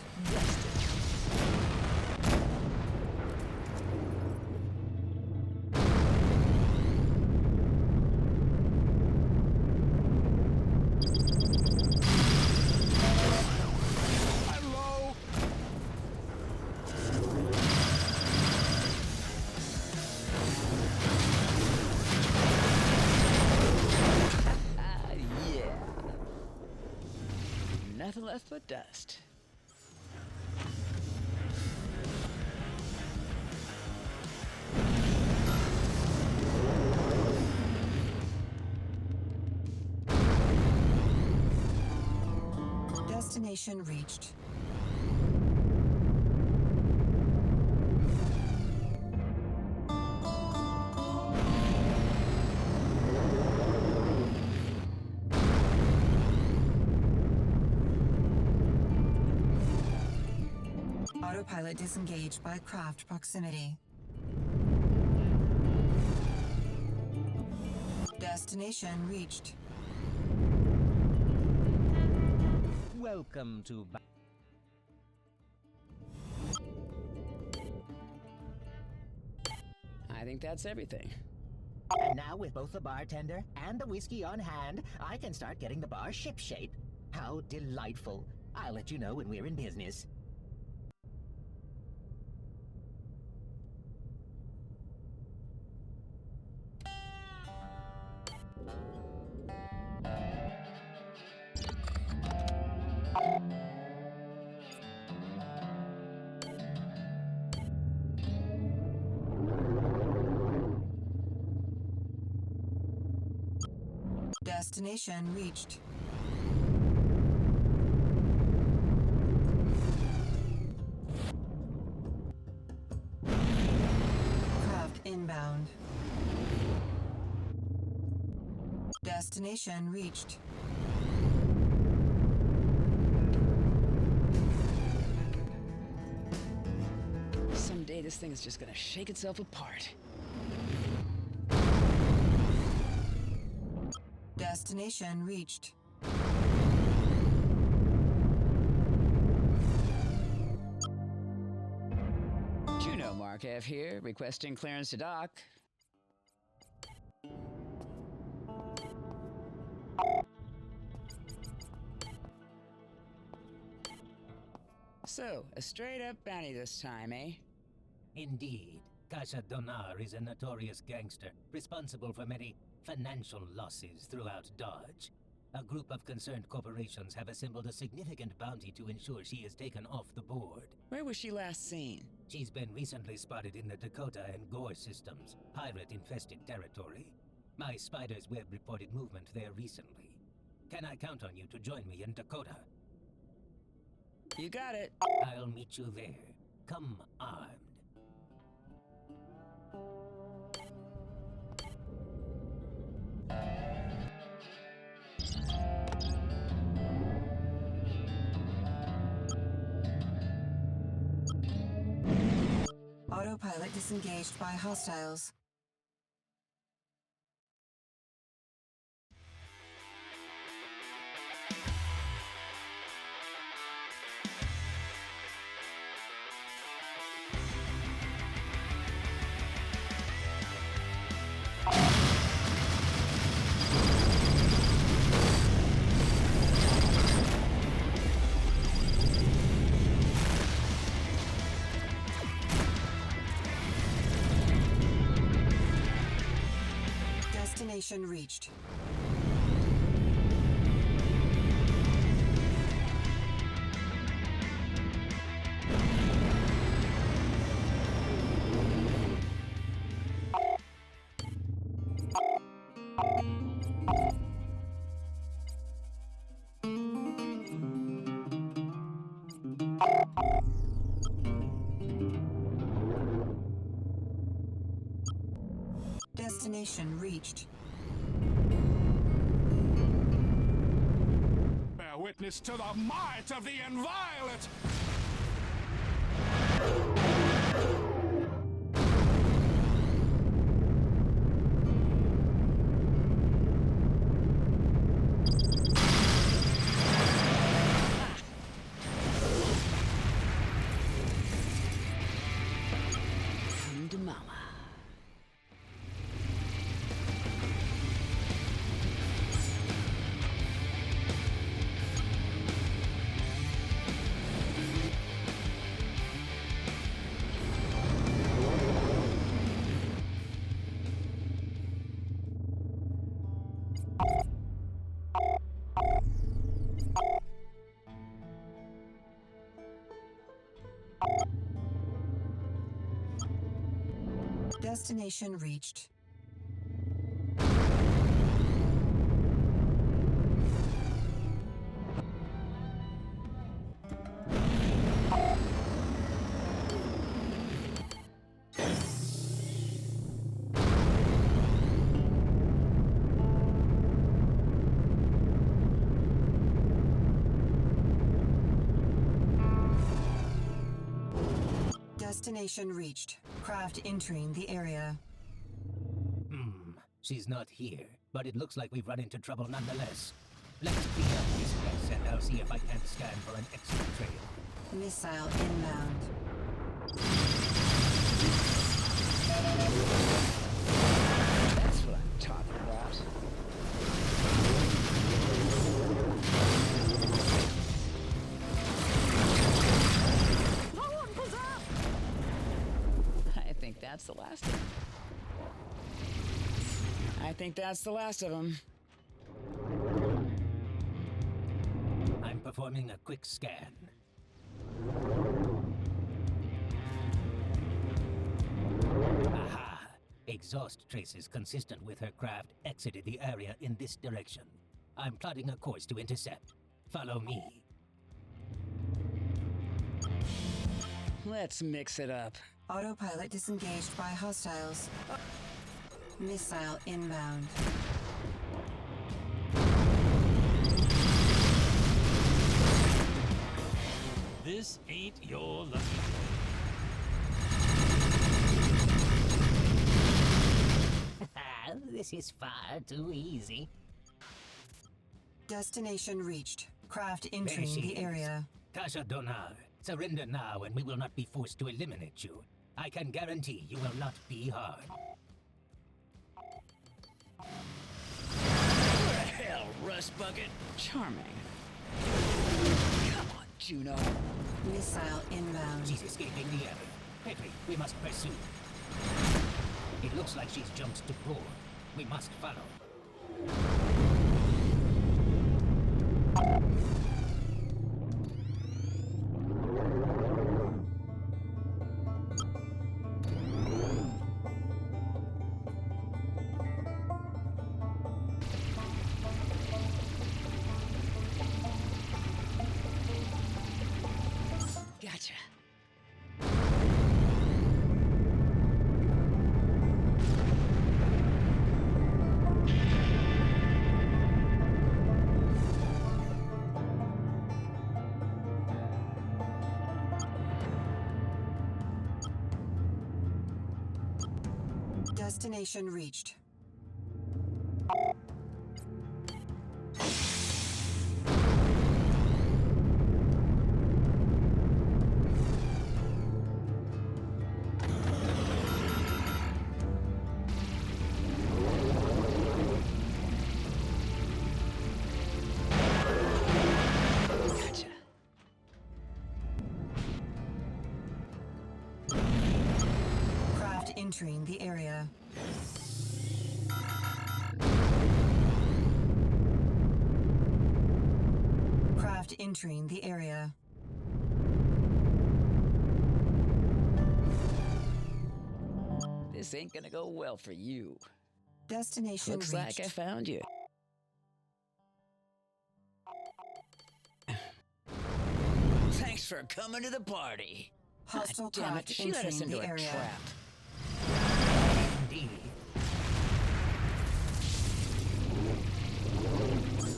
Hello? Yeah. Nothing left but dust. Destination reached. Autopilot disengaged by craft proximity. Destination reached. Welcome to... I think that's everything. And now with both the bartender and the whiskey on hand, I can start getting the bar shipshape. How delightful. I'll let you know when we're in business. Destination reached. Craft inbound. Destination reached. Someday this thing is just gonna shake itself apart. Destination reached. Juno Markev here, requesting clearance to dock. So, a straight-up bounty this time, eh? Indeed. Kasha Donar is a notorious gangster, responsible for many financial losses throughout Dodge. A group of concerned corporations have assembled a significant bounty to ensure she is taken off the board. Where was she last seen? She's been recently spotted in the Dakota and Gore systems, pirate-infested territory. My Spider's Web reported movement there recently. Can I count on you to join me in Dakota? You got it. I'll meet you there. Come armed. Autopilot disengaged by hostiles. Destination reached. Destination reached. Bear witness to the might of the inviolate! Destination reached. Destination reached. Craft entering the area. She's not here, but it looks like we've run into trouble nonetheless. Let's clean up this mess and I'll see if I can't scan for an exit trail. Missile inbound. That's what I'm talking about. I think that's the last of them. I think that's the last of them. I'm performing a quick scan. Aha! Exhaust traces consistent with her craft exited the area in this direction. I'm plotting a course to intercept. Follow me. Let's mix it up. Autopilot disengaged by hostiles. Missile inbound. This ain't your lucky This is far too easy. Destination reached. Craft There entering she the is. area. Tasha Donar, surrender now and we will not be forced to eliminate you. I can guarantee you will not be harmed. Where the hell, Rust Bucket? Charming. Come on, Juno. Missile inbound. She's escaping the area. Quickly, we must pursue. It looks like she's jumped to core. We must follow. Gotcha. Destination reached. Gotcha. Craft entering the area. Craft entering the area. This ain't gonna go well for you. Destination Looks reached. like I found you. Thanks for coming to the party. Hostile God damn it, craft she let us entering into the a area. trap. Indeed.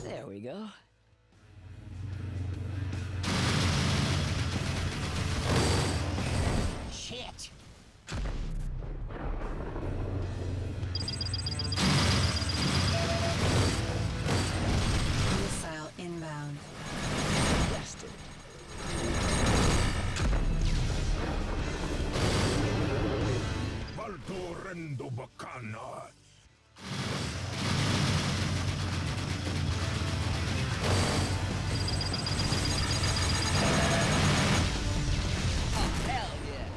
There we go. Shit! Missile inbound. Blasted. Valtorendo Bacana. Oh, hell yeah.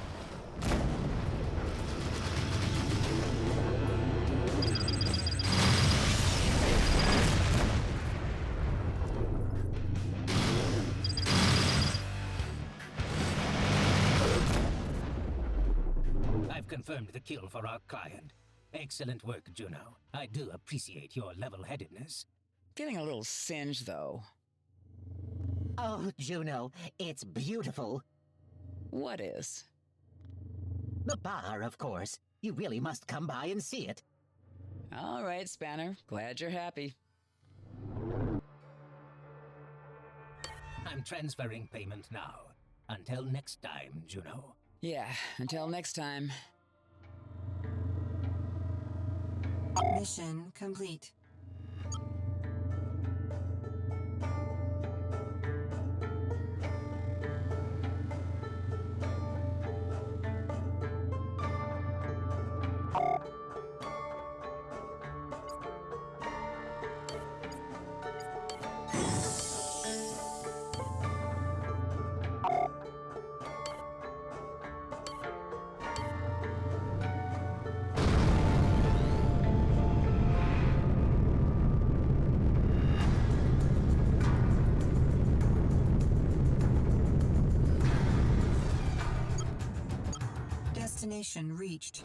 I've confirmed the kill for our client. Excellent work, Juno. I do appreciate your level-headedness. Getting a little singed, though. Oh, Juno, it's beautiful. What is? The bar, of course. You really must come by and see it. All right, Spanner. Glad you're happy. I'm transferring payment now. Until next time, Juno. Yeah, until next time. Mission complete. Destination reached.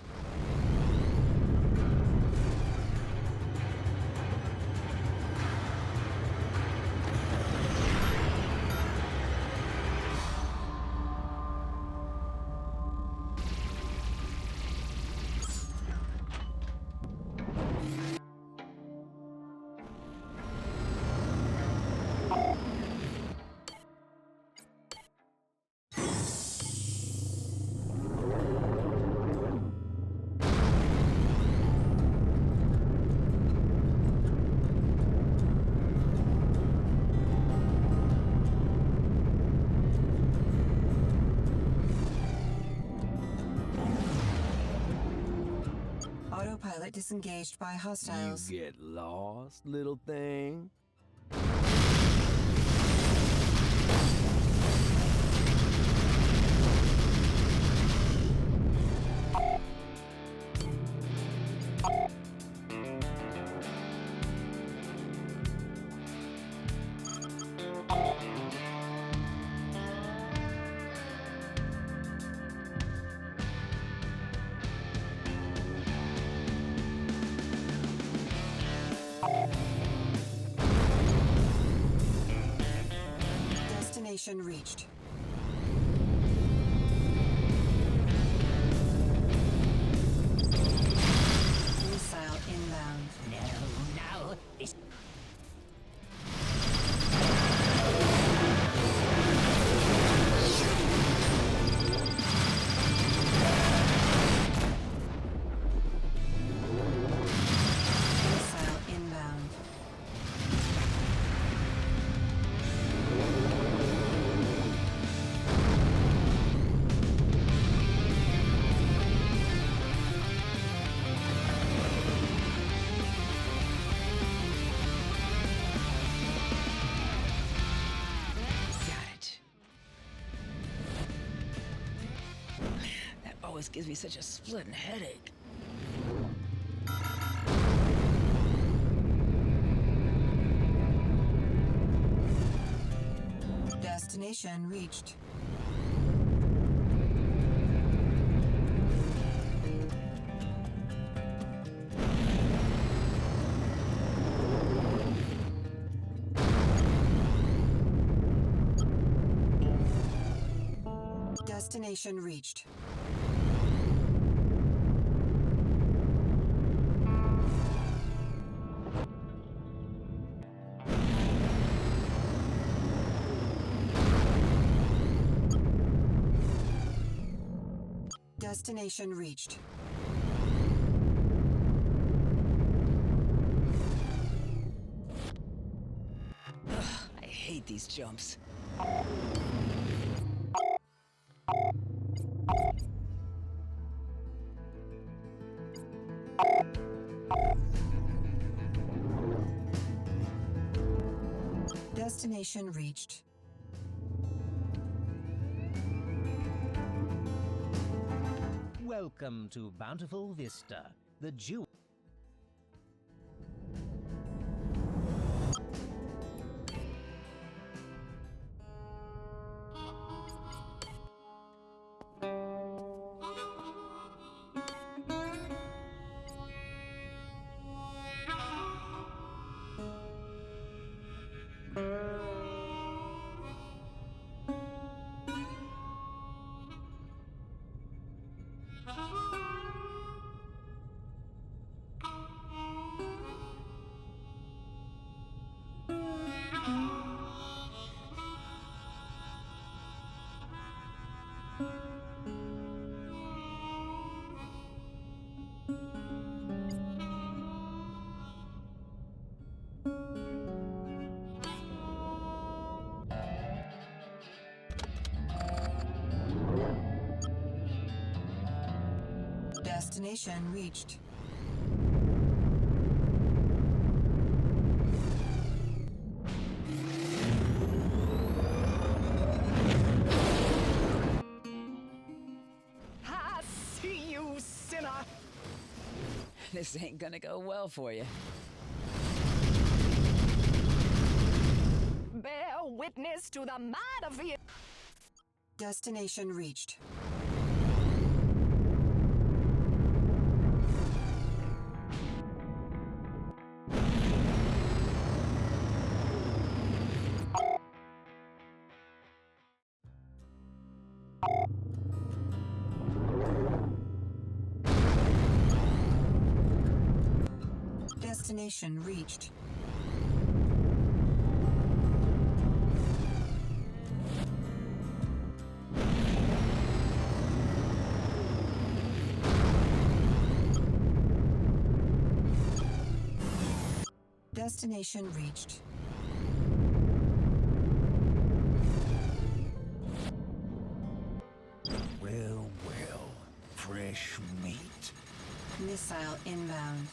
Autopilot disengaged by hostiles. You get lost, little thing? Destination reached. Missile inbound. No. This... Missile inbound. That always gives me such a splitting headache. Destination reached. Destination reached. Destination reached. I hate these jumps. Destination reached. Welcome to Bountiful Vista, the Jew. Destination reached. I see you, sinner. This ain't gonna go well for you. Bear witness to the might of the... Destination reached. Destination reached. Destination reached. Well, well. Fresh meat. Missile inbound.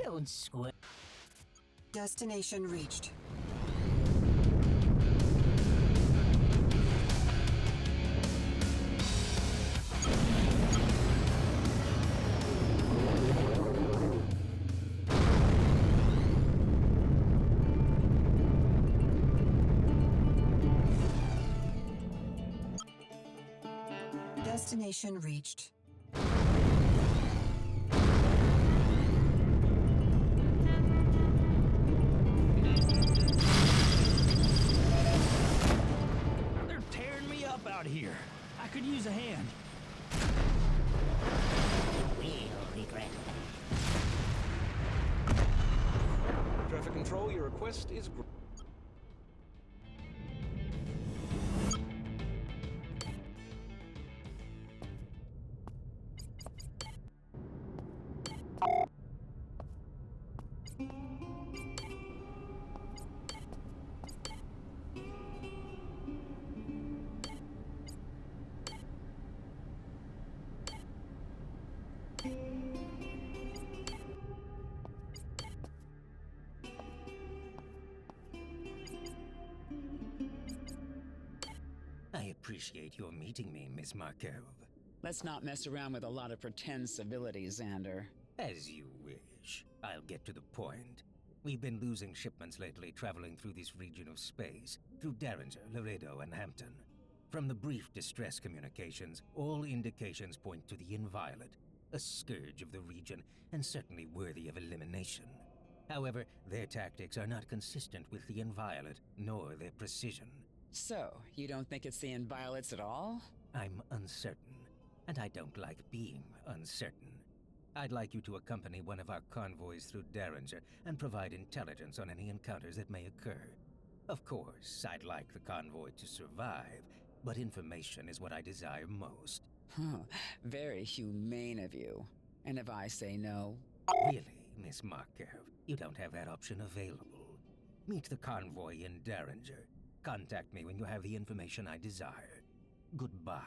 Don't squint. Destination reached. Destination reached. They're tearing me up out here. I could use a hand. We'll regret Traffic control, your request is... I appreciate your meeting me, Miss Markov. Let's not mess around with a lot of pretend civility, Xander. As you wish. I'll get to the point. We've been losing shipments lately traveling through this region of space, through Derringer, Laredo, and Hampton. From the brief distress communications, all indications point to the Inviolate, a scourge of the region and certainly worthy of elimination. However, their tactics are not consistent with the Inviolate, nor their precision. So, you don't think it's the Inviolates at all? I'm uncertain, and I don't like being uncertain. I'd like you to accompany one of our convoys through Derringer and provide intelligence on any encounters that may occur. Of course, I'd like the convoy to survive, but information is what I desire most. Huh, very humane of you. And if I say no? Really, Miss Markov, you don't have that option available. Meet the convoy in Derringer. Contact me when you have the information I desire. Goodbye.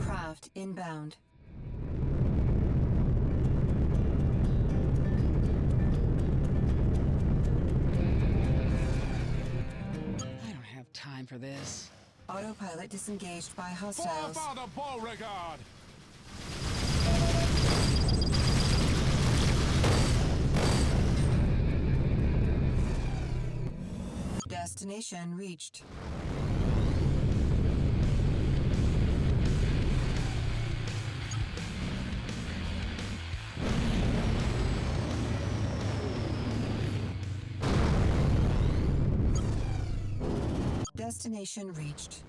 Craft inbound. I don't have time for this. Autopilot disengaged by hostiles. Father Beauregard! Destination reached. Destination reached.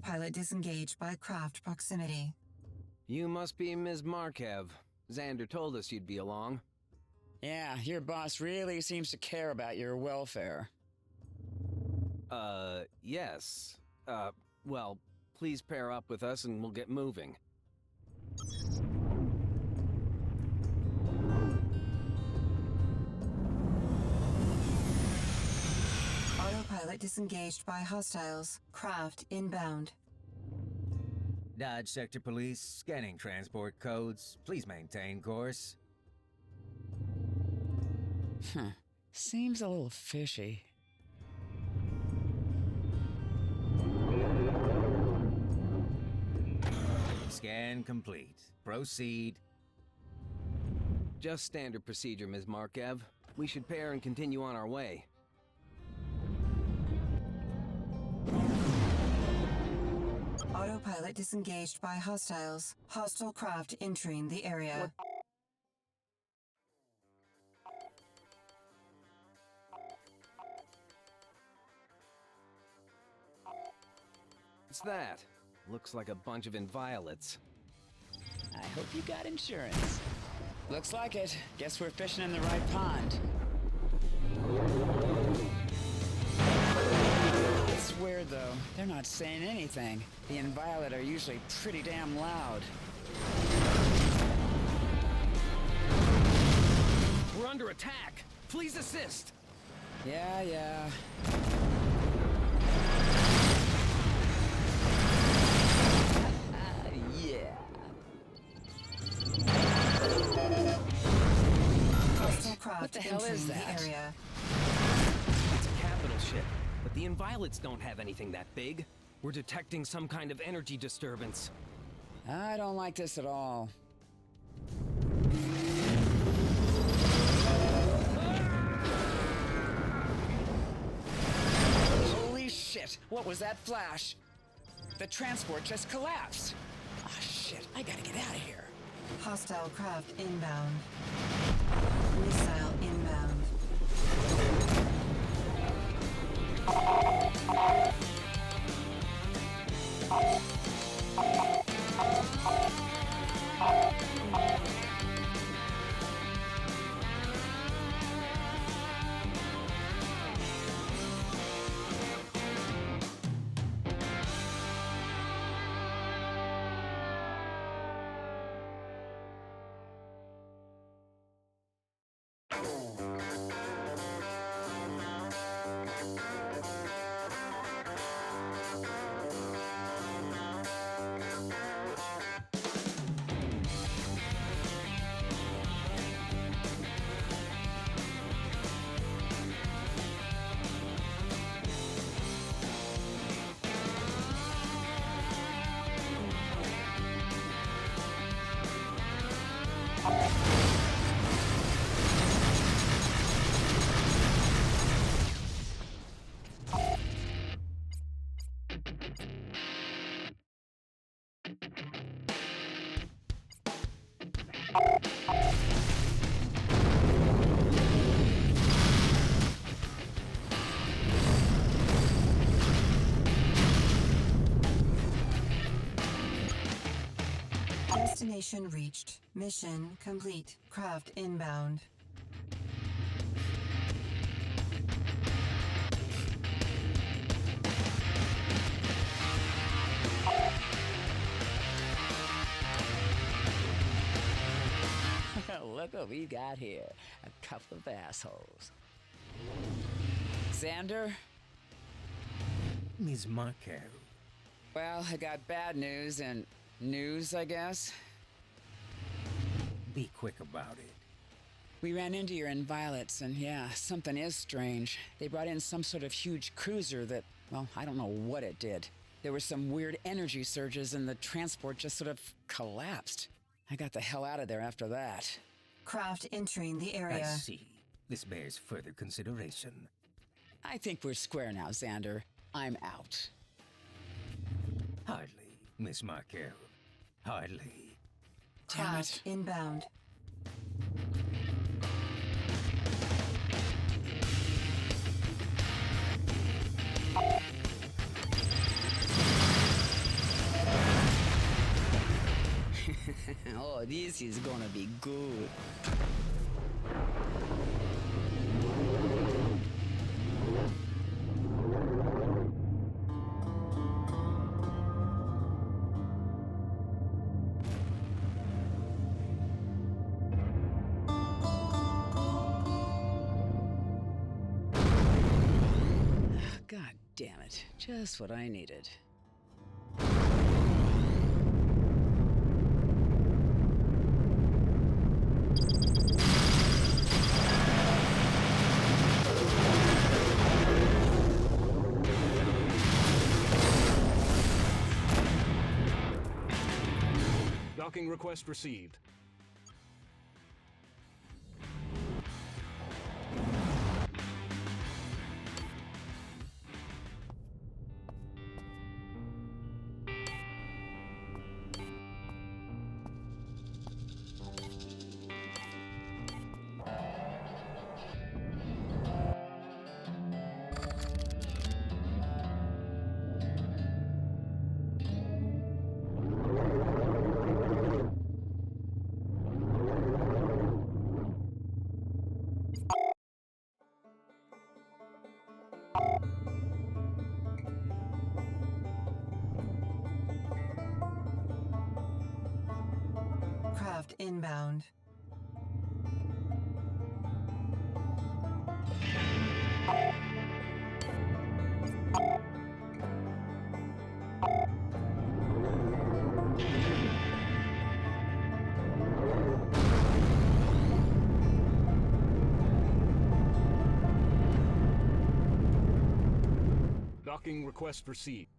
Autopilot disengaged by craft proximity. You must be Ms. Markev. Xander told us you'd be along. Yeah, your boss really seems to care about your welfare. Yes. Well, please pair up with us and we'll get moving. Autopilot disengaged by hostiles. Craft inbound. Dodge Sector Police, scanning transport codes. Please maintain course. Huh. Seems a little fishy. Scan complete. Proceed. Just standard procedure, Ms. Markev. We should pair and continue on our way. Autopilot disengaged by hostiles. Hostile craft entering the area. What's that? Looks like a bunch of inviolates. I hope you got insurance. Looks like it. Guess we're fishing in the right pond. It's weird, though. They're not saying anything. The inviolate are usually pretty damn loud. We're under attack! Please assist! Yeah. Yeah. Hostile craft What the hell entering is the that? area. It's a capital ship, but the inviolates don't have anything that big. We're detecting some kind of energy disturbance. I don't like this at all. Holy shit! What was that flash? The transport just collapsed. Ah, shit. I gotta get out of here. Hostile craft inbound. Missile inbound. Destination reached. Mission complete. Craft inbound. Look what we got here. A couple of assholes. Xander? Ms. Markev. Well, I got bad news and news, I guess. Be quick about it. We ran into your inviolates, and yeah, something is strange. They brought in some sort of huge cruiser that, well, I don't know what it did. There were some weird energy surges, and the transport just sort of collapsed. I got the hell out of there after that. Craft entering the area. I see. This bears further consideration. I think we're square now, Xander. I'm out. Hardly, Miss Markev. Hardly. Craft inbound. Oh, this is gonna be good. God damn it. Just what I needed. Docking request received. Craft inbound. Docking request received.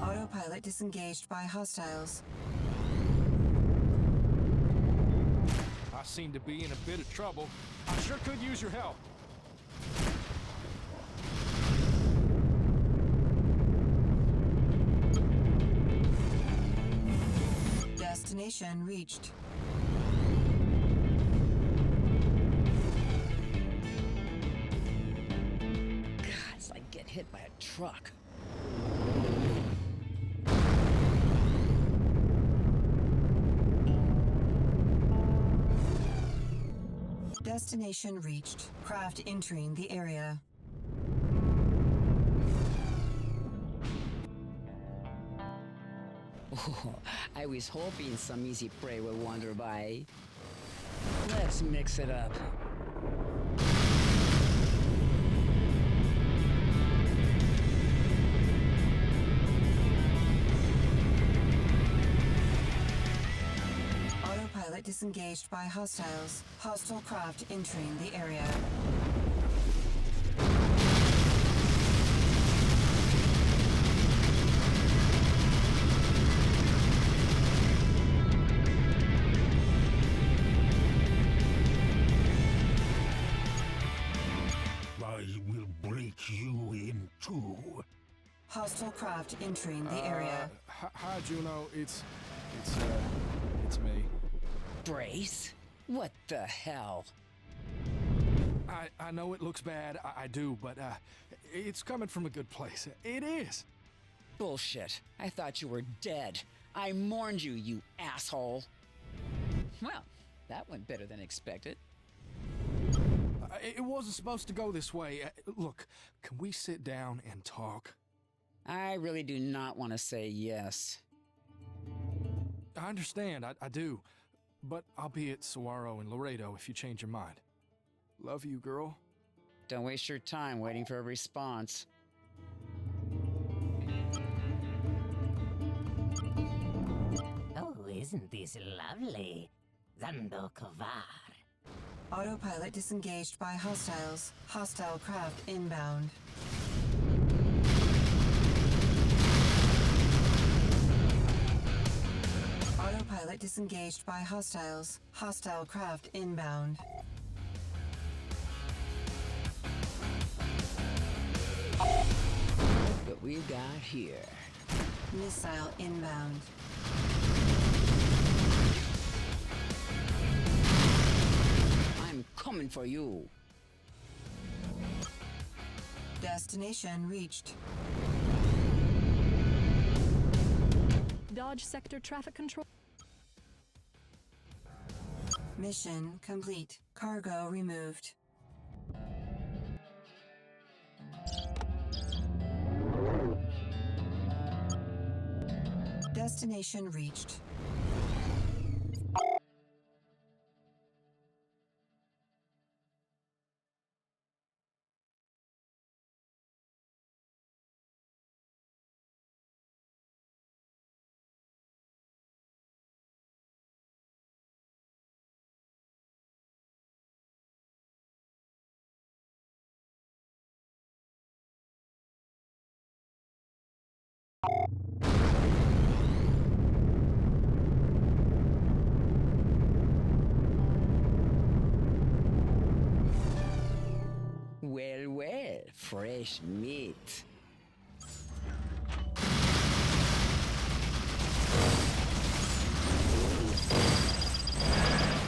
Autopilot disengaged by hostiles. I seem to be in a bit of trouble. I sure could use your help. Destination reached. God, it's like getting hit by a truck. Destination reached. Craft entering the area. Oh, I was hoping some easy prey would wander by. Let's mix it up. disengaged by hostiles. Hostile craft entering the area. I will break you in two. Hostile craft entering the area. Hi, Juno. It's me. Brace? What the hell? I know it looks bad. I do, but it's coming from a good place. It is. Bullshit. I thought you were dead. I mourned you, you asshole. Well, that went better than expected. It wasn't supposed to go this way. Look, can we sit down and talk? I really do not want to say yes. I understand, I do. But I'll be at Saguaro and Laredo if you change your mind. Love you, girl. Don't waste your time waiting for a response. Oh, isn't this lovely? Zando Kovar. Autopilot disengaged by hostiles. Hostile craft inbound. Autopilot disengaged by hostiles. Hostile craft inbound. What we got here? Missile inbound. I'm coming for you. Destination reached. Dodge sector traffic control. Mission complete. Cargo removed. Destination reached. Well, well, fresh meat.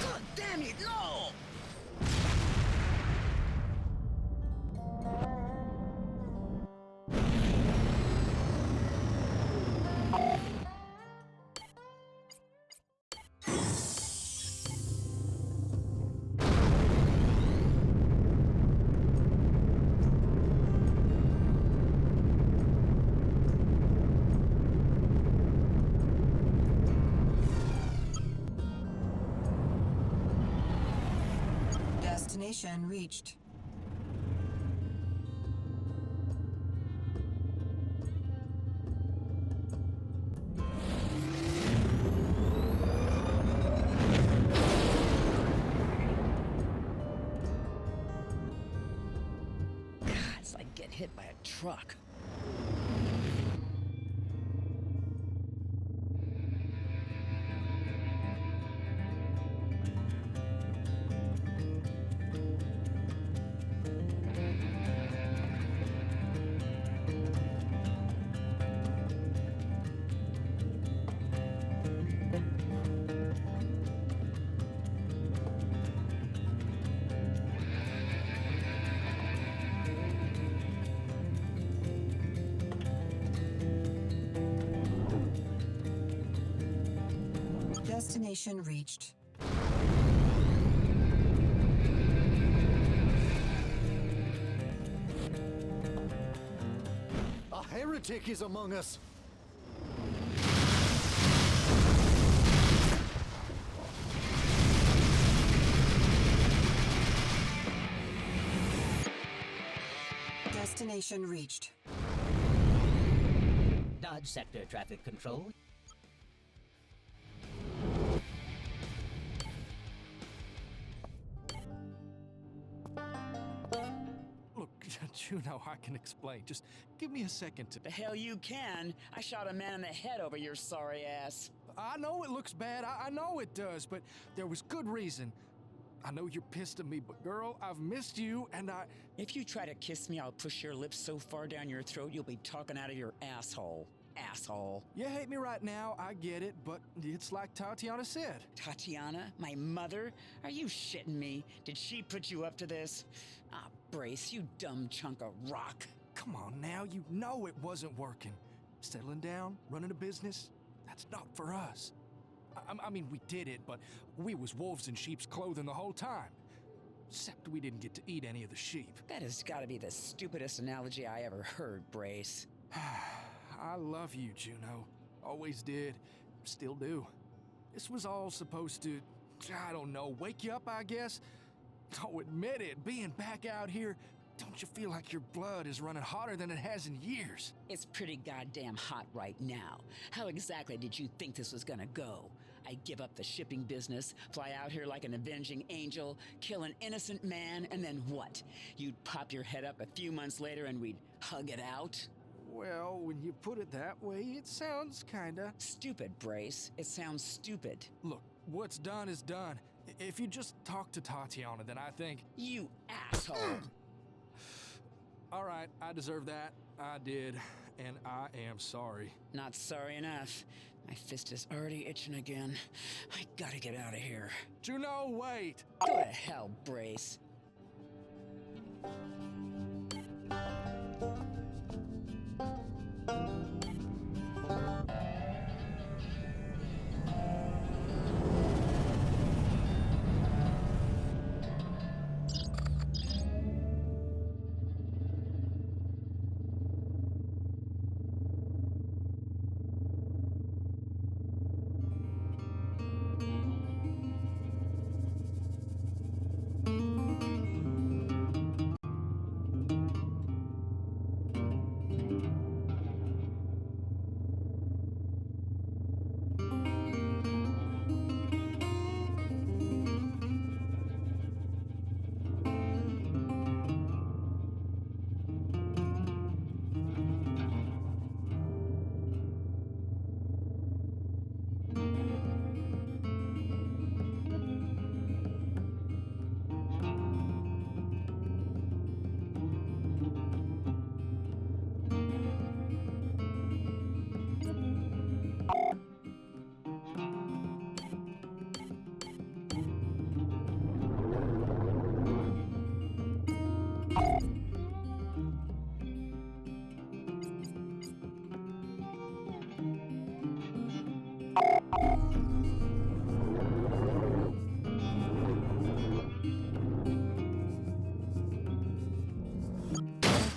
God damn it, no! Destination reached. God, it's like getting hit by a truck. Destination reached. A heretic is among us. Destination reached. Dodge sector traffic control. Juno, I can explain. Just give me a second to... The hell you can. I shot a man in the head over your sorry ass. I know it looks bad. I know it does, but there was good reason. I know you're pissed at me, but girl, I've missed you, and I... If you try to kiss me, I'll push your lips so far down your throat you'll be talking out of your asshole. Asshole. You hate me right now, I get it, but it's like Tatiana said. Tatiana? My mother? Are you shitting me? Did she put you up to this? Ah, Brace, you dumb chunk of rock. Come on now, you know it wasn't working. Settling down, running a business, that's not for us. I mean, we did it, but we was wolves in sheep's clothing the whole time. Except we didn't get to eat any of the sheep. That has got to be the stupidest analogy I ever heard, Brace. I love you, Juno. Always did. Still do. This was all supposed to, I don't know, wake you up, I guess? Oh, admit it, being back out here, don't you feel like your blood is running hotter than it has in years? It's pretty goddamn hot right now. How exactly did you think this was gonna go? I'd give up the shipping business, fly out here like an avenging angel, kill an innocent man, and then what? You'd pop your head up a few months later and we'd hug it out? Well, when you put it that way, it sounds kinda... Stupid, Brace. It sounds stupid. Look, what's done is done. If you just talk to Tatiana, then I think... You asshole! All right, I deserve that. I did, and I am sorry. Not sorry enough. My fist is already itching again. I gotta get out of here. Juno, wait! Go to hell, Brace.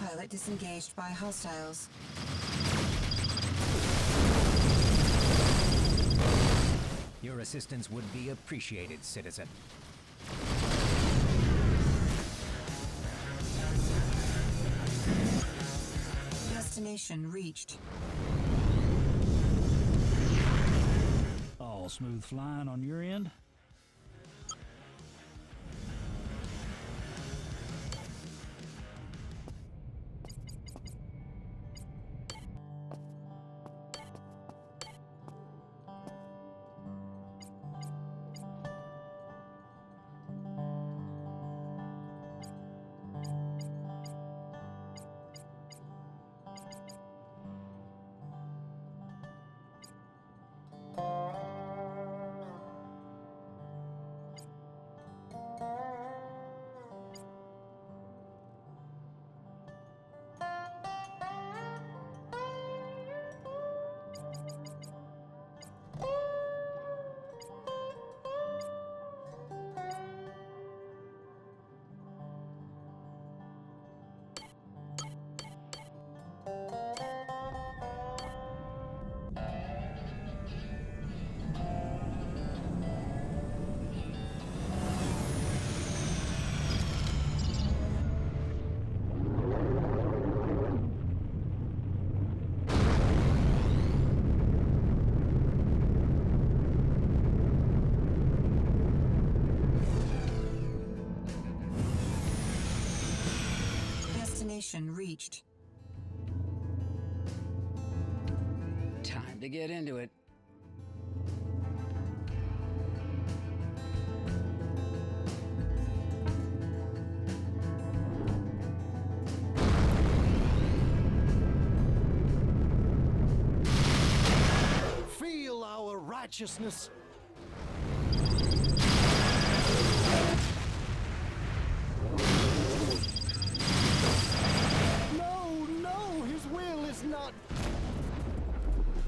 Pilot disengaged by hostiles. Your assistance would be appreciated, citizen. Destination reached. All smooth flying on your end? Destination reached. Time to get into it. Feel our righteousness. No, his will is not.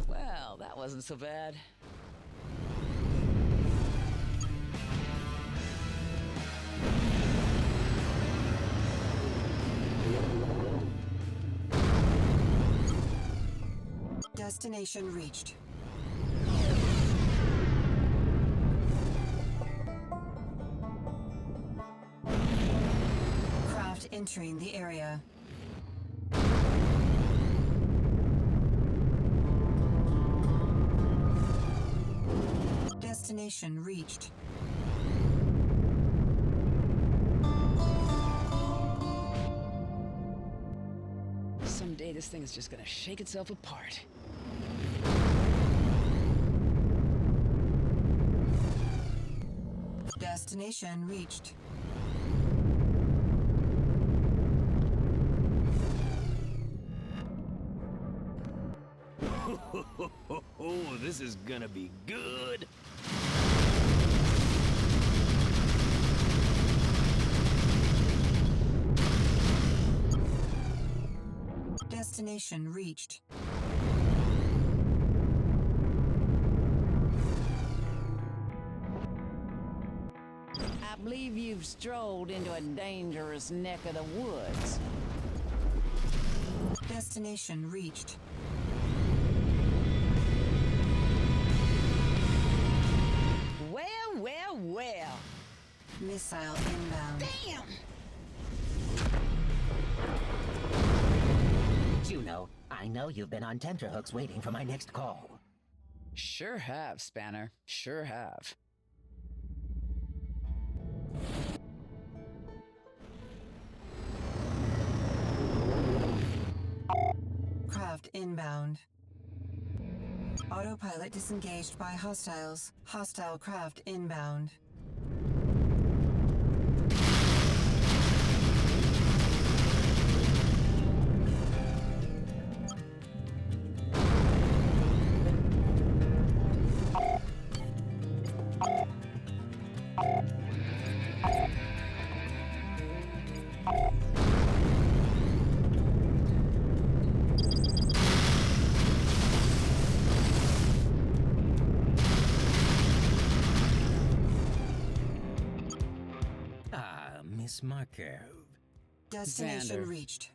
Well, that wasn't so bad. Destination reached. Craft entering the area. Destination reached. Someday this thing is just gonna shake itself apart. Destination reached. This is gonna be good. Destination reached. I believe you've strolled into a dangerous neck of the woods. Destination reached. Well. Missile inbound. Damn! Juno, I know you've been on tenterhooks waiting for my next call. Sure have, Spanner. Sure have. Craft inbound. Autopilot disengaged by hostiles. Hostile craft inbound. Miss Markov. Destination Xander. reached.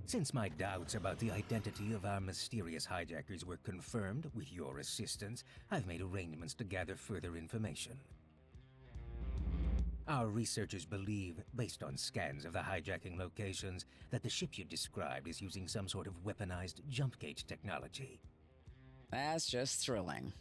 Since my doubts about the identity of our mysterious hijackers were confirmed with your assistance, I've made arrangements to gather further information. Our researchers believe, based on scans of the hijacking locations, that the ship you described is using some sort of weaponized jump gate technology. That's just thrilling.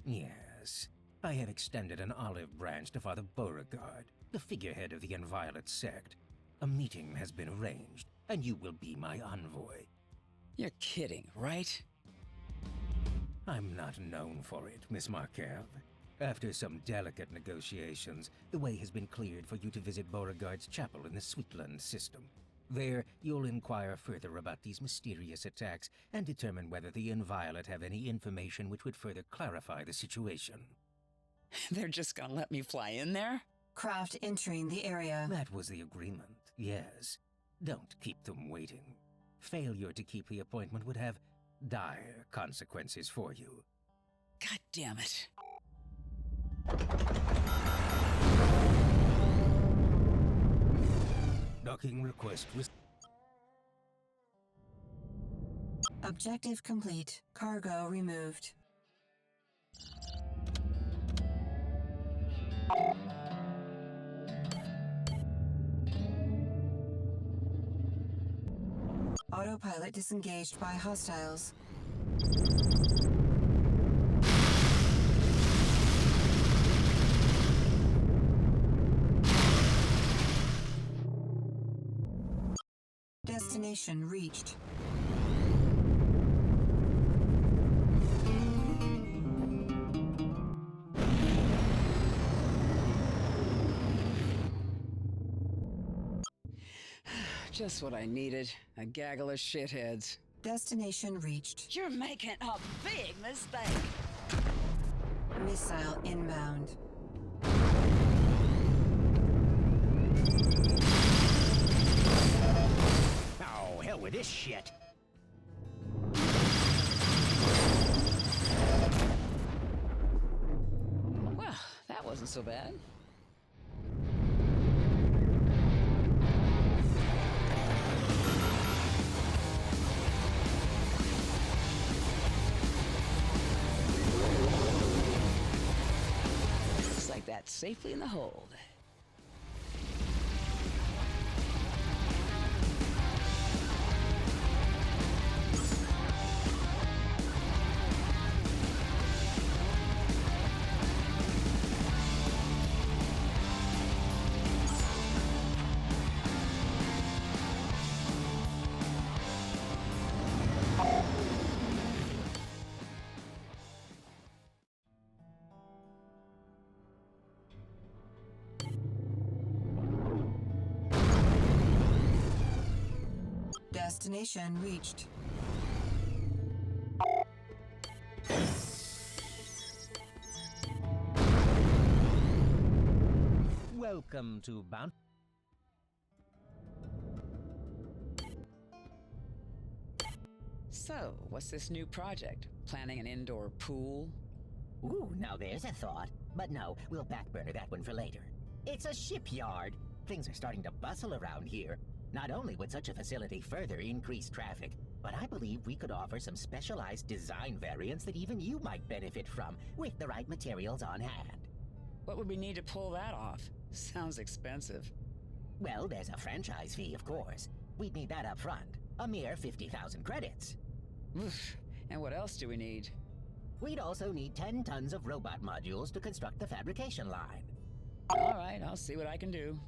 Yes. I have extended an olive branch to Father Beauregard, the figurehead of the Inviolate sect. A meeting has been arranged, and you will be my envoy. You're kidding, right? I'm not known for it, Miss Markov. After some delicate negotiations, the way has been cleared for you to visit Beauregard's chapel in the Sweetland system. There, you'll inquire further about these mysterious attacks and determine whether the Inviolate have any information which would further clarify the situation. They're just gonna let me fly in there? Craft entering the area. That was the agreement, yes. Don't keep them waiting. Failure to keep the appointment would have dire consequences for you. God damn it. Docking request was... Objective complete. Cargo removed. Autopilot disengaged by hostiles. Destination reached. Just what I needed. A gaggle of shitheads. Destination reached. You're making a big mistake. Missile inbound. Oh, hell with this shit. Well, that wasn't so bad. Looks like that's safely in the hold. Destination reached. Welcome to Bound. So, what's this new project? Planning an indoor pool? Ooh, now there's a thought. But no, we'll backburner that one for later. It's a shipyard. Things are starting to bustle around here. Not only would such a facility further increase traffic, but I believe we could offer some specialized design variants that even you might benefit from, with the right materials on hand. What would we need to pull that off? Sounds expensive. Well, there's a franchise fee, of course. We'd need that up front. A mere 50,000 credits. Oof. And what else do we need? We'd also need 10 tons of robot modules to construct the fabrication line. All right, I'll see what I can do.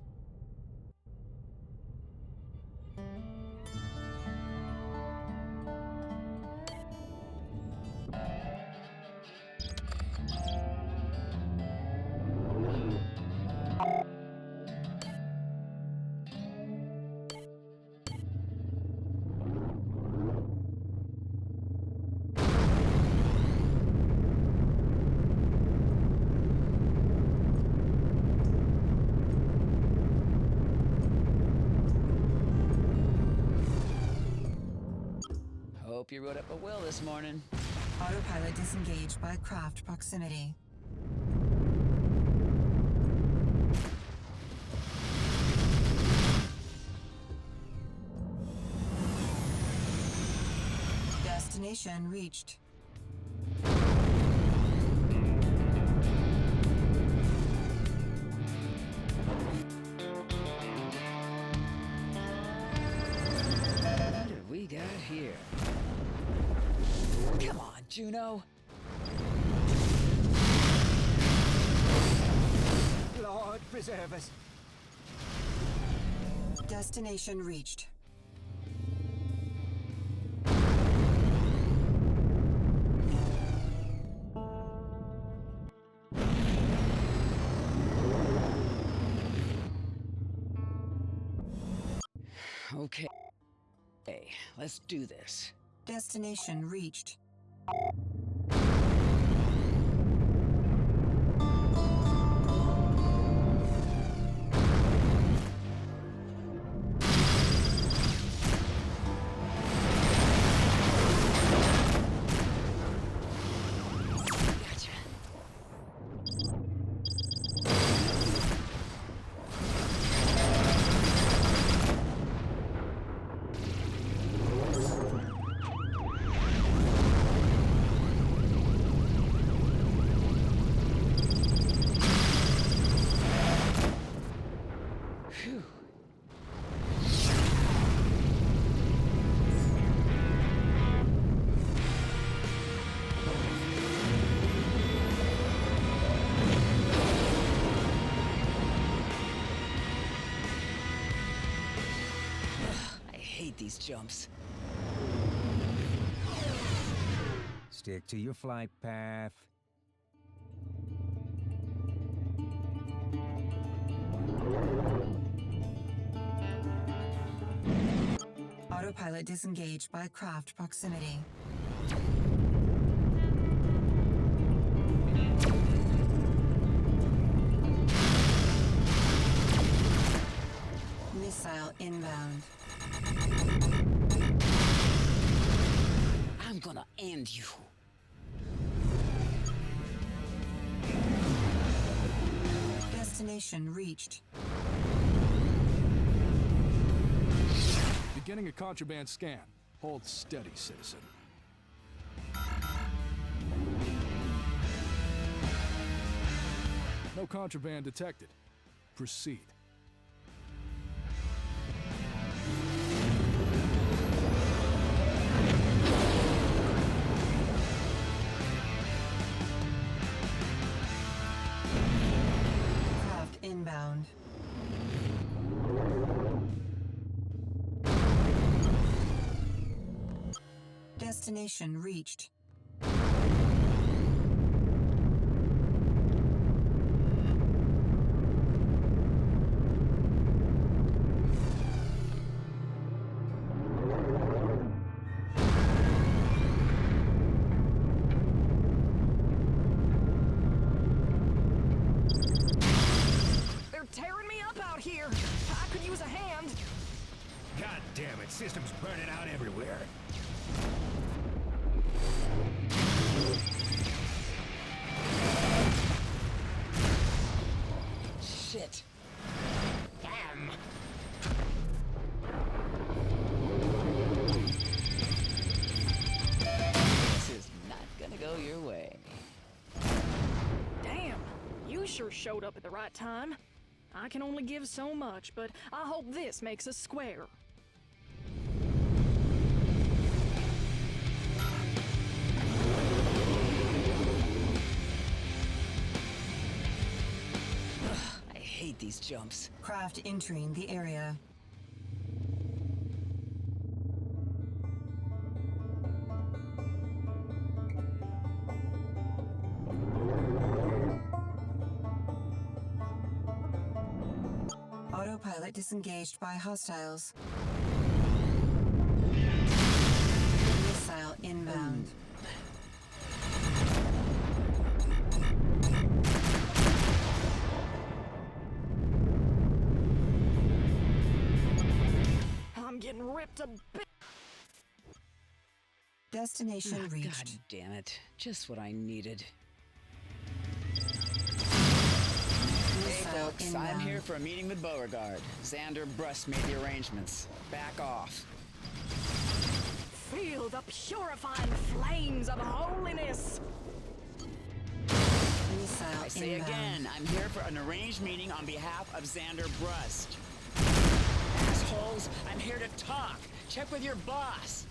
Hope you wrote up a will this morning. Autopilot disengaged by craft proximity. Destination reached. What have we got here? Come on, Juno. Lord preserve us. Destination reached. Okay. Okay, let's do this. Destination reached. hate these jumps. Stick to your flight path. Autopilot disengaged by craft proximity. Missile inbound. I'm gonna end you. Destination reached. Beginning a contraband scan. Hold steady, citizen. No contraband detected. Proceed. Craft inbound. Destination reached. They're tearing me up out here. I could use a hand. God damn it, systems burning out everywhere. Shit. Damn! This is not gonna go your way. Damn, you sure showed up at the right time. I can only give so much, but I hope this makes us square. I hate these jumps. Craft entering the area. Autopilot disengaged by hostiles. Missile inbound. I'm getting ripped a bit. Destination God reached. damn it. Just what I needed. Hey folks, I'm here for a meeting with Beauregard. Xander Brust made the arrangements. Back off. Feel the purifying flames of holiness. Missile I say inbound. again, I'm here for an arranged meeting on behalf of Xander Brust. Assholes, I'm here to talk. Check with your boss.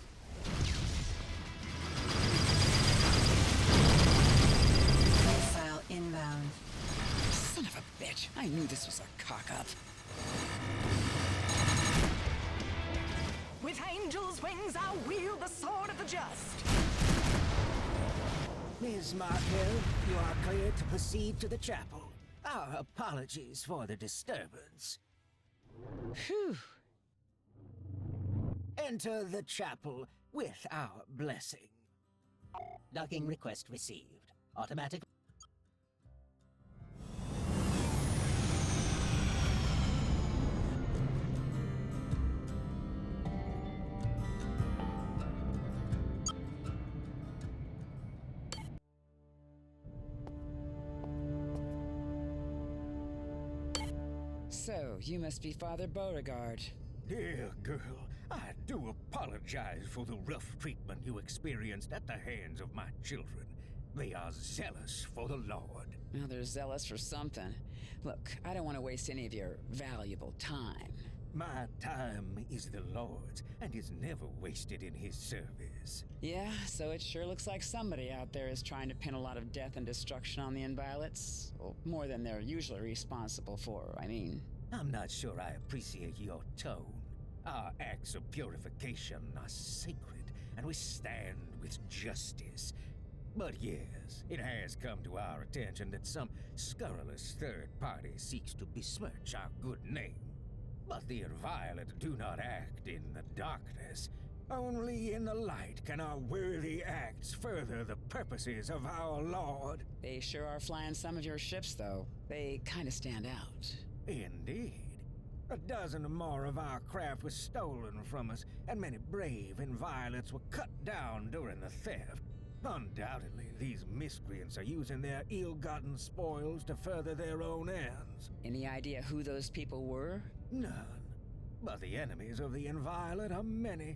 Missile inbound. Son of a bitch. I knew this was a cock-up. With angels' wings, I'll wield the sword of the just. Ms. Markel, you are cleared to proceed to the chapel. Our apologies for the disturbance. Phew. Enter the chapel with our blessing. Docking request received. Automatic. So, you must be Father Beauregard. Dear girl, I do apologize for the rough treatment you experienced at the hands of my children. They are zealous for the Lord. Well, they're zealous for something. Look, I don't want to waste any of your valuable time. My time is the Lord's, and is never wasted in his service. Yeah, so it sure looks like somebody out there is trying to pin a lot of death and destruction on the Inviolates. Well, more than they're usually responsible for, I mean. I'm not sure I appreciate your tone. Our acts of purification are sacred, and we stand with justice. But yes, it has come to our attention that some scurrilous third party seeks to besmirch our good name. But the Inviolate do not act in the darkness. Only in the light can our worthy acts further the purposes of our Lord. They sure are flying some of your ships, though. They kind of stand out. Indeed. A dozen or more of our craft was stolen from us, and many brave Inviolates were cut down during the theft. Undoubtedly, these miscreants are using their ill-gotten spoils to further their own ends. Any idea who those people were? None. But the enemies of the Inviolate are many.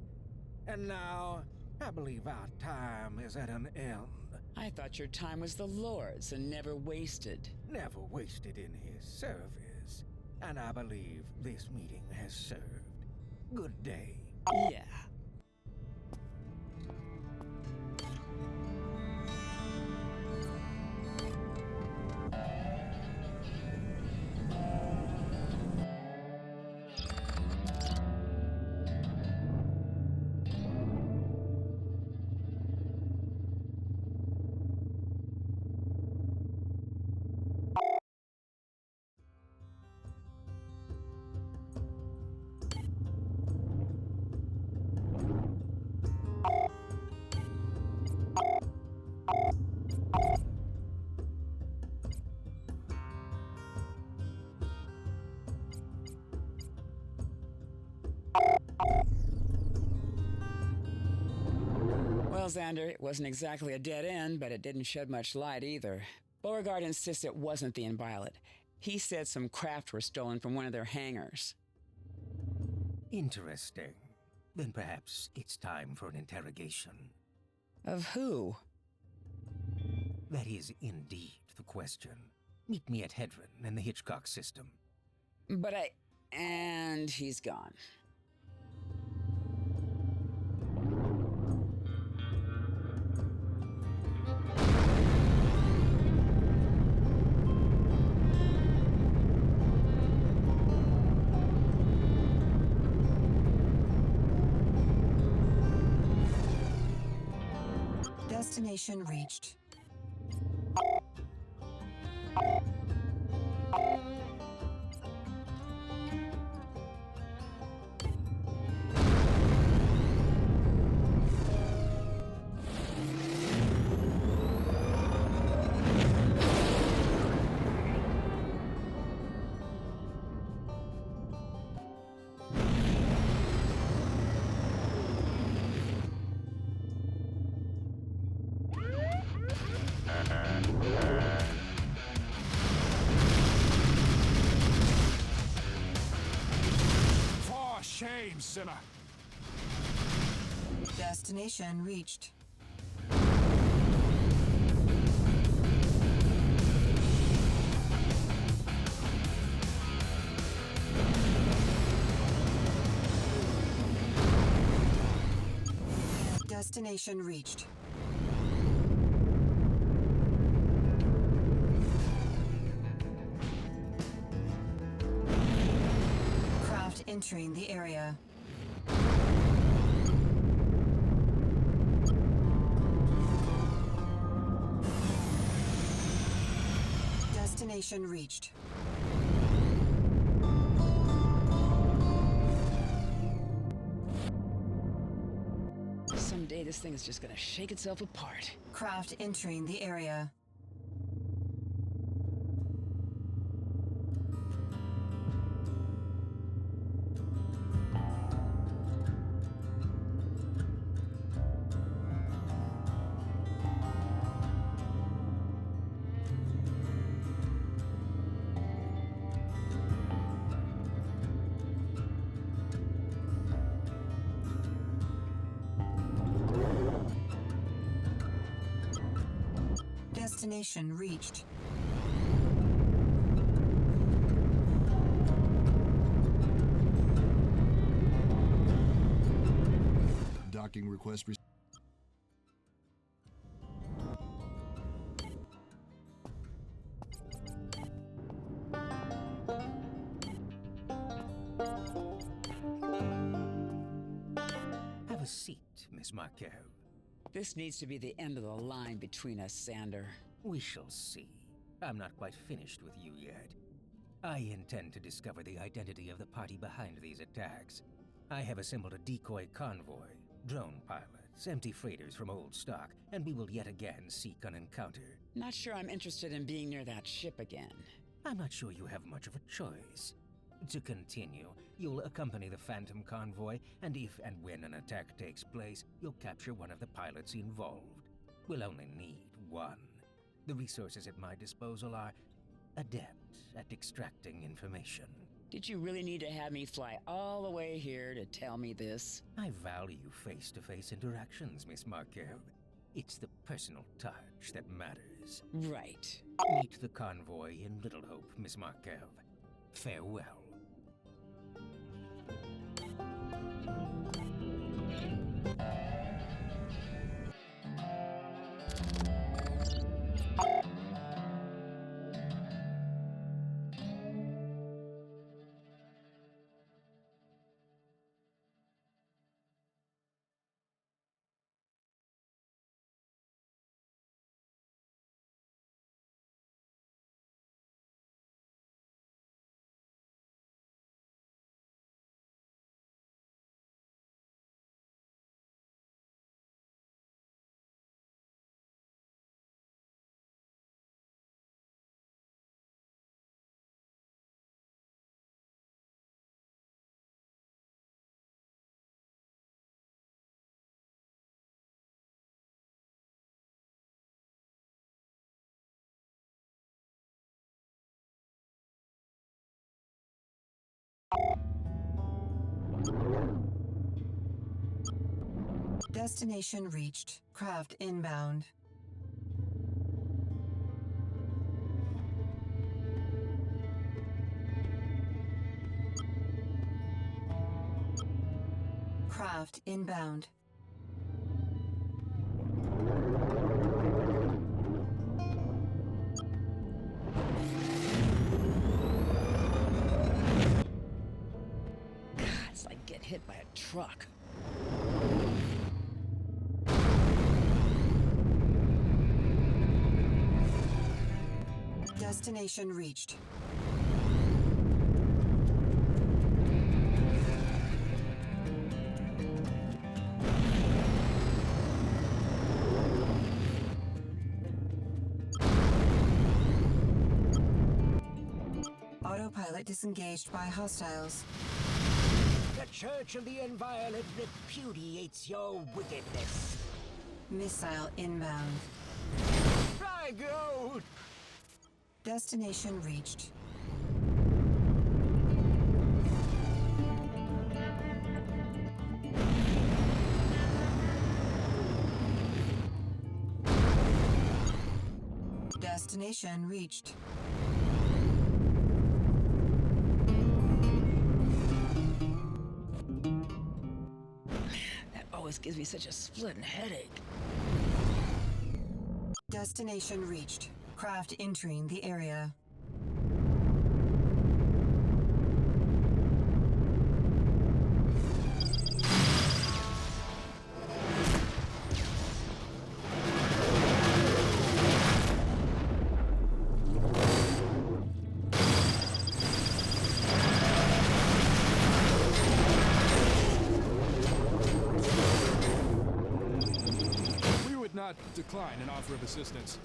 And now, I believe our time is at an end. I thought your time was the Lord's and never wasted. Never wasted in his service. And I believe this meeting has served. Good day. Yeah. Well, Xander, it wasn't exactly a dead end, but it didn't shed much light either. Beauregard insists it wasn't the Inviolate. He said some craft were stolen from one of their hangars. Interesting. Then perhaps it's time for an interrogation. Of who? That is indeed the question. Meet me at Hedron in the Hitchcock system. But and he's gone. Destination reached. For shame, sinner! Destination reached. Destination reached. Craft entering the area. Destination reached. Someday this thing is just gonna shake itself apart. Craft entering the area. Destination reached. Docking request received. Have a seat, Miss Markel. This needs to be the end of the line between us, Sander. We shall see. I'm not quite finished with you yet. I intend to discover the identity of the party behind these attacks. I have assembled a decoy convoy, drone pilots, empty freighters from old stock, and we will yet again seek an encounter. Not sure I'm interested in being near that ship again. I'm not sure you have much of a choice. To continue, you'll accompany the Phantom convoy, and if and when an attack takes place, you'll capture one of the pilots involved. We'll only need one. The resources at my disposal are adept at extracting information. Did you really need to have me fly all the way here to tell me this? I value face-to-face interactions, Miss Markel. It's the personal touch that matters. Right. Meet the convoy in Little Hope, Miss Markel. Farewell. Destination reached. Craft inbound. Craft inbound. God, it's like getting hit by a truck. Destination reached. Autopilot disengaged by hostiles. The Church of the Inviolate repudiates your wickedness. Missile inbound. I go! Destination reached. Destination reached. That always gives me such a splitting headache. Destination reached. Craft entering the area. We would not decline an offer of assistance.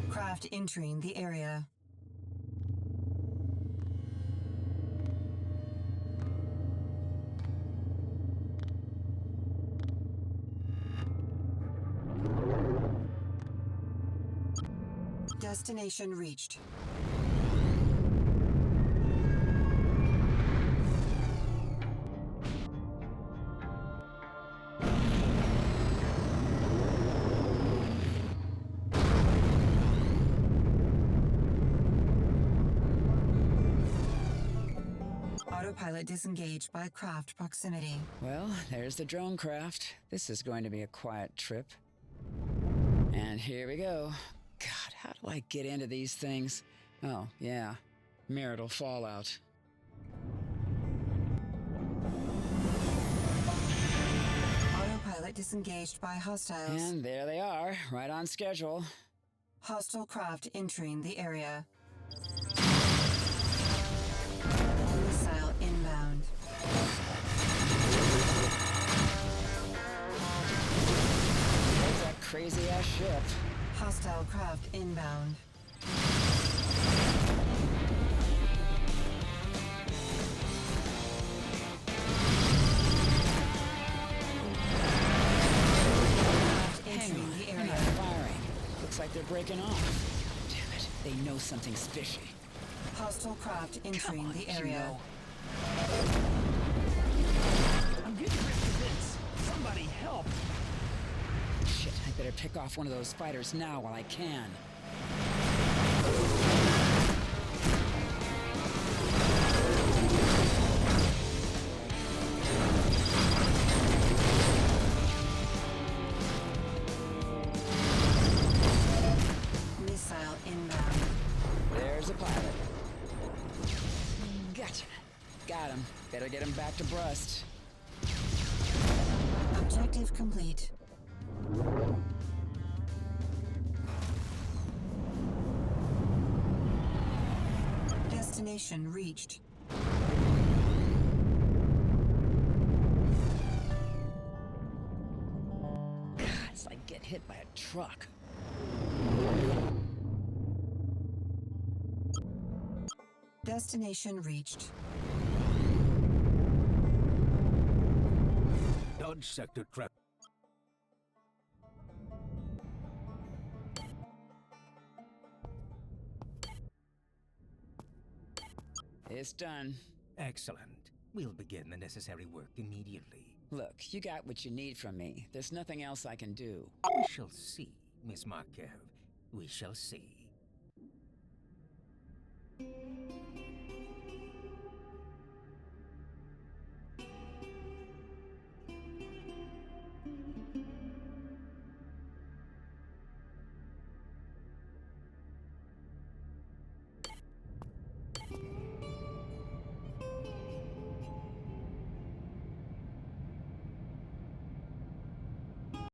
Craft entering the area. Destination reached. Autopilot disengaged by craft proximity. Well, there's the drone craft. This is going to be a quiet trip. And here we go. God, how do I get into these things? Oh, yeah. Marital fallout. Autopilot disengaged by hostiles. And there they are, right on schedule. Hostile craft entering the area. Missile inbound. There's that crazy-ass ship. Hostile craft inbound. Hang on, the they're area. not firing. Looks like they're breaking off. Damn it, they know something's fishy. Hostile craft entering Come on, the area. Juno. I'm getting ripped to bits. Somebody help. Shit, I better pick off one of those fighters now while I can. Missile inbound. There's a pilot. Gotcha. Got him. Better get him back to Brust. Objective complete. Destination reached. God, it's like getting hit by a truck. Destination reached. Dodge sector trap. It's done. Excellent. We'll begin the necessary work immediately. Look, you got what you need from me. There's nothing else I can do. We shall see, Miss Markev. We shall see.